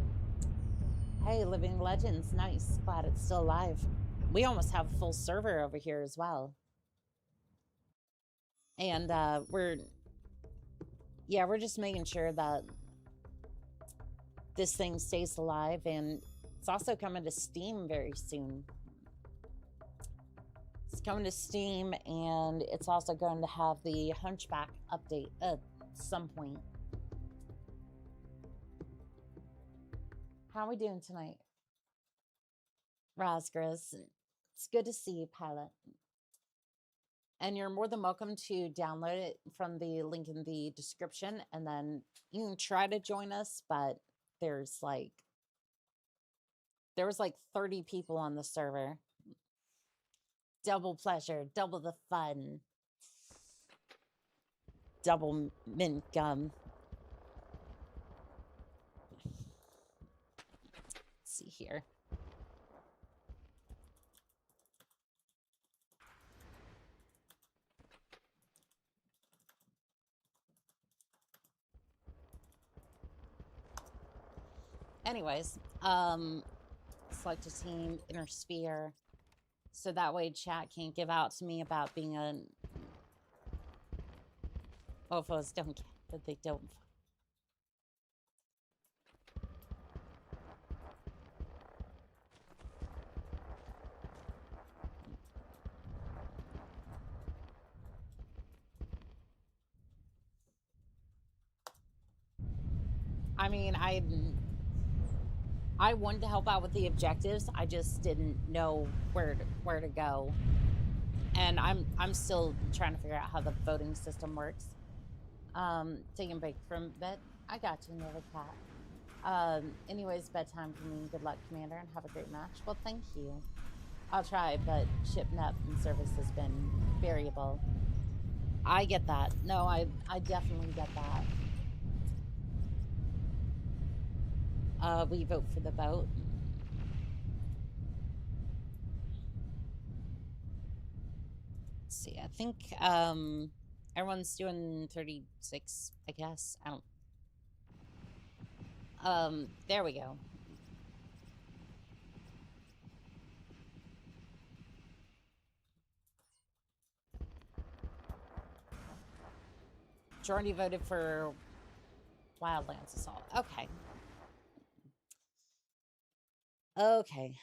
hey, living legends, nice. Glad it's still alive. We almost have a full server over here as well. And we're just making sure that this thing stays alive, and it's also coming to Steam very soon. It's coming to Steam, and it's also going to have the Hunchback update at some point. How are we doing tonight? Rasgris, it's good to see you, Pilot. And you're more than welcome to download it from the link in the description, and then you can try to join us, but there was like 30 people on the server. Double pleasure, double the fun. Double mint gum. Let's see here. Anyways, select a team, inner sphere, so that way chat can't give out to me about being a mofos don't get that they don't. I mean, I wanted to help out with the objectives. I just didn't know where to go. And I'm still trying to figure out how the voting system works. Taking a break from bed. I got you, Nova Cat. Anyways, bedtime for me. Good luck, Commander, and have a great match. Well, thank you. I'll try, but ship net and service has been variable. I get that. No, I definitely get that. We vote for the vote. Let's see, I think everyone's doing 36, I guess. I don't. There we go. Majority voted for Wildlands Assault. Okay. Okay.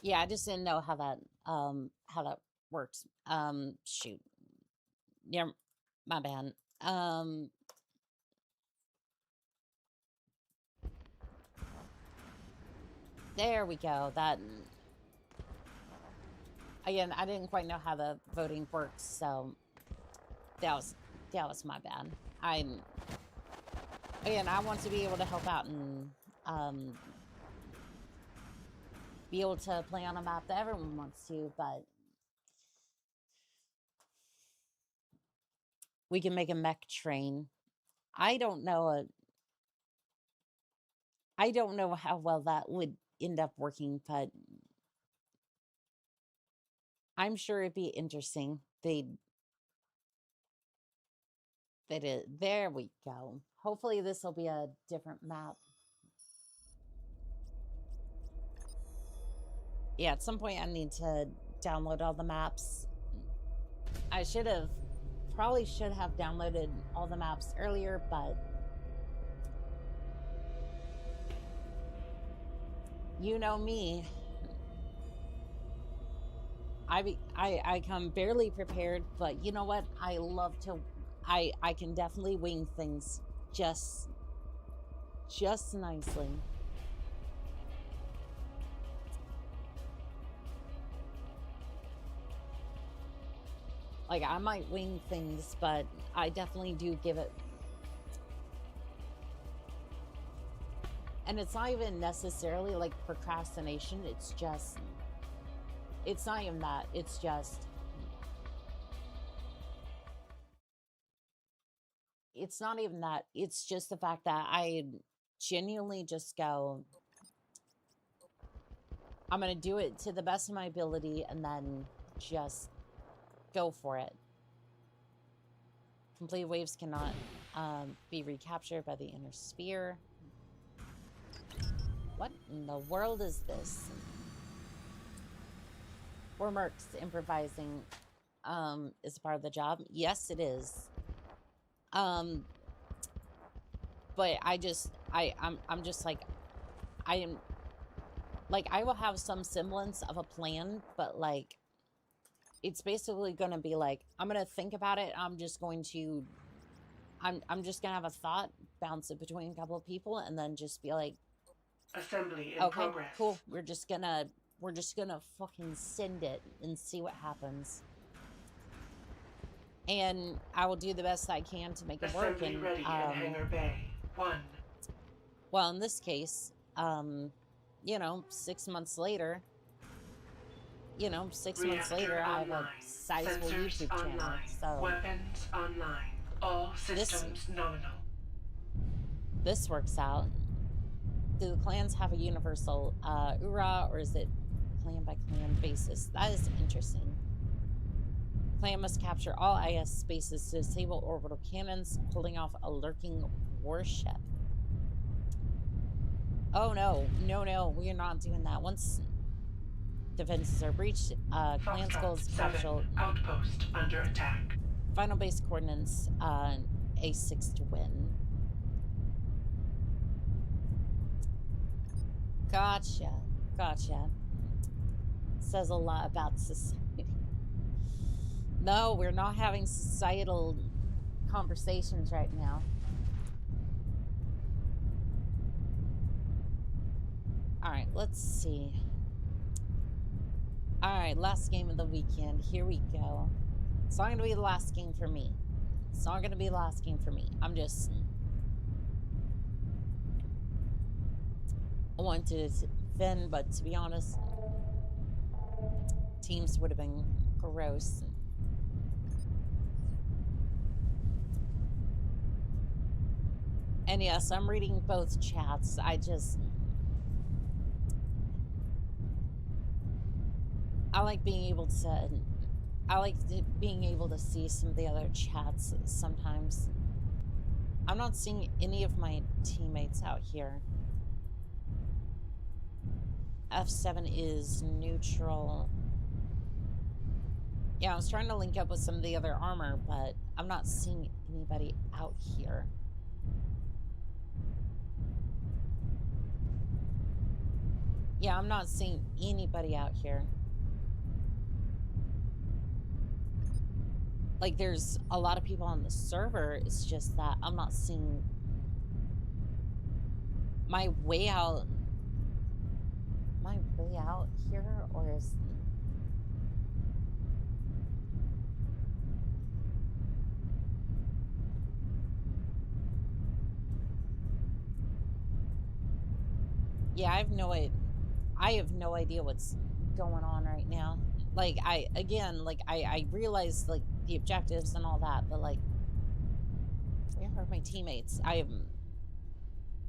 Yeah, I just didn't know how that works. Shoot. Yeah, my bad. There we go. That again, I didn't quite know how the voting works, so that was my bad. I want to be able to help out and be able to play on a map that everyone wants to, but we can make a mech train. I don't know how well that would end up working, but I'm sure it'd be interesting. There we go. Hopefully this will be a different map. Yeah, at some point I need to download all the maps. I probably should have downloaded all the maps earlier, but you know me. I come barely prepared, but you know what? I love to. I can definitely wing things just nicely. Like, I might wing things, but I definitely do give it. And it's not even necessarily like procrastination. It's not even that. It's not even that. It's just the fact that I genuinely just go, I'm going to do it to the best of my ability and then just go for it. Complete waves cannot be recaptured by the inner sphere. What in the world is this? We're mercs. Improvising is part of the job. Yes, it is. But I'm just like, I will have some semblance of a plan, but like, it's basically going to be like, I'm going to think about it. I'm just going to have a thought, bounce it between a couple of people, and then just be like, assembly in okay, progress. cool. We're just gonna fucking send it and see what happens. And I will do the best I can to make it work. Assembly ready in Hangar Bay 1. Well, in this case, 6 months later, I have a sizable Sensors YouTube channel. online. So Weapons online. All systems nominal. This works out. Do the clans have a universal URA, or is it clan by clan basis? That is interesting. Clan must capture all IS spaces to disable orbital cannons, holding off a lurking warship. Oh no, we are not doing that. Once defenses are breached, clan's goals capture outpost under attack. Final base coordinates A6 to win. Gotcha. Says a lot about society. No, we're not having societal conversations right now. Alright, let's see. Alright, last game of the weekend. Here we go. It's not going to be the last game for me. It's not going to be the last game for me. I'm just... I wanted to defend, but to be honest, teams would have been gross. And yes, I'm reading both chats. I like being able to... I like being able to see some of the other chats sometimes. I'm not seeing any of my teammates out here. F7 is neutral. Yeah, I was trying to link up with some of the other armor, but I'm not seeing anybody out here. Yeah, I'm not seeing anybody out here. Like, there's a lot of people on the server. It's just that I'm not seeing my way out. My way out here, or is... Yeah, I have no idea what's going on right now. Like, I realize, like, the objectives and all that, but, like, where are my teammates? I am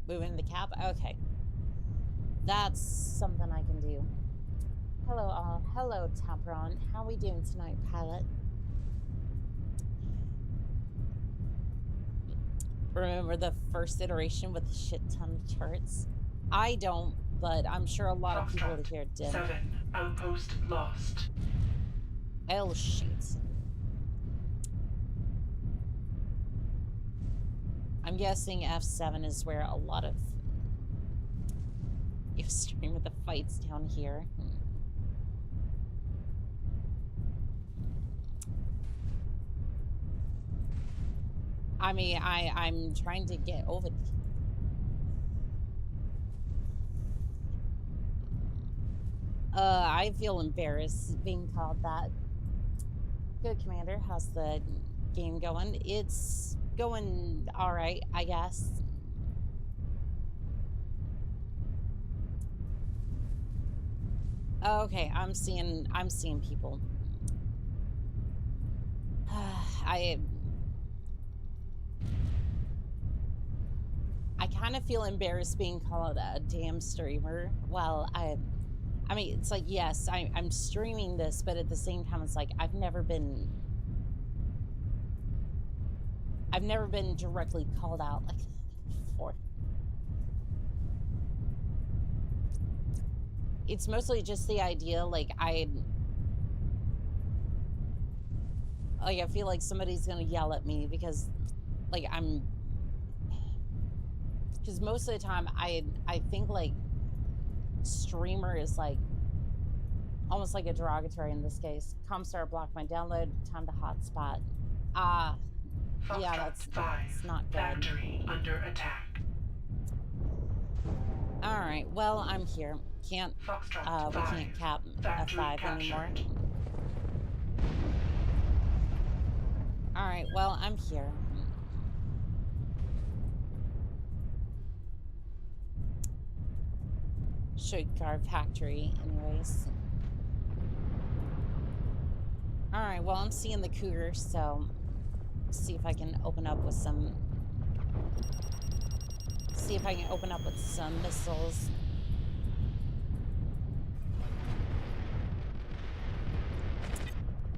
moving the cap? Okay. That's something I can do. Hello, all. Hello, Patron. How are we doing tonight, pilot? Remember the first iteration with a shit ton of turrets? I don't, but I'm sure a lot of people here did. 7, outpost lost. Oh, shit. I'm guessing F7 is where a lot of... You stream with the fights down here. I mean, I'm trying to get over... I feel embarrassed being called that. Good, Commander. How's the game going? It's going alright, I guess. Okay, I'm seeing people. I kind of feel embarrassed being called a damn streamer. Well, I mean, it's like, yes, I'm streaming this, but at the same time, it's like, I've never been directly called out like before. It's mostly just the idea, like, I feel like somebody's gonna yell at me because, like, because most of the time, I think, like, streamer is, like, almost like a derogatory in this case. Comstar blocked my download, time to hotspot. Yeah, that's not good. Factory under attack. Alright, well, I'm here. We can't cap F5 anymore. Alright, well, I'm here. Should guard factory, anyways. Alright, well, I'm seeing the cougar, so see if I can open up with some... See if I can open up with some missiles.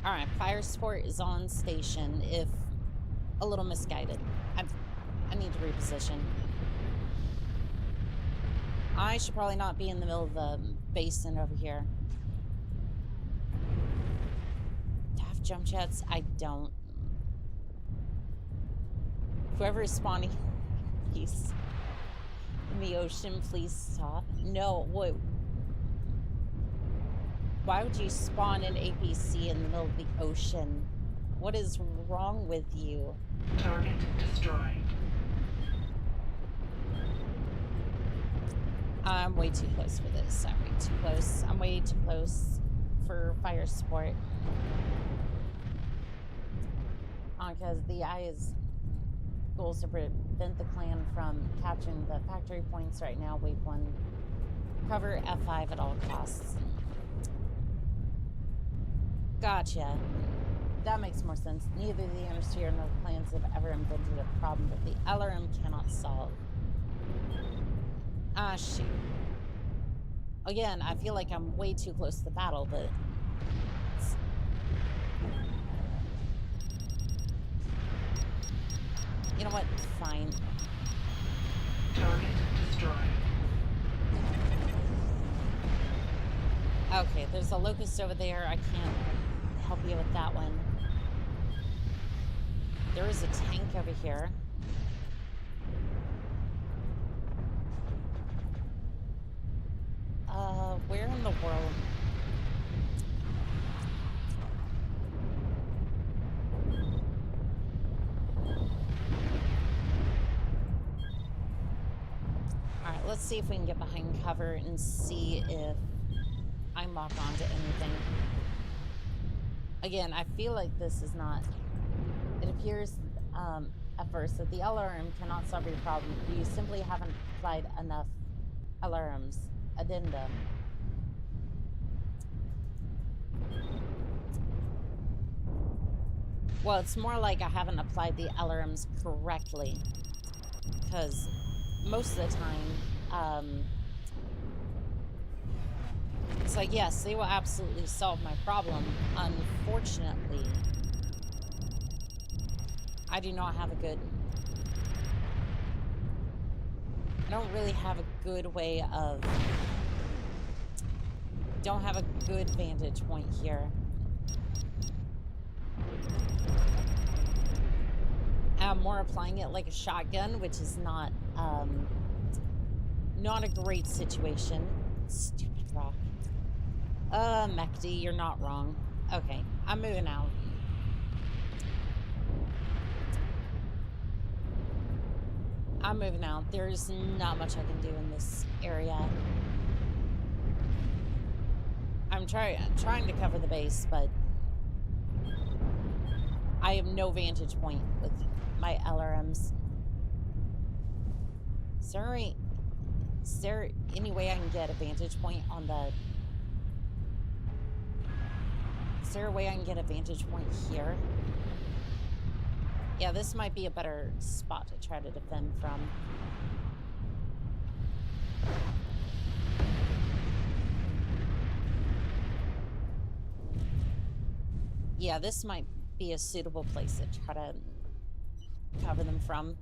Alright, fire support is on station, if a little misguided. I need to reposition. I should probably not be in the middle of the basin over here. Do I have jump jets? I don't. Whoever is spawning, please. In the ocean, please stop. No, what? Why would you spawn an APC in the middle of the ocean? What is wrong with you? Target destroyed. I'm way too close for this. I'm way too close. I'm way too close for fire support. Because the eye's goal is to prevent the clan from capturing the factory points right now. Wave 1. Cover F5 at all costs. Gotcha. That makes more sense. Neither the Understeer nor the clans have ever invented a problem that the LRM cannot solve. Ah, shoot. Again, I feel like I'm way too close to the battle, but... You know what? Fine. Target destroyed. Okay, there's a locust over there. I can't help you with that one. There is a tank over here. Where in the world? Alright, let's see if we can get behind cover and see if I lock onto anything. Again, I feel like this is not... It appears at first that the LRM cannot solve your problem. You simply haven't applied enough LRMs. Addendum. Well, it's more like I haven't applied the LRMs correctly. Because most of the time, it's like, yes, they will absolutely solve my problem. Unfortunately, I do not have a good... I don't really have a good way of... Don't have a good vantage point here. I'm more applying it like a shotgun, which is not a great situation. Stupid rock. Mechty, you're not wrong. Okay, I'm moving out. I'm moving out. There's not much I can do in this area. I'm trying to cover the base, but I have no vantage point with my LRMs. Is there any way I can get a vantage point on the... Is there a way I can get a vantage point here? Yeah, this might be a better spot to try to defend from. Yeah, this might be a suitable place to try to cover them from.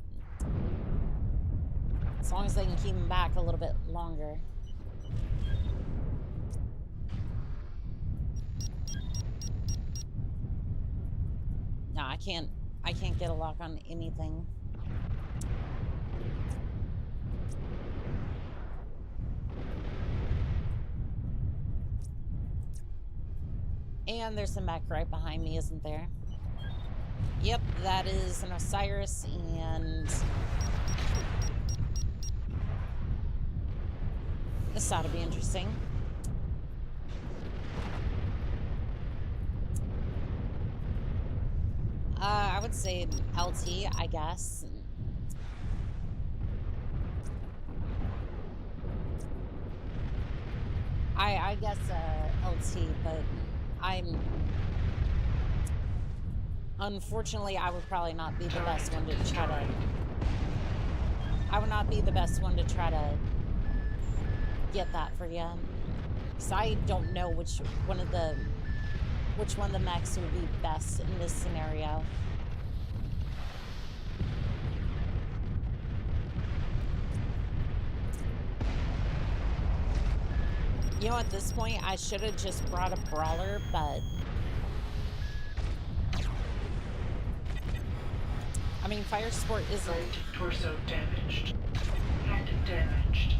As long as they can keep them back a little bit longer. No, I can't get a lock on anything. And there's a mech right behind me, isn't there? Yep, that is an Osiris, and this ought to be interesting. I would say LT, I guess. I guess LT, but unfortunately, I would probably not be the best one to try to... I would not be the best one to try to get that for you. Because I don't know which one of the mechs would be best in this scenario. You know, at this point, I should have just brought a brawler, but... I mean, fire support isn't... Right torso damaged. Head damaged.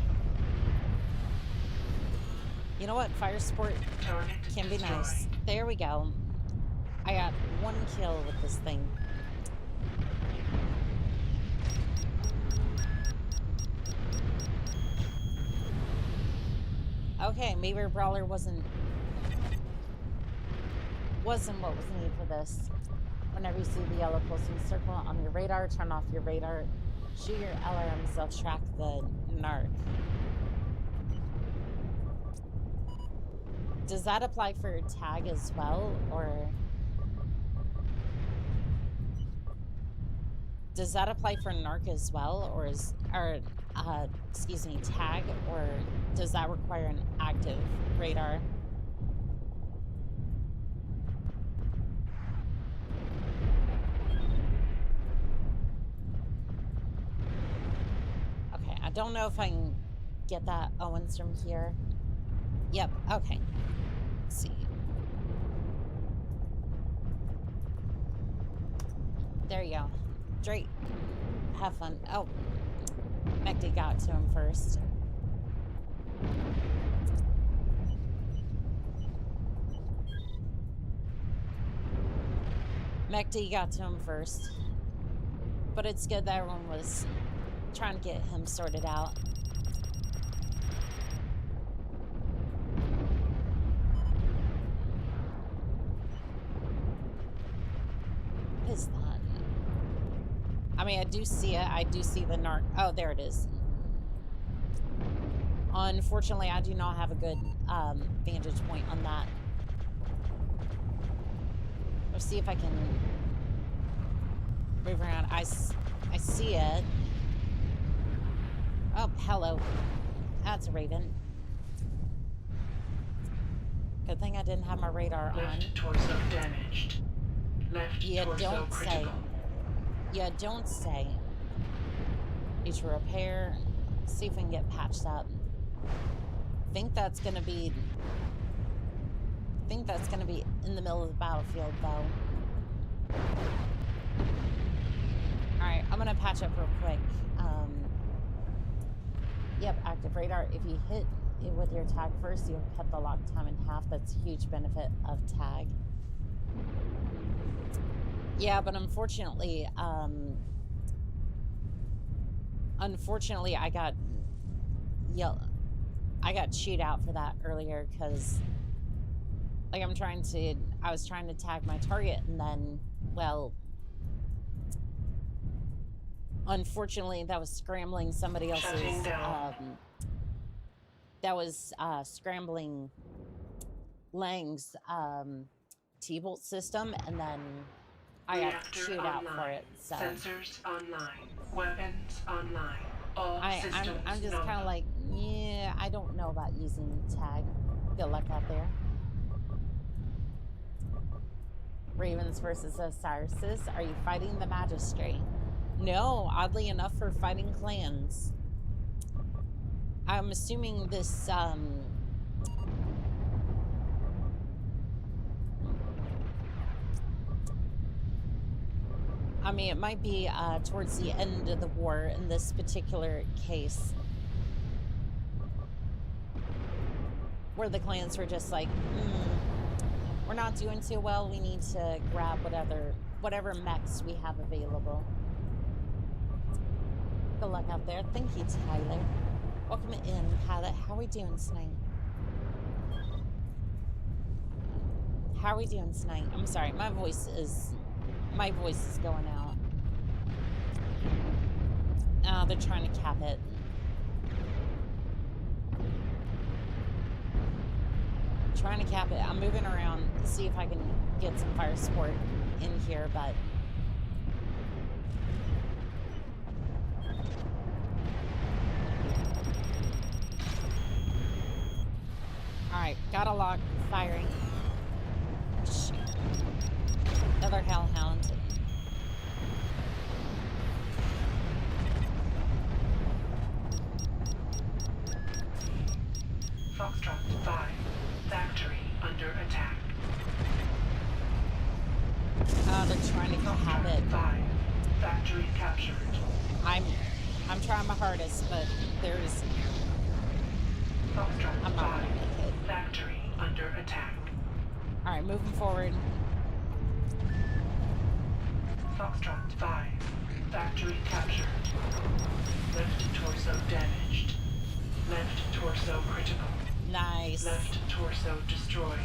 You know what? Fire support Target can be destroyed. nice. There we go. I got 1 kill with this thing. Okay, maybe a brawler wasn't what was needed for this. Whenever you see the yellow pulsing circle on your radar, turn off your radar. Shoot your alarms, they'll track the narc. Does that apply for tag as well, or does that apply for narc as well, or excuse me, tag, or does that require an active radar? Okay, I don't know if I can get that Owens from here. Yep, okay. Let's see. There you go. Drake, have fun. Oh, Mechty got to him first. Mechty got to him first. But it's good that everyone was trying to get him sorted out. What is that? I mean, I do see it. I do see the narc. Oh, there it is. Unfortunately, I do not have a good vantage point on that. Let's see if I can move around. I see it. Oh, hello. That's a raven. Good thing I didn't have my radar on. Left torso damaged. Left torso critical. Yeah, don't say. Need to repair. See if we can get patched up. Think that's gonna be in the middle of the battlefield, though. Alright, I'm gonna patch up real quick. Yep, active radar. If you hit it with your tag first, you'll cut the lock time in half. That's a huge benefit of tag. Yeah, but unfortunately, I got chewed out for that earlier because, like, I was trying to tag my target, and then, well, unfortunately, that was scrambling somebody else's. That was scrambling Lang's T-bolt system, and then I got chewed out for it. So sensors online, weapons online, all systems I'm just kind of like, yeah, I don't know about using tag. Good luck out there. Ravens versus Osiris. Are you fighting the Magistrate? No, oddly enough, for fighting clans. I'm assuming this, I mean, it might be towards the end of the war in this particular case, where the clans were just like, we're not doing too well, we need to grab whatever mechs we have available. Good luck out there. Thank you, Tyler. Welcome in, Pilot. How are we doing tonight? How are we doing tonight? I'm sorry, my voice is going out. Oh, they're trying to cap it. Trying to cap it. I'm moving around to see if I can get some fire support in here, but alright, got a lock firing. Shoot. Another hellhound. Foxtrot 5. Factory under attack. They're trying to cap it. 5. Factory captured. I'm trying my hardest, but there's Foxtrot I'm not 5. gonna make it. Factory under attack. Alright, moving forward. Foxtrot 5. Factory captured. Left torso damaged. Left torso critical. Nice. Left torso destroyed.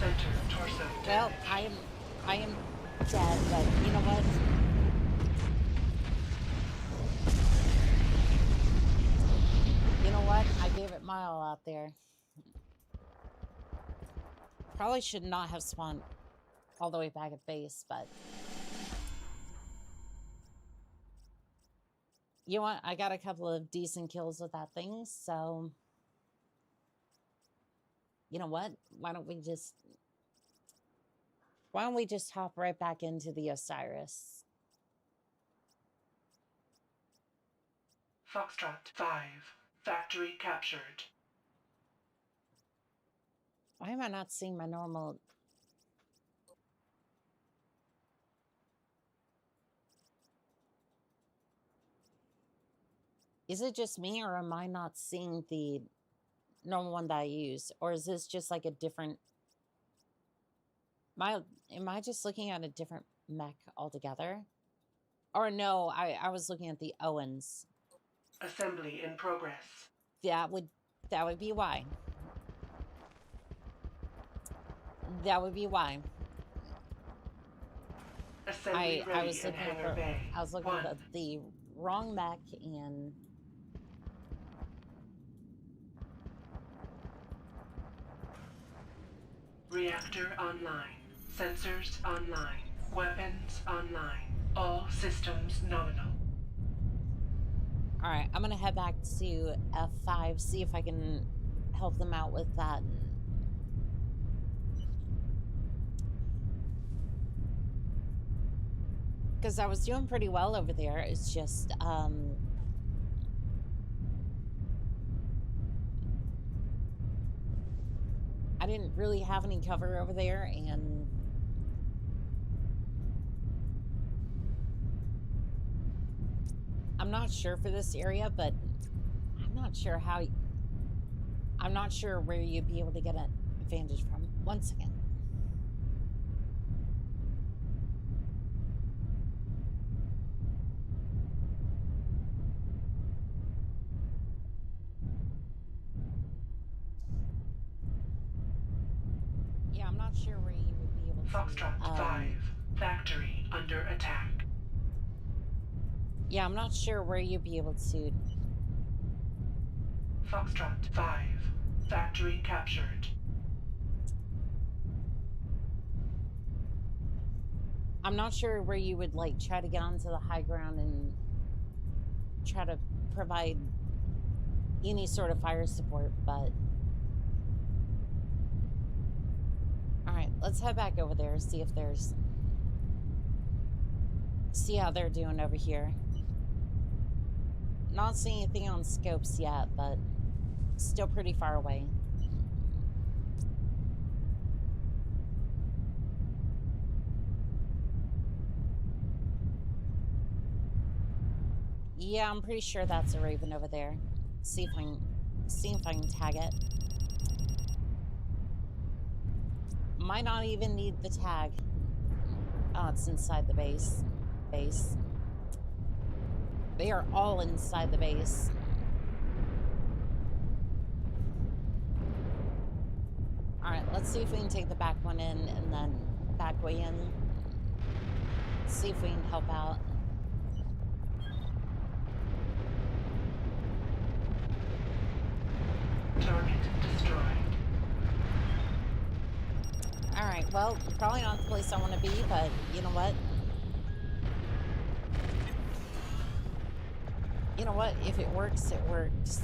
Center torso Well, damaged. I am dead, but you know what? You know what? I gave it my all out there. Probably should not have spawned all the way back at base, but you know what? I got a couple of decent kills with that thing, so you know what? Why don't we just hop right back into the Osiris? Foxtrot 5. Factory captured. Why am I not seeing my normal? Is it just me, or am I not seeing the normal one that I use? Or is this just like a different... Am I just looking at a different mech altogether? Or no, I was looking at the Owens. Assembly in progress. That would be why. That would be why. Assembly I ready was in looking hangar for bay. I was looking for the wrong mech, and Reactor online. Sensors online. Weapons online. All systems nominal. all right, I'm gonna head back to F5, see if I can help them out with that. Because I was doing pretty well over there. It's just I didn't really have any cover over there, and I'm not sure for this area, but I'm not sure where you'd be able to get an advantage from. One second. Yeah, I'm not sure where you would be able to... Foxtrot 5. Factory under attack. Yeah, I'm not sure where you'd be able to... Foxtrot 5. Factory captured. I'm not sure where you would, like, try to get onto the high ground and try to provide any sort of fire support, but... Alright, let's head back over there, see if there's... See how they're doing over here. Not seeing anything on scopes yet, but still pretty far away. Yeah, I'm pretty sure that's a Raven over there. See if I can tag it. Might not even need the tag. Oh, it's inside the base. They are all inside the base. Alright, let's see if we can take the back one in and then back way in. See if we can help out. Target destroyed. Alright, well, probably not the place I want to be, but you know what? You know what? If it works, it works.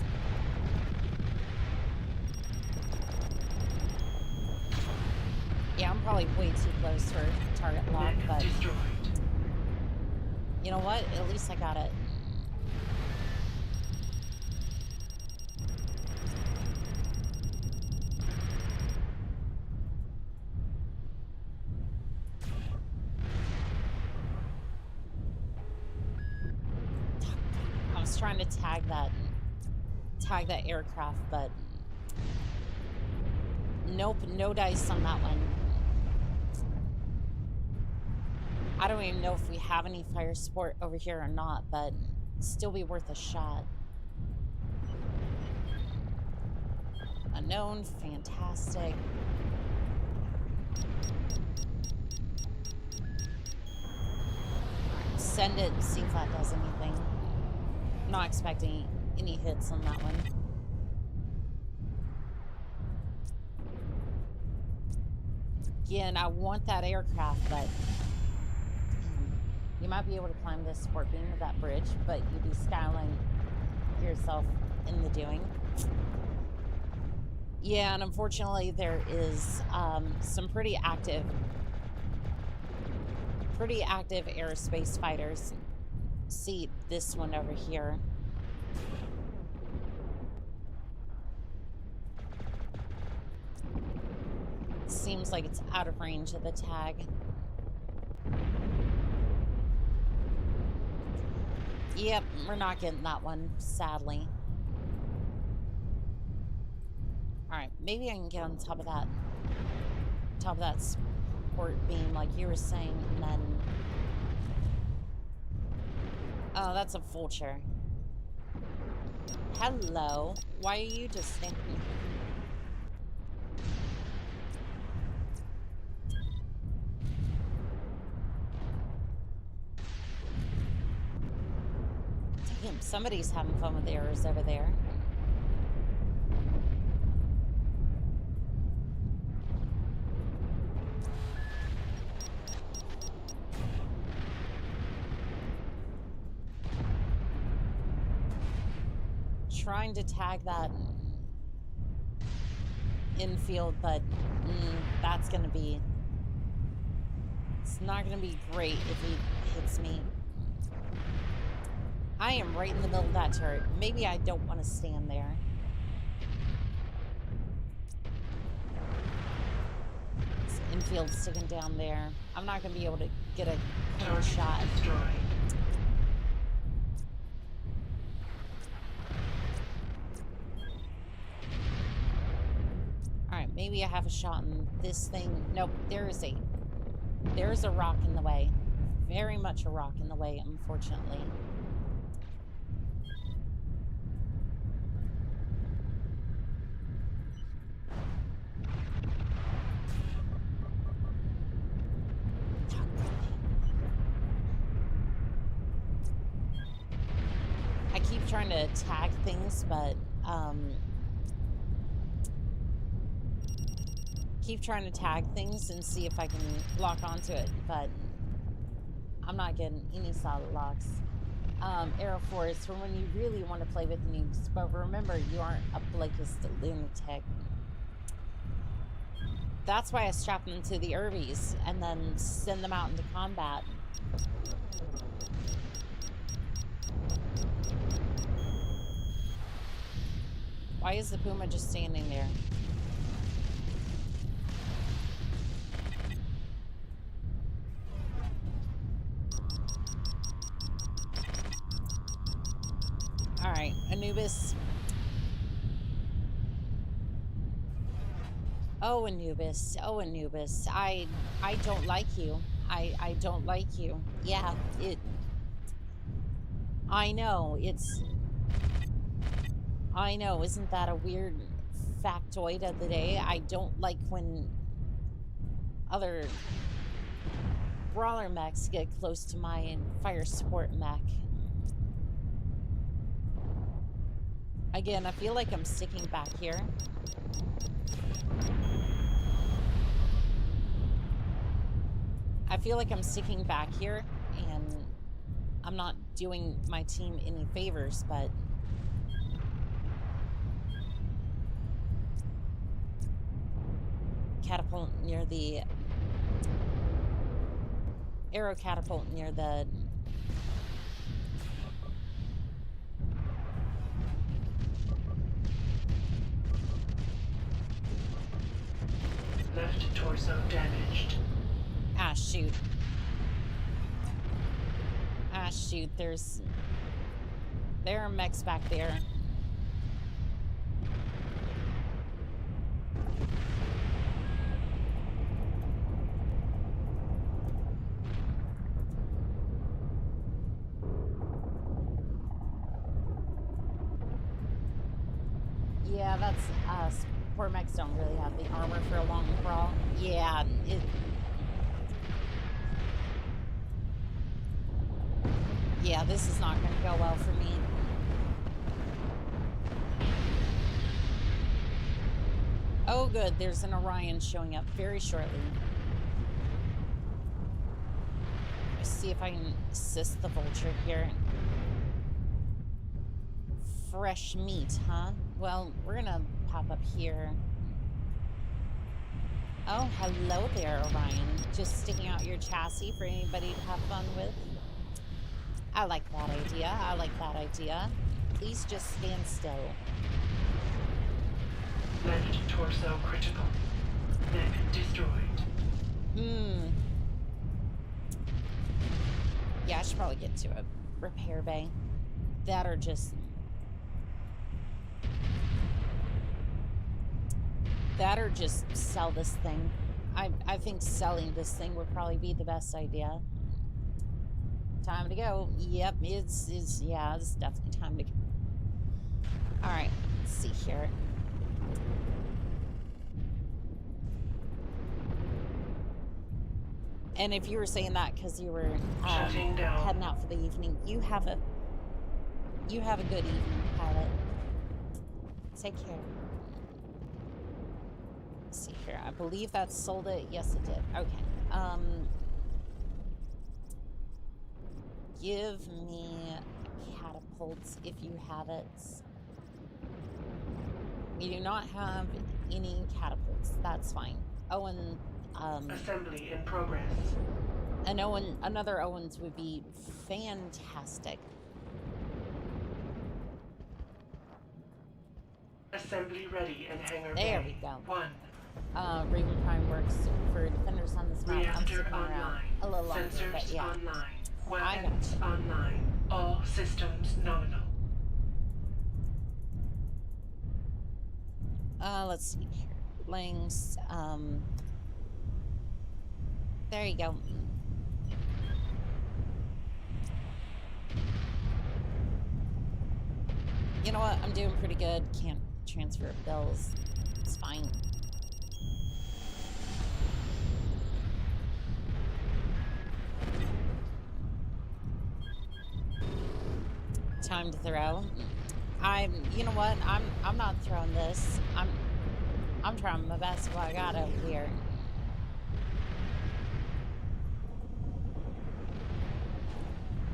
Yeah, I'm probably way too close for target lock, Mech but destroyed. you know what? At least I got it. I was trying to tag that aircraft, but nope, no dice on that one. I don't even know if we have any fire support over here or not, but still be worth a shot. Unknown, fantastic. Alright, send it and see if that does anything. Not expecting any hits on that one. Again, I want that aircraft, but you might be able to climb this support beam of that bridge, but you'd be skylining yourself in the doing. Yeah, and unfortunately there is some pretty active aerospace fighters. See this one over here. Seems like it's out of range of the tag. Yep, we're not getting that one, sadly. Alright, maybe I can get on top of that support beam like you were saying, and then... Oh, that's a vulture. Hello. Why are you just standing? Damn, somebody's having fun with the arrows over there. Trying to tag that infield, but that's gonna be... It's not gonna be great if he hits me. I am right in the middle of that turret. Maybe I don't want to stand there. This infield sticking down there. I'm not gonna be able to get a clean shot. Alright, maybe I have a shot in this thing. Nope, there's a rock in the way. Very much a rock in the way, unfortunately. I keep trying to tag things, but keep trying to tag things and see if I can lock onto it, but I'm not getting any solid locks. Arrow Force, for when you really want to play with nukes, but remember, you aren't a Blakist lunatic. That's why I strap them to the Irvies and then send them out into combat. Why is the Puma just standing there? Alright, Anubis. Oh, Anubis. Oh, Anubis. I don't like you. I don't like you. Yeah, I know, I know, isn't that a weird factoid of the day? I don't like when other brawler mechs get close to my fire support mech. Again, I feel like I'm sticking back here. I feel like I'm sticking back here, and I'm not doing my team any favors, but... Catapult near the... Arrow catapult near the... Left torso damaged. Ah, shoot. Ah, shoot. There are mechs back there. Yeah, that's us. Poor mechs don't really have the armor for a long crawl. Yeah, yeah, this is not going to go well for me. Oh, good. There's an Orion showing up very shortly. Let's see if I can assist the vulture here. Fresh meat, huh? Well, we're gonna pop up here. Oh, hello there, Orion. Just sticking out your chassis for anybody to have fun with. I like that idea. I like that idea. Please just stand still. Left torso critical. Neck destroyed. Yeah, I should probably get to a repair bay. That or just... That or just sell this thing. I think selling this thing would probably be the best idea. Time to go. Yep, it's definitely time to go. Alright, let's see here. And if you were saying that because you were heading out for the evening, you have a good evening, pilot. Take care. Let's see here. I believe that sold it. Yes, it did. Okay. Give me catapults if you have it. We do not have any catapults. That's fine. Owen. Assembly in progress. An Owen, another Owens would be fantastic. Assembly ready in hangar There bay. we go. 1. Raven Prime works for defenders on this map. I'm Reactor sticking around online. a little longer, Sensors but yeah. online. I got Weapons online. All systems nominal. Let's see here. Links. There you go. You know what? I'm doing pretty good. Can't transfer bills. It's fine. Time to throw. You know what? I'm not throwing this. I'm trying my best with what I got over here.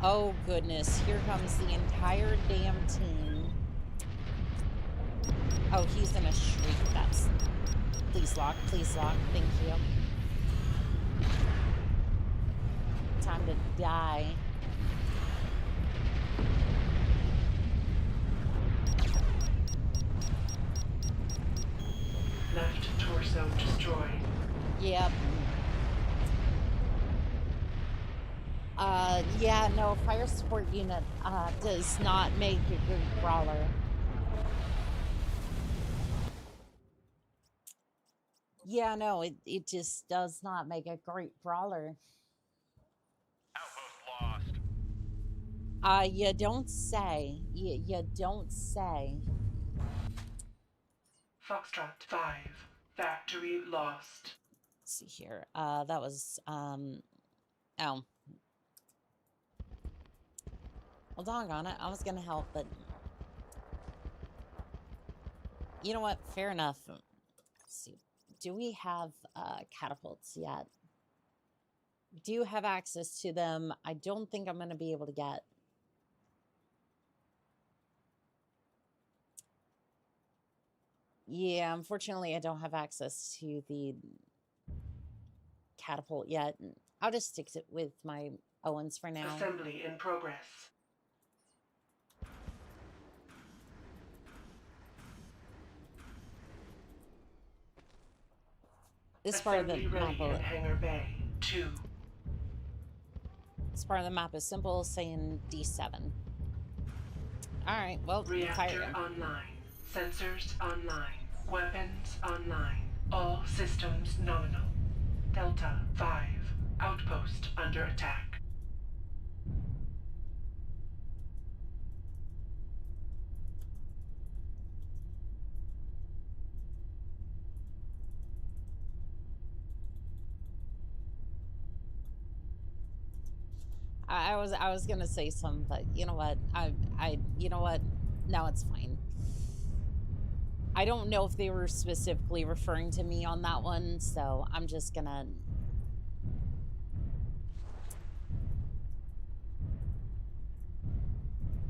Oh goodness, here comes the entire damn team. Oh, he's gonna shriek. That's... Please lock, thank you. Time to die. Left torso destroyed. Yep. Yeah, no, fire support unit does not make a good brawler. Yeah, no, it just does not make a great brawler. Outpost lost. You don't say. You don't say. Foxtrot 5. Factory lost. Let's see here. That was, oh. Well, doggone it. I was gonna help, but... You know what? Fair enough. Let's see. Do we have, catapults yet? We do have access to them. I don't think I'm gonna be able to get... Yeah, unfortunately, I don't have access to the catapult yet. I'll just stick it with my Owens for now. Assembly in progress. This part of the map, Hangar Bay 2. this part of the map is simple, saying D7. All right, well, Reactor online. Sensors online. Weapons online. All systems nominal. Delta 5. Outpost under attack. I was gonna say something, but you know what? You know what? No, it's fine. I don't know if they were specifically referring to me on that one, so I'm just gonna.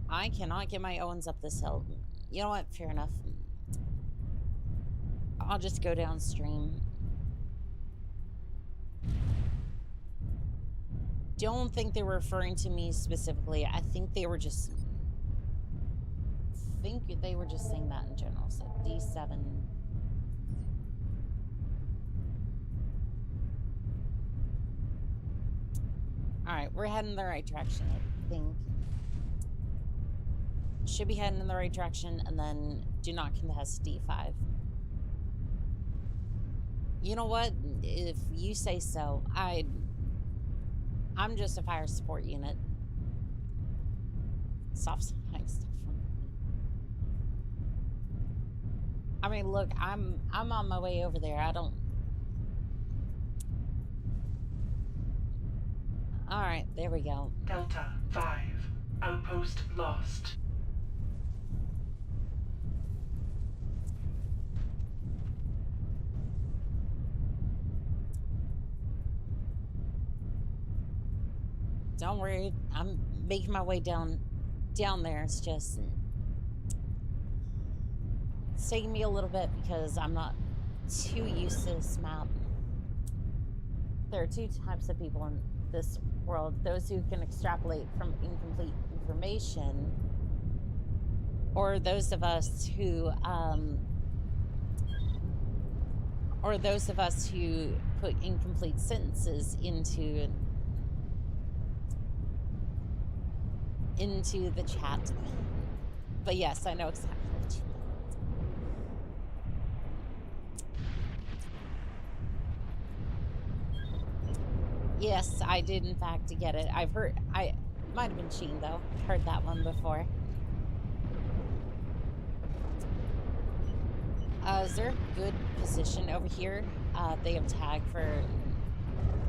I cannot get my Owens up this hill. You know what? Fair enough. I'll just go downstream. Don't think they were referring to me specifically. I think they were just. Think they were just saying that in general. So D7. All right, we're heading in the right direction, I think. Should be heading in the right direction, and then do not contest D5. You know what? If you say so, I'm just a fire support unit. Stop supplying stuff from me. I mean, look, I'm on my way over there. I don't. All right, there we go. Delta 5. Outpost lost. Don't worry, I'm making my way down there. It's just it's taking me a little bit because I'm not too used to this map. There are two types of people in this world: those who can extrapolate from incomplete information, or those of us who put incomplete sentences into the chat. But yes, I know exactly what you meant. Yes, I did in fact get it. I've heard, I might have been Sheen though. Heard that one before. Is there a good position over here? They have tagged for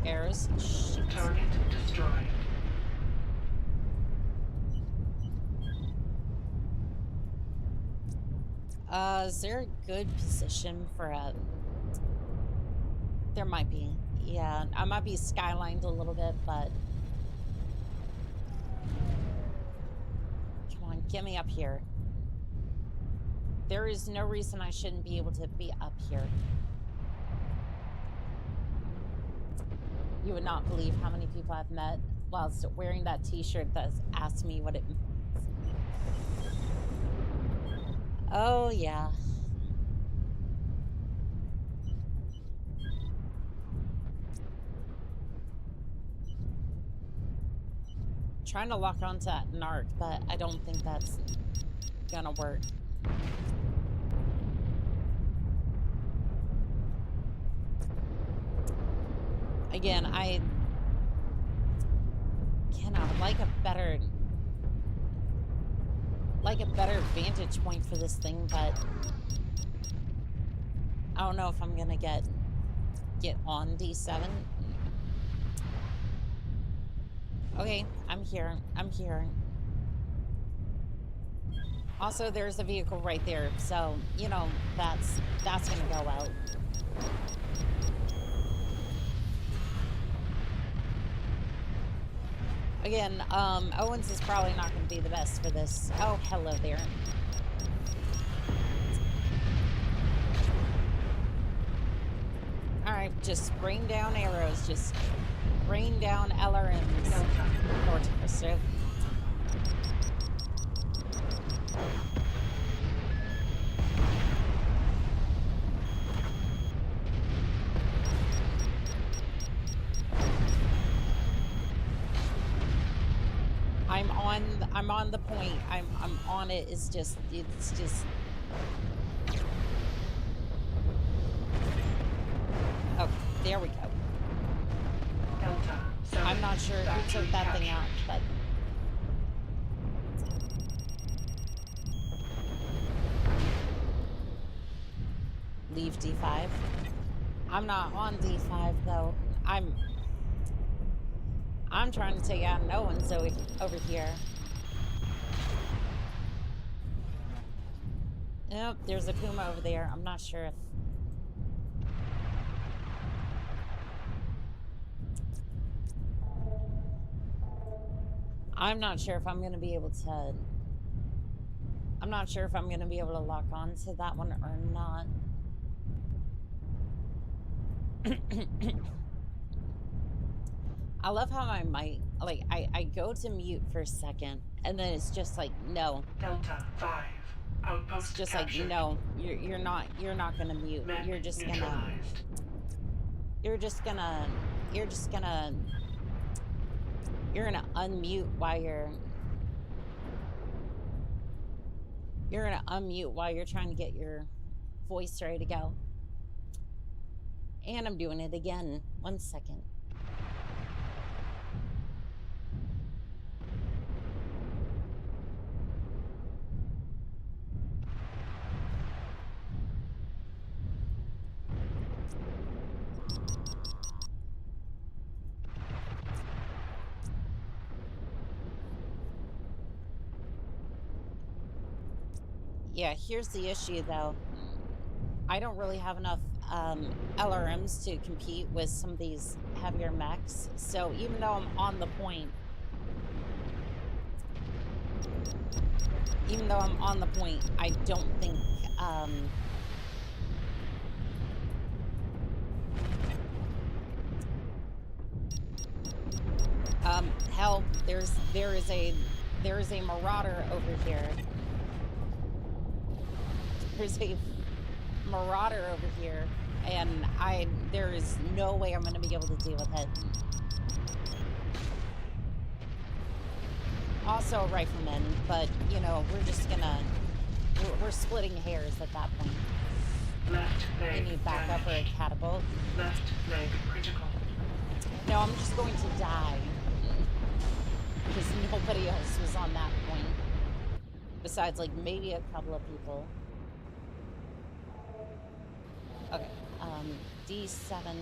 arrows. Shoot. Target destroyed. Is there a good position for a... There might be. Yeah, I might be skylined a little bit, but... Come on, get me up here. There is no reason I shouldn't be able to be up here. You would not believe how many people I've met whilst wearing that t-shirt that asked me what it means. Oh, yeah. Trying to lock onto that narc, but I don't think that's gonna work. Again, I would like a better vantage point for this thing, but I don't know if I'm gonna get on D7. Okay, I'm here. Also, there's a vehicle right there, so you know that's gonna go out. Again, Owens is probably not going to be the best for this. Oh, hello there. Alright, just rain down arrows. Just rain down LRMs. Horticulture. I'm on the point. I'm on it. It's just oh, there we go. Delta, I'm not sure who took that thing out, but leave D5. I'm not on D5 though. I'm trying to take out no one's over here. Nope, there's a Puma over there. I'm not sure if... I'm not sure if I'm going to be able to... I'm not sure if I'm going to be able to lock on to that one or not. I love how I might... Like, I go to mute for a second, and then it's just like, no. Delta 5. Outpost It's just captured. like, no, you're not gonna mute. Mech You're just gonna neutralized. you're gonna unmute while you're trying to get your voice ready to go. And I'm doing it again. 1 second. Yeah, here's the issue though. I don't really have enough LRMs to compete with some of these heavier mechs. So even though I'm on the point, I don't think hell, there is a marauder over here. There's a marauder over here, and there is no way I'm going to be able to deal with it. Also a rifleman, but you know, we're splitting hairs at that point. Left leg I need backup or a catapult. Left leg critical. No, I'm just going to die because nobody else was on that point besides like maybe a couple of people. Okay, D7.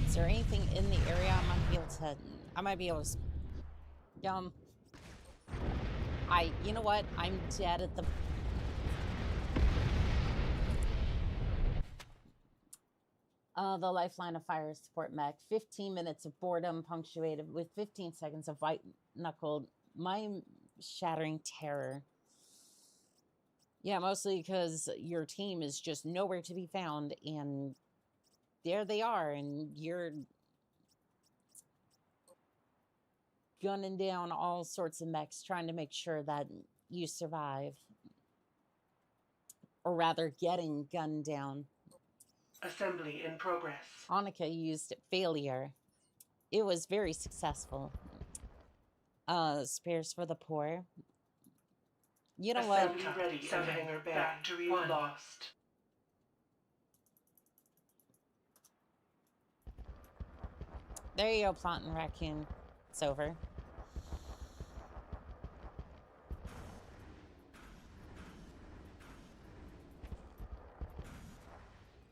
Is there anything in the area I might be able to, you know what? I'm dead at the... The lifeline of fire support mech. 15 minutes of boredom punctuated with 15 seconds of white-knuckled, mind-shattering terror. Yeah, mostly because your team is just nowhere to be found, and there they are, and you're gunning down all sorts of mechs, trying to make sure that you survive. Or rather, getting gunned down. Assembly in progress. Annika used failure. It was very successful. Spares for the poor. You know what? Assembly ready. Hangar bay. Factory lost. There you go, Plant and Raccoon. It's over.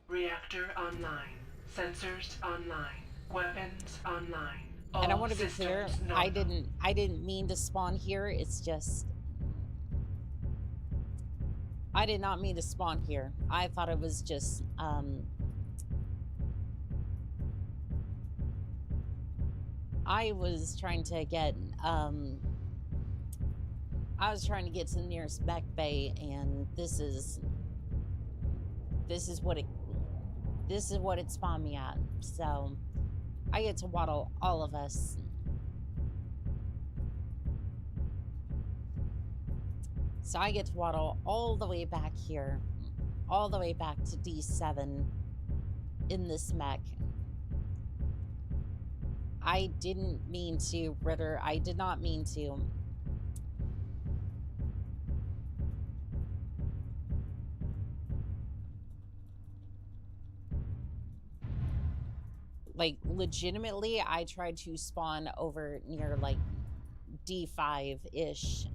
Reactor online. Sensors online. Weapons online. All And I want to be clear, I didn't mean to spawn here. It's just I did not mean to spawn here. I thought it was just I was trying to get to the nearest mech bay, and this is what it spawned me at. So I get to waddle all of us. So I get to waddle all the way back here, all the way back to D7 in this mech. I didn't mean to, Ritter. I did not mean to. Like, legitimately, I tried to spawn over near, like, D5-ish.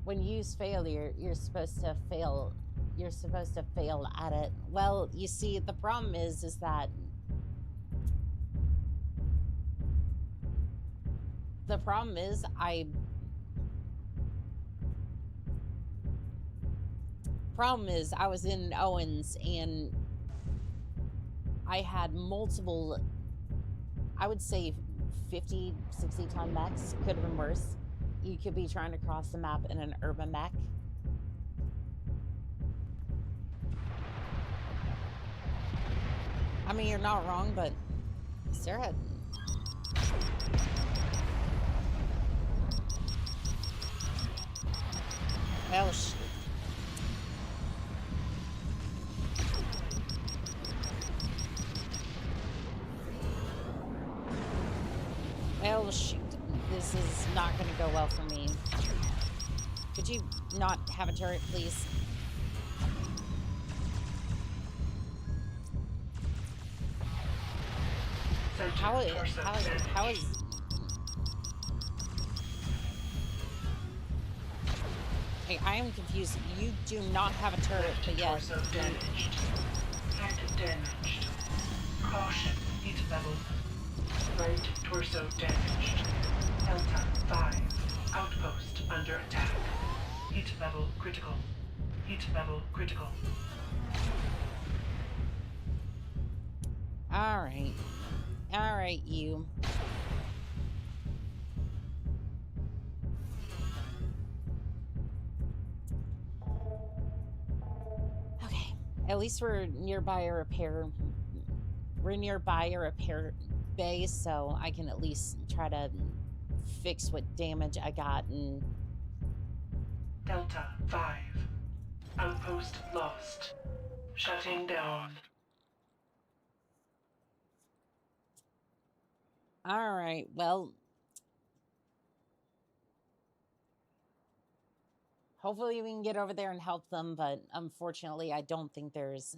When you use failure, you're supposed to fail you're supposed to fail at it. Well, you see, the problem is that the problem is I was in Owens and I had multiple, I would say 50, 60 ton mechs. Could have been worse. You could be trying to cross the map in an urban mech. I mean, you're not wrong, but Sarah. Well, well, shoot. This is not going to go well for me. Could you not have a turret, please? How is... Hey, I am confused. You do not have a turret, but yet... Torso damaged. Head damaged. Caution, heat level. Right torso damaged. Delta 5. Outpost under attack. Heat level critical. Heat level critical. Alright. Alright, you. Okay. At least we're nearby a repair... We're nearby a repair bay, so I can at least try to fix what damage I got and... Delta 5. Outpost lost. Shutting down. Alright, well... Hopefully we can get over there and help them, but unfortunately I don't think there's...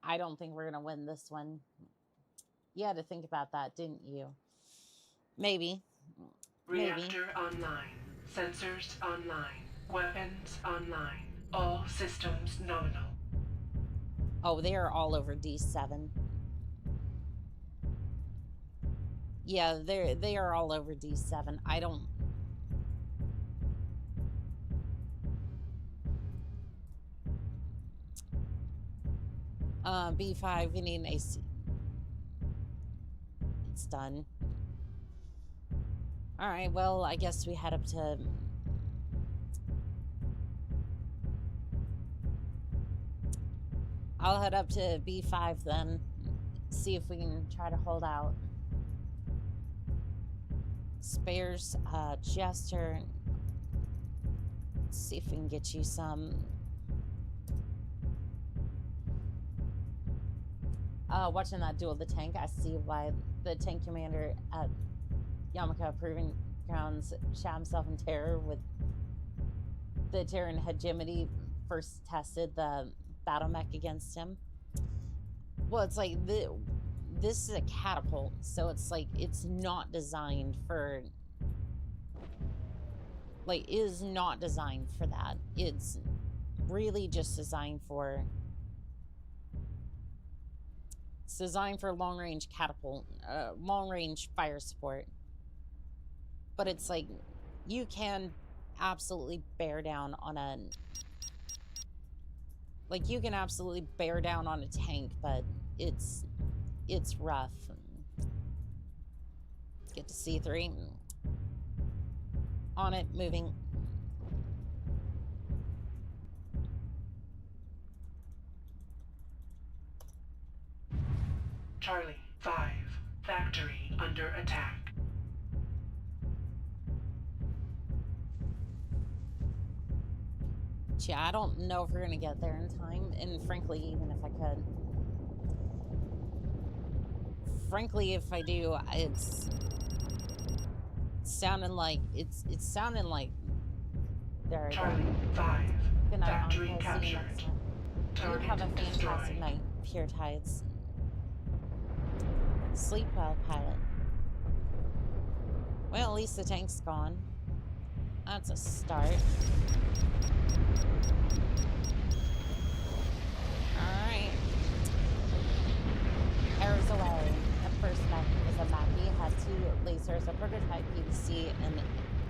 I don't think we're gonna win this one. You had to think about that, didn't you? Maybe. Reactor online. Sensors online. Weapons online. All systems nominal. Oh, they are all over D7. Yeah, they are all over D7. I don't... B5, we need an AC. It's done. Alright, well, I guess we head up to... I'll head up to B5 then. See if we can try to hold out. Spares, Jester. Let's see if we can get you some... Watching that duel of the tank, I see why the tank commander at Yamaka Proving Grounds shot himself in terror with the Terran hegemony first tested the battle mech against him. Well, it's like this is a catapult, so it's like it's not designed for it is not designed for that. It's really just designed for long-range catapult, long-range fire support. But it's like, you can absolutely bear down on a... Like, you can absolutely bear down on a tank, but it's rough. Get to C3. On it, moving. Charlie 5. Factory under attack. Yeah, I don't know if we're gonna get there in time, and frankly, even if I could. Frankly, if I do, it's sounding like there. Charlie 5. Good night, Factory Uncle. See you captured. next time. You Target have a fantastic destroyed. night, Pure Tides. Sleep well, pilot. Well, at least the tank's gone. That's a start. Alright. Arrows away. The first mech is a Mackie, had 2 lasers, a prototype PDC, and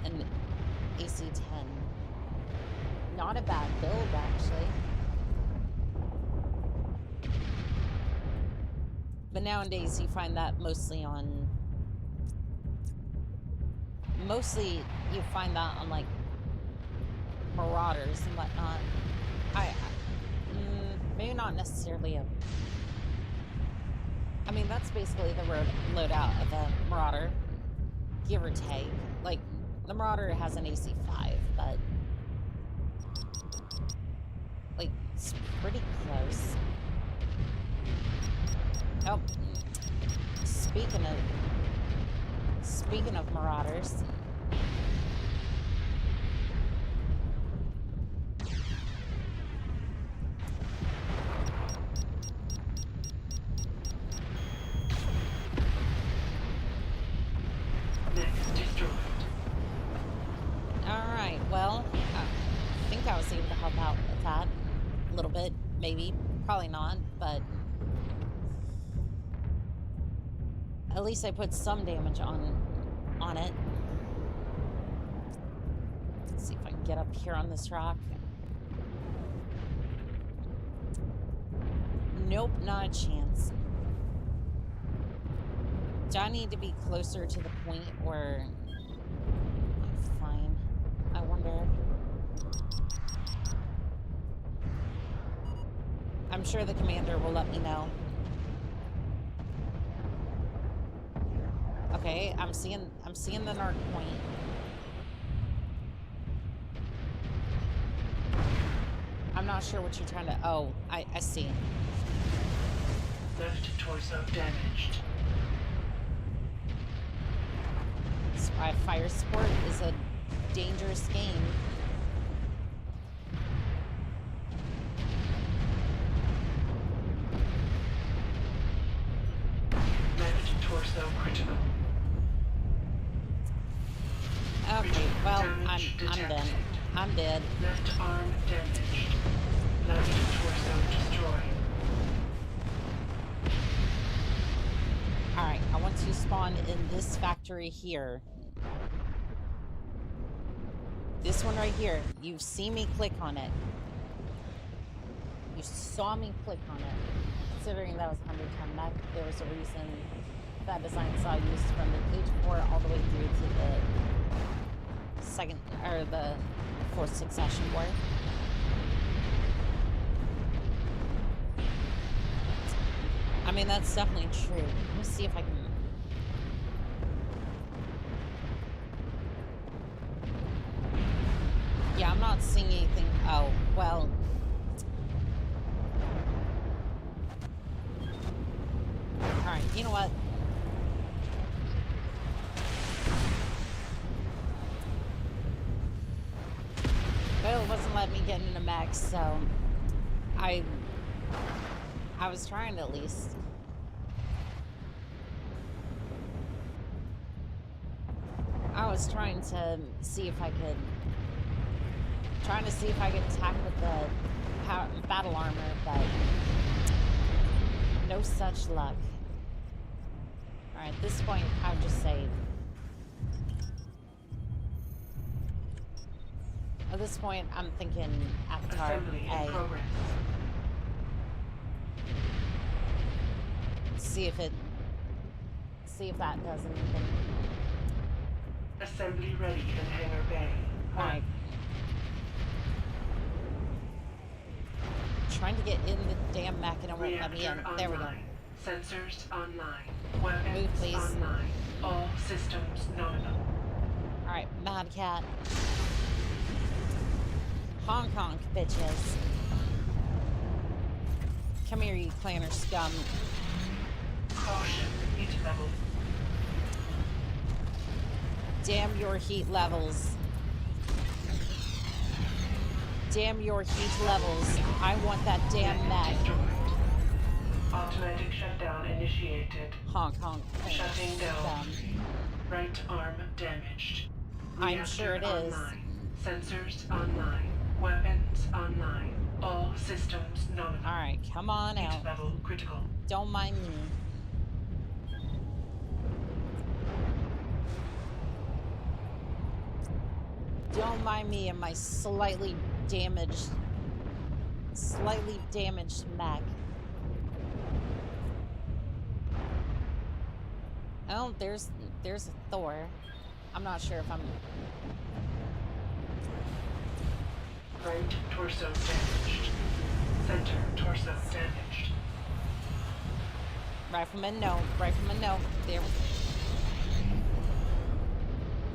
an AC-10. Not a bad build, actually. But nowadays you find that mostly you find that on like Marauders and whatnot. Maybe not necessarily I mean, that's basically the loadout of a Marauder, give or take. Like, the Marauder has an AC-5, but like, it's pretty close. Oh, speaking of Marauders. Alright, well, I think I was able to help out with that a little bit, maybe, probably not, but at least I put some damage on it. Let's see if I can get up here on this rock. Nope, not a chance. Do I need to be closer to the point or I'm fine? I wonder. I'm sure the commander will let me know. Okay, I'm seeing the narc point. I'm not sure what you're trying to. Oh, I see. Left torso damaged. Spy fire sport is a dangerous game. Left torso critical. Okay, well, I'm dead. I'm dead. Left arm damaged. Left torso destroyed. Alright, I want to spawn in this factory here. This one right here. You've seen me click on it. You saw me click on it. Considering that was 110 mech, there was a reason that design saw used from the H4 all the way through to the second, or the 4th succession war. I mean, that's definitely true. Let me see if I can... Yeah, I'm not seeing anything. Oh, well... Alright, you know what? Well, it wasn't letting me get into max, so... I was trying to at least. I was trying to see if I could... attack with the battle armor, but... no such luck. Alright, at this point, I would just say... At this point, I'm thinking Avatar Assembly A. in progress. See if that does anything. Assembly ready in hangar bay. Alright. Trying to get in the damn mech and it won't let me in. Reactor There we go. online. Sensors online. Weapons Move, please. online. All systems nominal. Alright, Mad Cat. Hong Kong, bitches. Come here, you clanner scum. Caution, heat level. Damn your heat levels. Damn your heat levels. I want that damn mech. Destroyed. Automatic shutdown initiated. Honk honk. Shutting down. Scum. Right arm damaged. I'm sure it is. Online. Sensors online. Weapons online. All systems nominal. Alright, come on Heat out. level critical. Don't mind me. Don't mind me and my slightly damaged mech. Oh, there's a Thor. I'm not sure if I'm... Right torso damaged. Center torso damaged. Rifleman, no. Rifleman, no. There.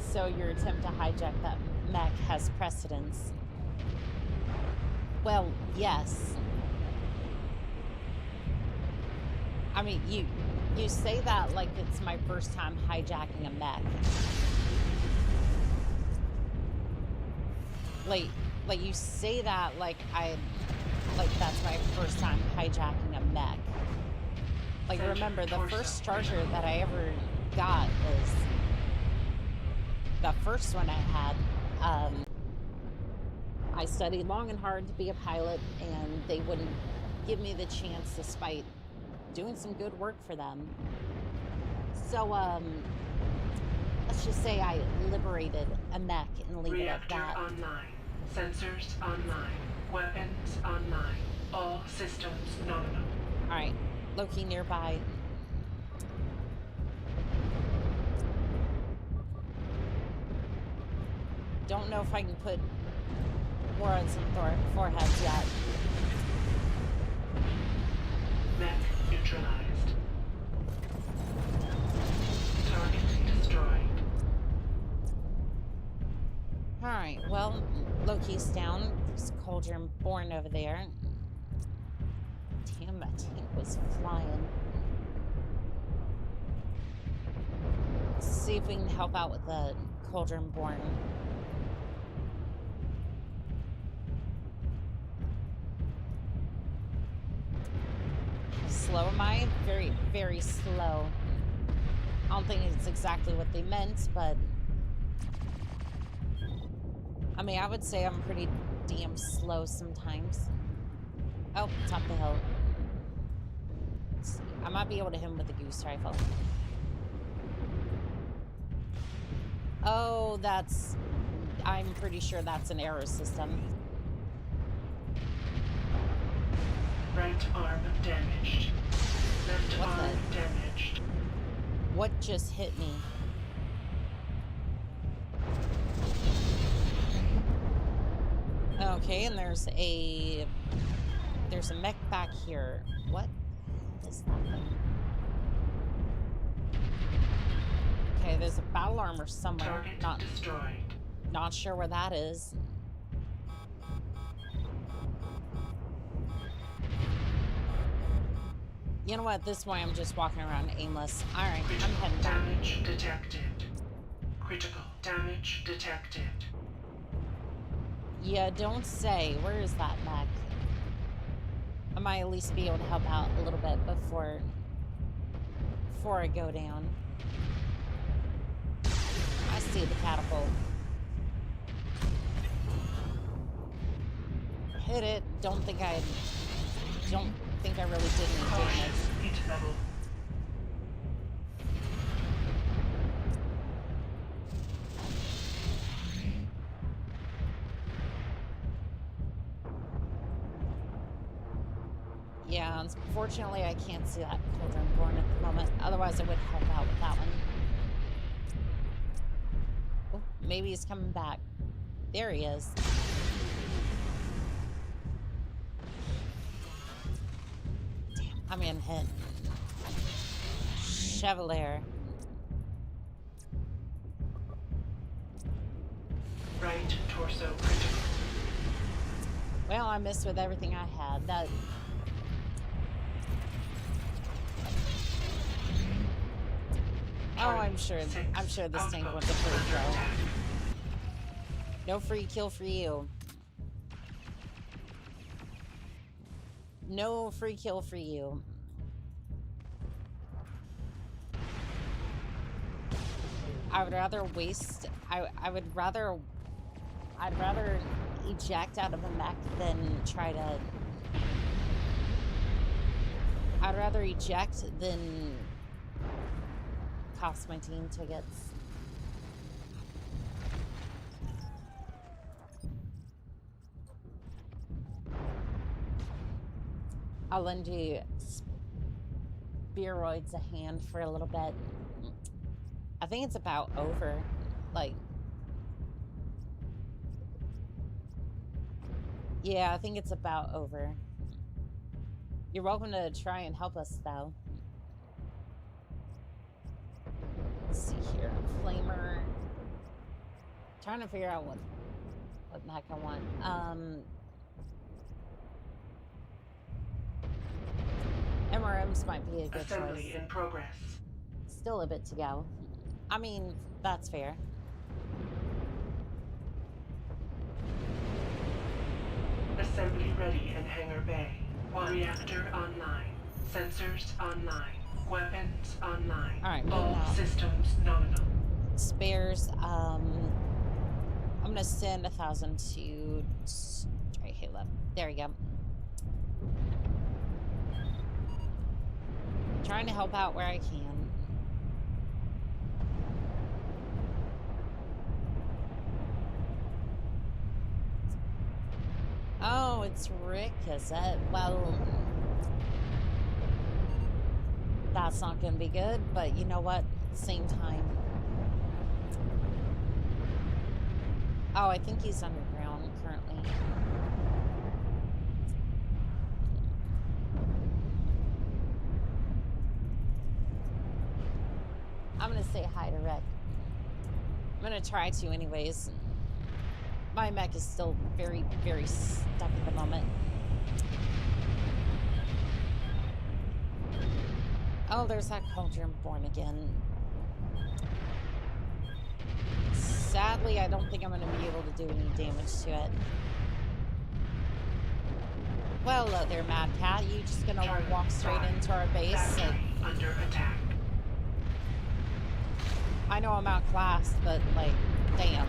So your attempt to hijack that mech has precedence. Well, yes. I mean, you say that like it's my first time hijacking a mech. Like you say that like that's my first time hijacking a mech. Like, remember, the first charger that I ever got was the first one I had. I studied long and hard to be a pilot, and they wouldn't give me the chance despite doing some good work for them. So, let's just say I liberated a mech and leave Reactor it at that. online. Sensors online. Weapons online. All systems nominal. Alright, Loki nearby. Don't know if I can put more on some foreheads yet. Mech neutralized. Target destroyed. Alright, well, Loki's down. There's Cauldron Born over there. Damn, that tank was flying. Let's see if we can help out with the Cauldron Born. Slow am I? Very, very slow. I don't think it's exactly what they meant, but... I mean, I would say I'm pretty damn slow sometimes. Oh, top of the hill. Let's see. I might be able to hit him with the goose rifle. Oh, that's... I'm pretty sure that's an arrow system. Right arm damaged. Left What's arm that? damaged. What just hit me? Okay, and there's a mech back here. What is that thing? Okay, there's a battle armor somewhere. Target destroyed. Not sure where that is. You know what? At this point, I'm just walking around aimless. All right, I'm heading back. Damage detected. Critical damage detected. Yeah, don't say. Where is that mech? I might at least be able to help out a little bit before I go down. I see the catapult. Hit it. Don't think I really did any damage. Cautious heat level. Yeah, unfortunately I can't see that Cauldron Born at the moment. Otherwise I would help out with that one. Oh, maybe he's coming back. There he is. Damn, I'm getting hit. Chevalier. Right torso critical. Well, I missed with everything I had. That... Oh, I'm sure this tank wants a free kill. No free kill for you. No free kill for you. I would rather waste... I'd rather eject out of a mech than try to... I'd rather eject than cost my team tickets. I'll lend you Spearoids a hand for a little bit. I think it's about over. Like, yeah, I think it's about over. You're welcome to try and help us, though. Let's see here. Flamer. Trying to figure out what the heck I want. MRMs might be a good Assembly choice. in progress. Still a bit to go. I mean, that's fair. Assembly ready in hangar bay. Reactor online. Sensors online. Weapons online. Alright, All now. systems nominal. Spares, I'm gonna send 1,000 to right here left. There you go. Trying to help out where I can. Oh, it's Rick, is it? Well, that's not gonna be good, but you know what? At the same time. Oh, I think he's underground currently. I'm gonna say hi to Rick. I'm gonna try to anyways. My mech is still very, very stuck at the moment. Oh, there's that cauldron born again. Sadly, I don't think I'm gonna be able to do any damage to it. Well, hello there, Mad Cat. You just gonna walk straight into our base? Factory under attack. I know I'm outclassed, but like, damn.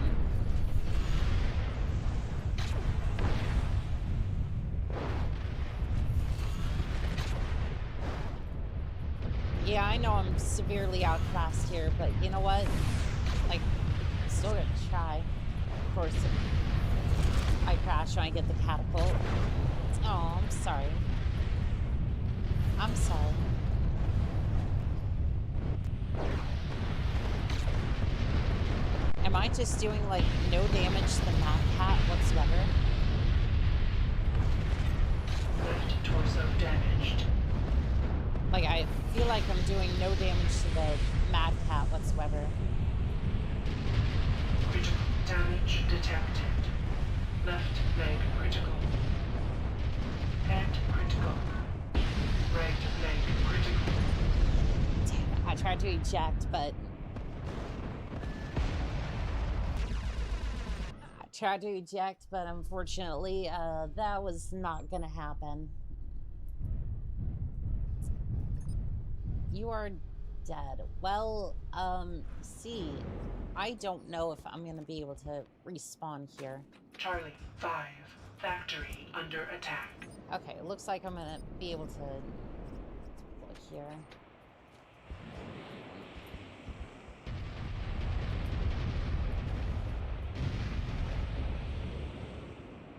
Yeah, I know I'm severely outclassed here, but you know what? Like, still gonna try. Of course, I crash when I get the catapult. Oh, I'm sorry. I'm sorry. Am I just doing, like, no damage to the Mad Cat whatsoever? Left torso damaged. Like, I feel like I'm doing no damage to the Mad Cat whatsoever. Critical damage detected. Left leg critical. Head critical. Right leg critical. Damn it, I tried to eject, but... unfortunately, that was not gonna happen. You are dead. Well, see, I don't know if I'm gonna be able to respawn here. Charlie 5. Factory under attack. Okay, it looks like I'm gonna be able to deploy here.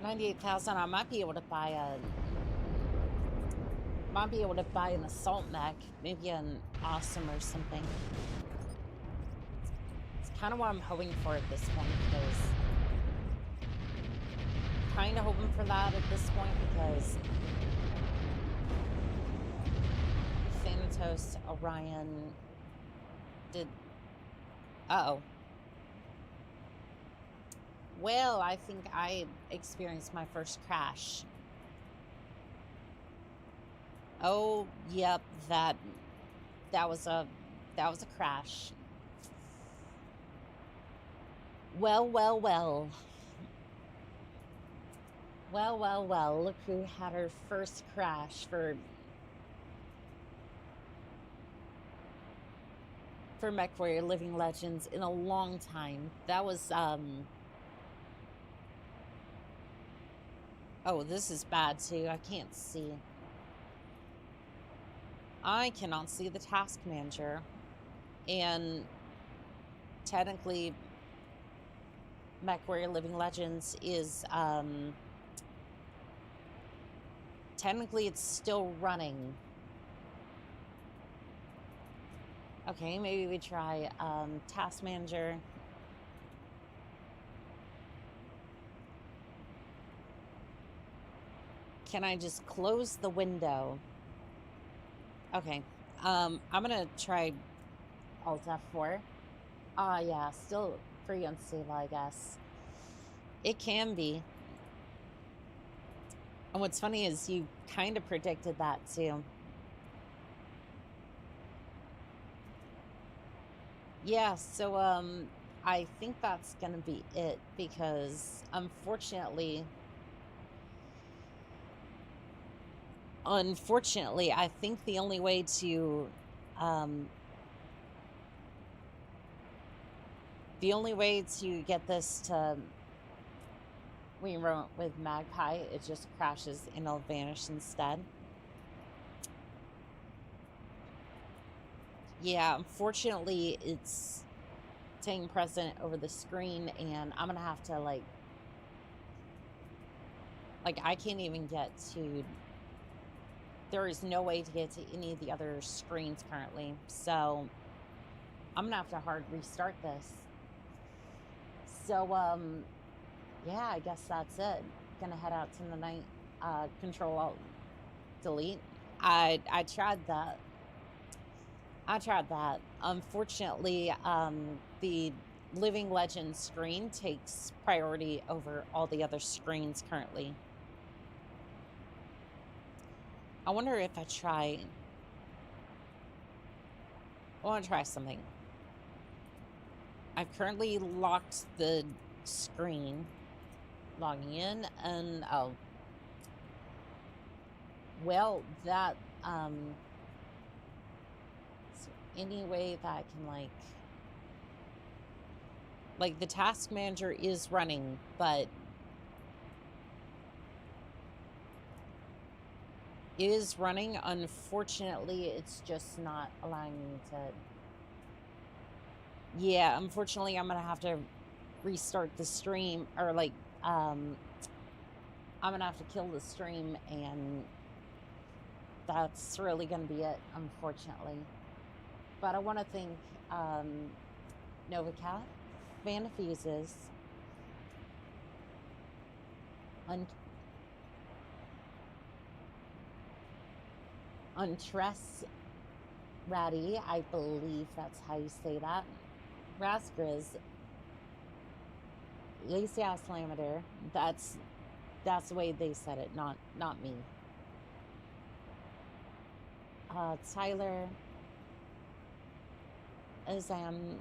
$98,000. I might be able to buy an assault mech, maybe an awesome or something. It's kind of what I'm hoping for at this point, because kind of hoping for that at this point because Thanatos, Orion did. Uh-oh. Well, I think I experienced my first crash. Oh, yep, that was a crash. Well. Look who had her first crash for Mechwarrior Living Legends in a long time. That was Oh, this is bad too. I can't see. I cannot see the task manager. And technically, Mechwarrior Living Legends is, technically it's still running. Okay, maybe we try, task manager. Can I just close the window? Okay. I'm gonna try Alt F4. Yeah, still pretty unstable, I guess. It can be. And what's funny is you kind of predicted that too. Yeah, so I think that's gonna be it, because unfortunately, I think the only way to get this to rerun with Magpie, it just crashes and it'll vanish instead. Yeah, unfortunately, it's taking precedent over the screen, and I'm gonna have to like I can't even get to, there is no way to get to any of the other screens currently, so I'm gonna have to hard restart this. So yeah, I guess that's it. Gonna head out to the night. Control Alt Delete. I tried that. Unfortunately, the Living Legends screen takes priority over all the other screens currently. I wonder if I want to try something. I've currently locked the screen. Logging in, and oh. Well, that, is there any way that I can like the task manager is running, but it is running. Unfortunately, it's just not allowing me to. Yeah, unfortunately, I'm gonna have to restart the stream, or I'm gonna have to kill the stream, and that's really gonna be it, unfortunately. But I want to thank Novacat, Vanifuses, Untress Ratty, I believe that's how you say that, Rasgriz, Lacy Ass Lamater, that's the way they said it, not me. Tyler, Azam,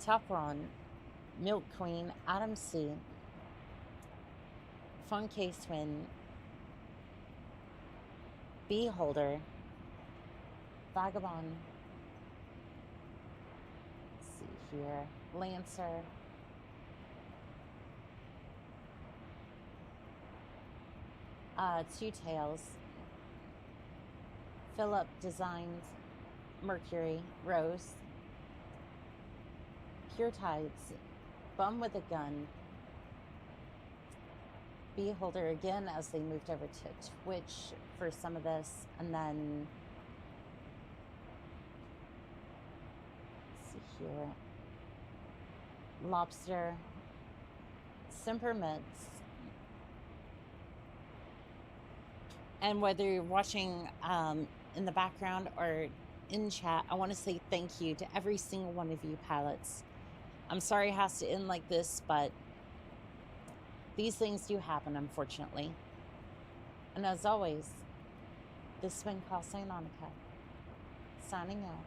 Topron, Milk Queen, Adam C, Fun K Swin, Beholder, Vagabond, let's see here, Lancer, Two Tails, Philip Designs, Mercury, Rose, Pure Tides, Bum with a Gun, Beholder again, as they moved over to Twitch for some of this, and then let's see here, Lobster, Simperments, and whether you're watching in the background or in chat, I want to say thank you to every single one of you pilots. I'm sorry it has to end like this, but these things do happen, unfortunately. And as always, this has been Call Sign Monica, signing out.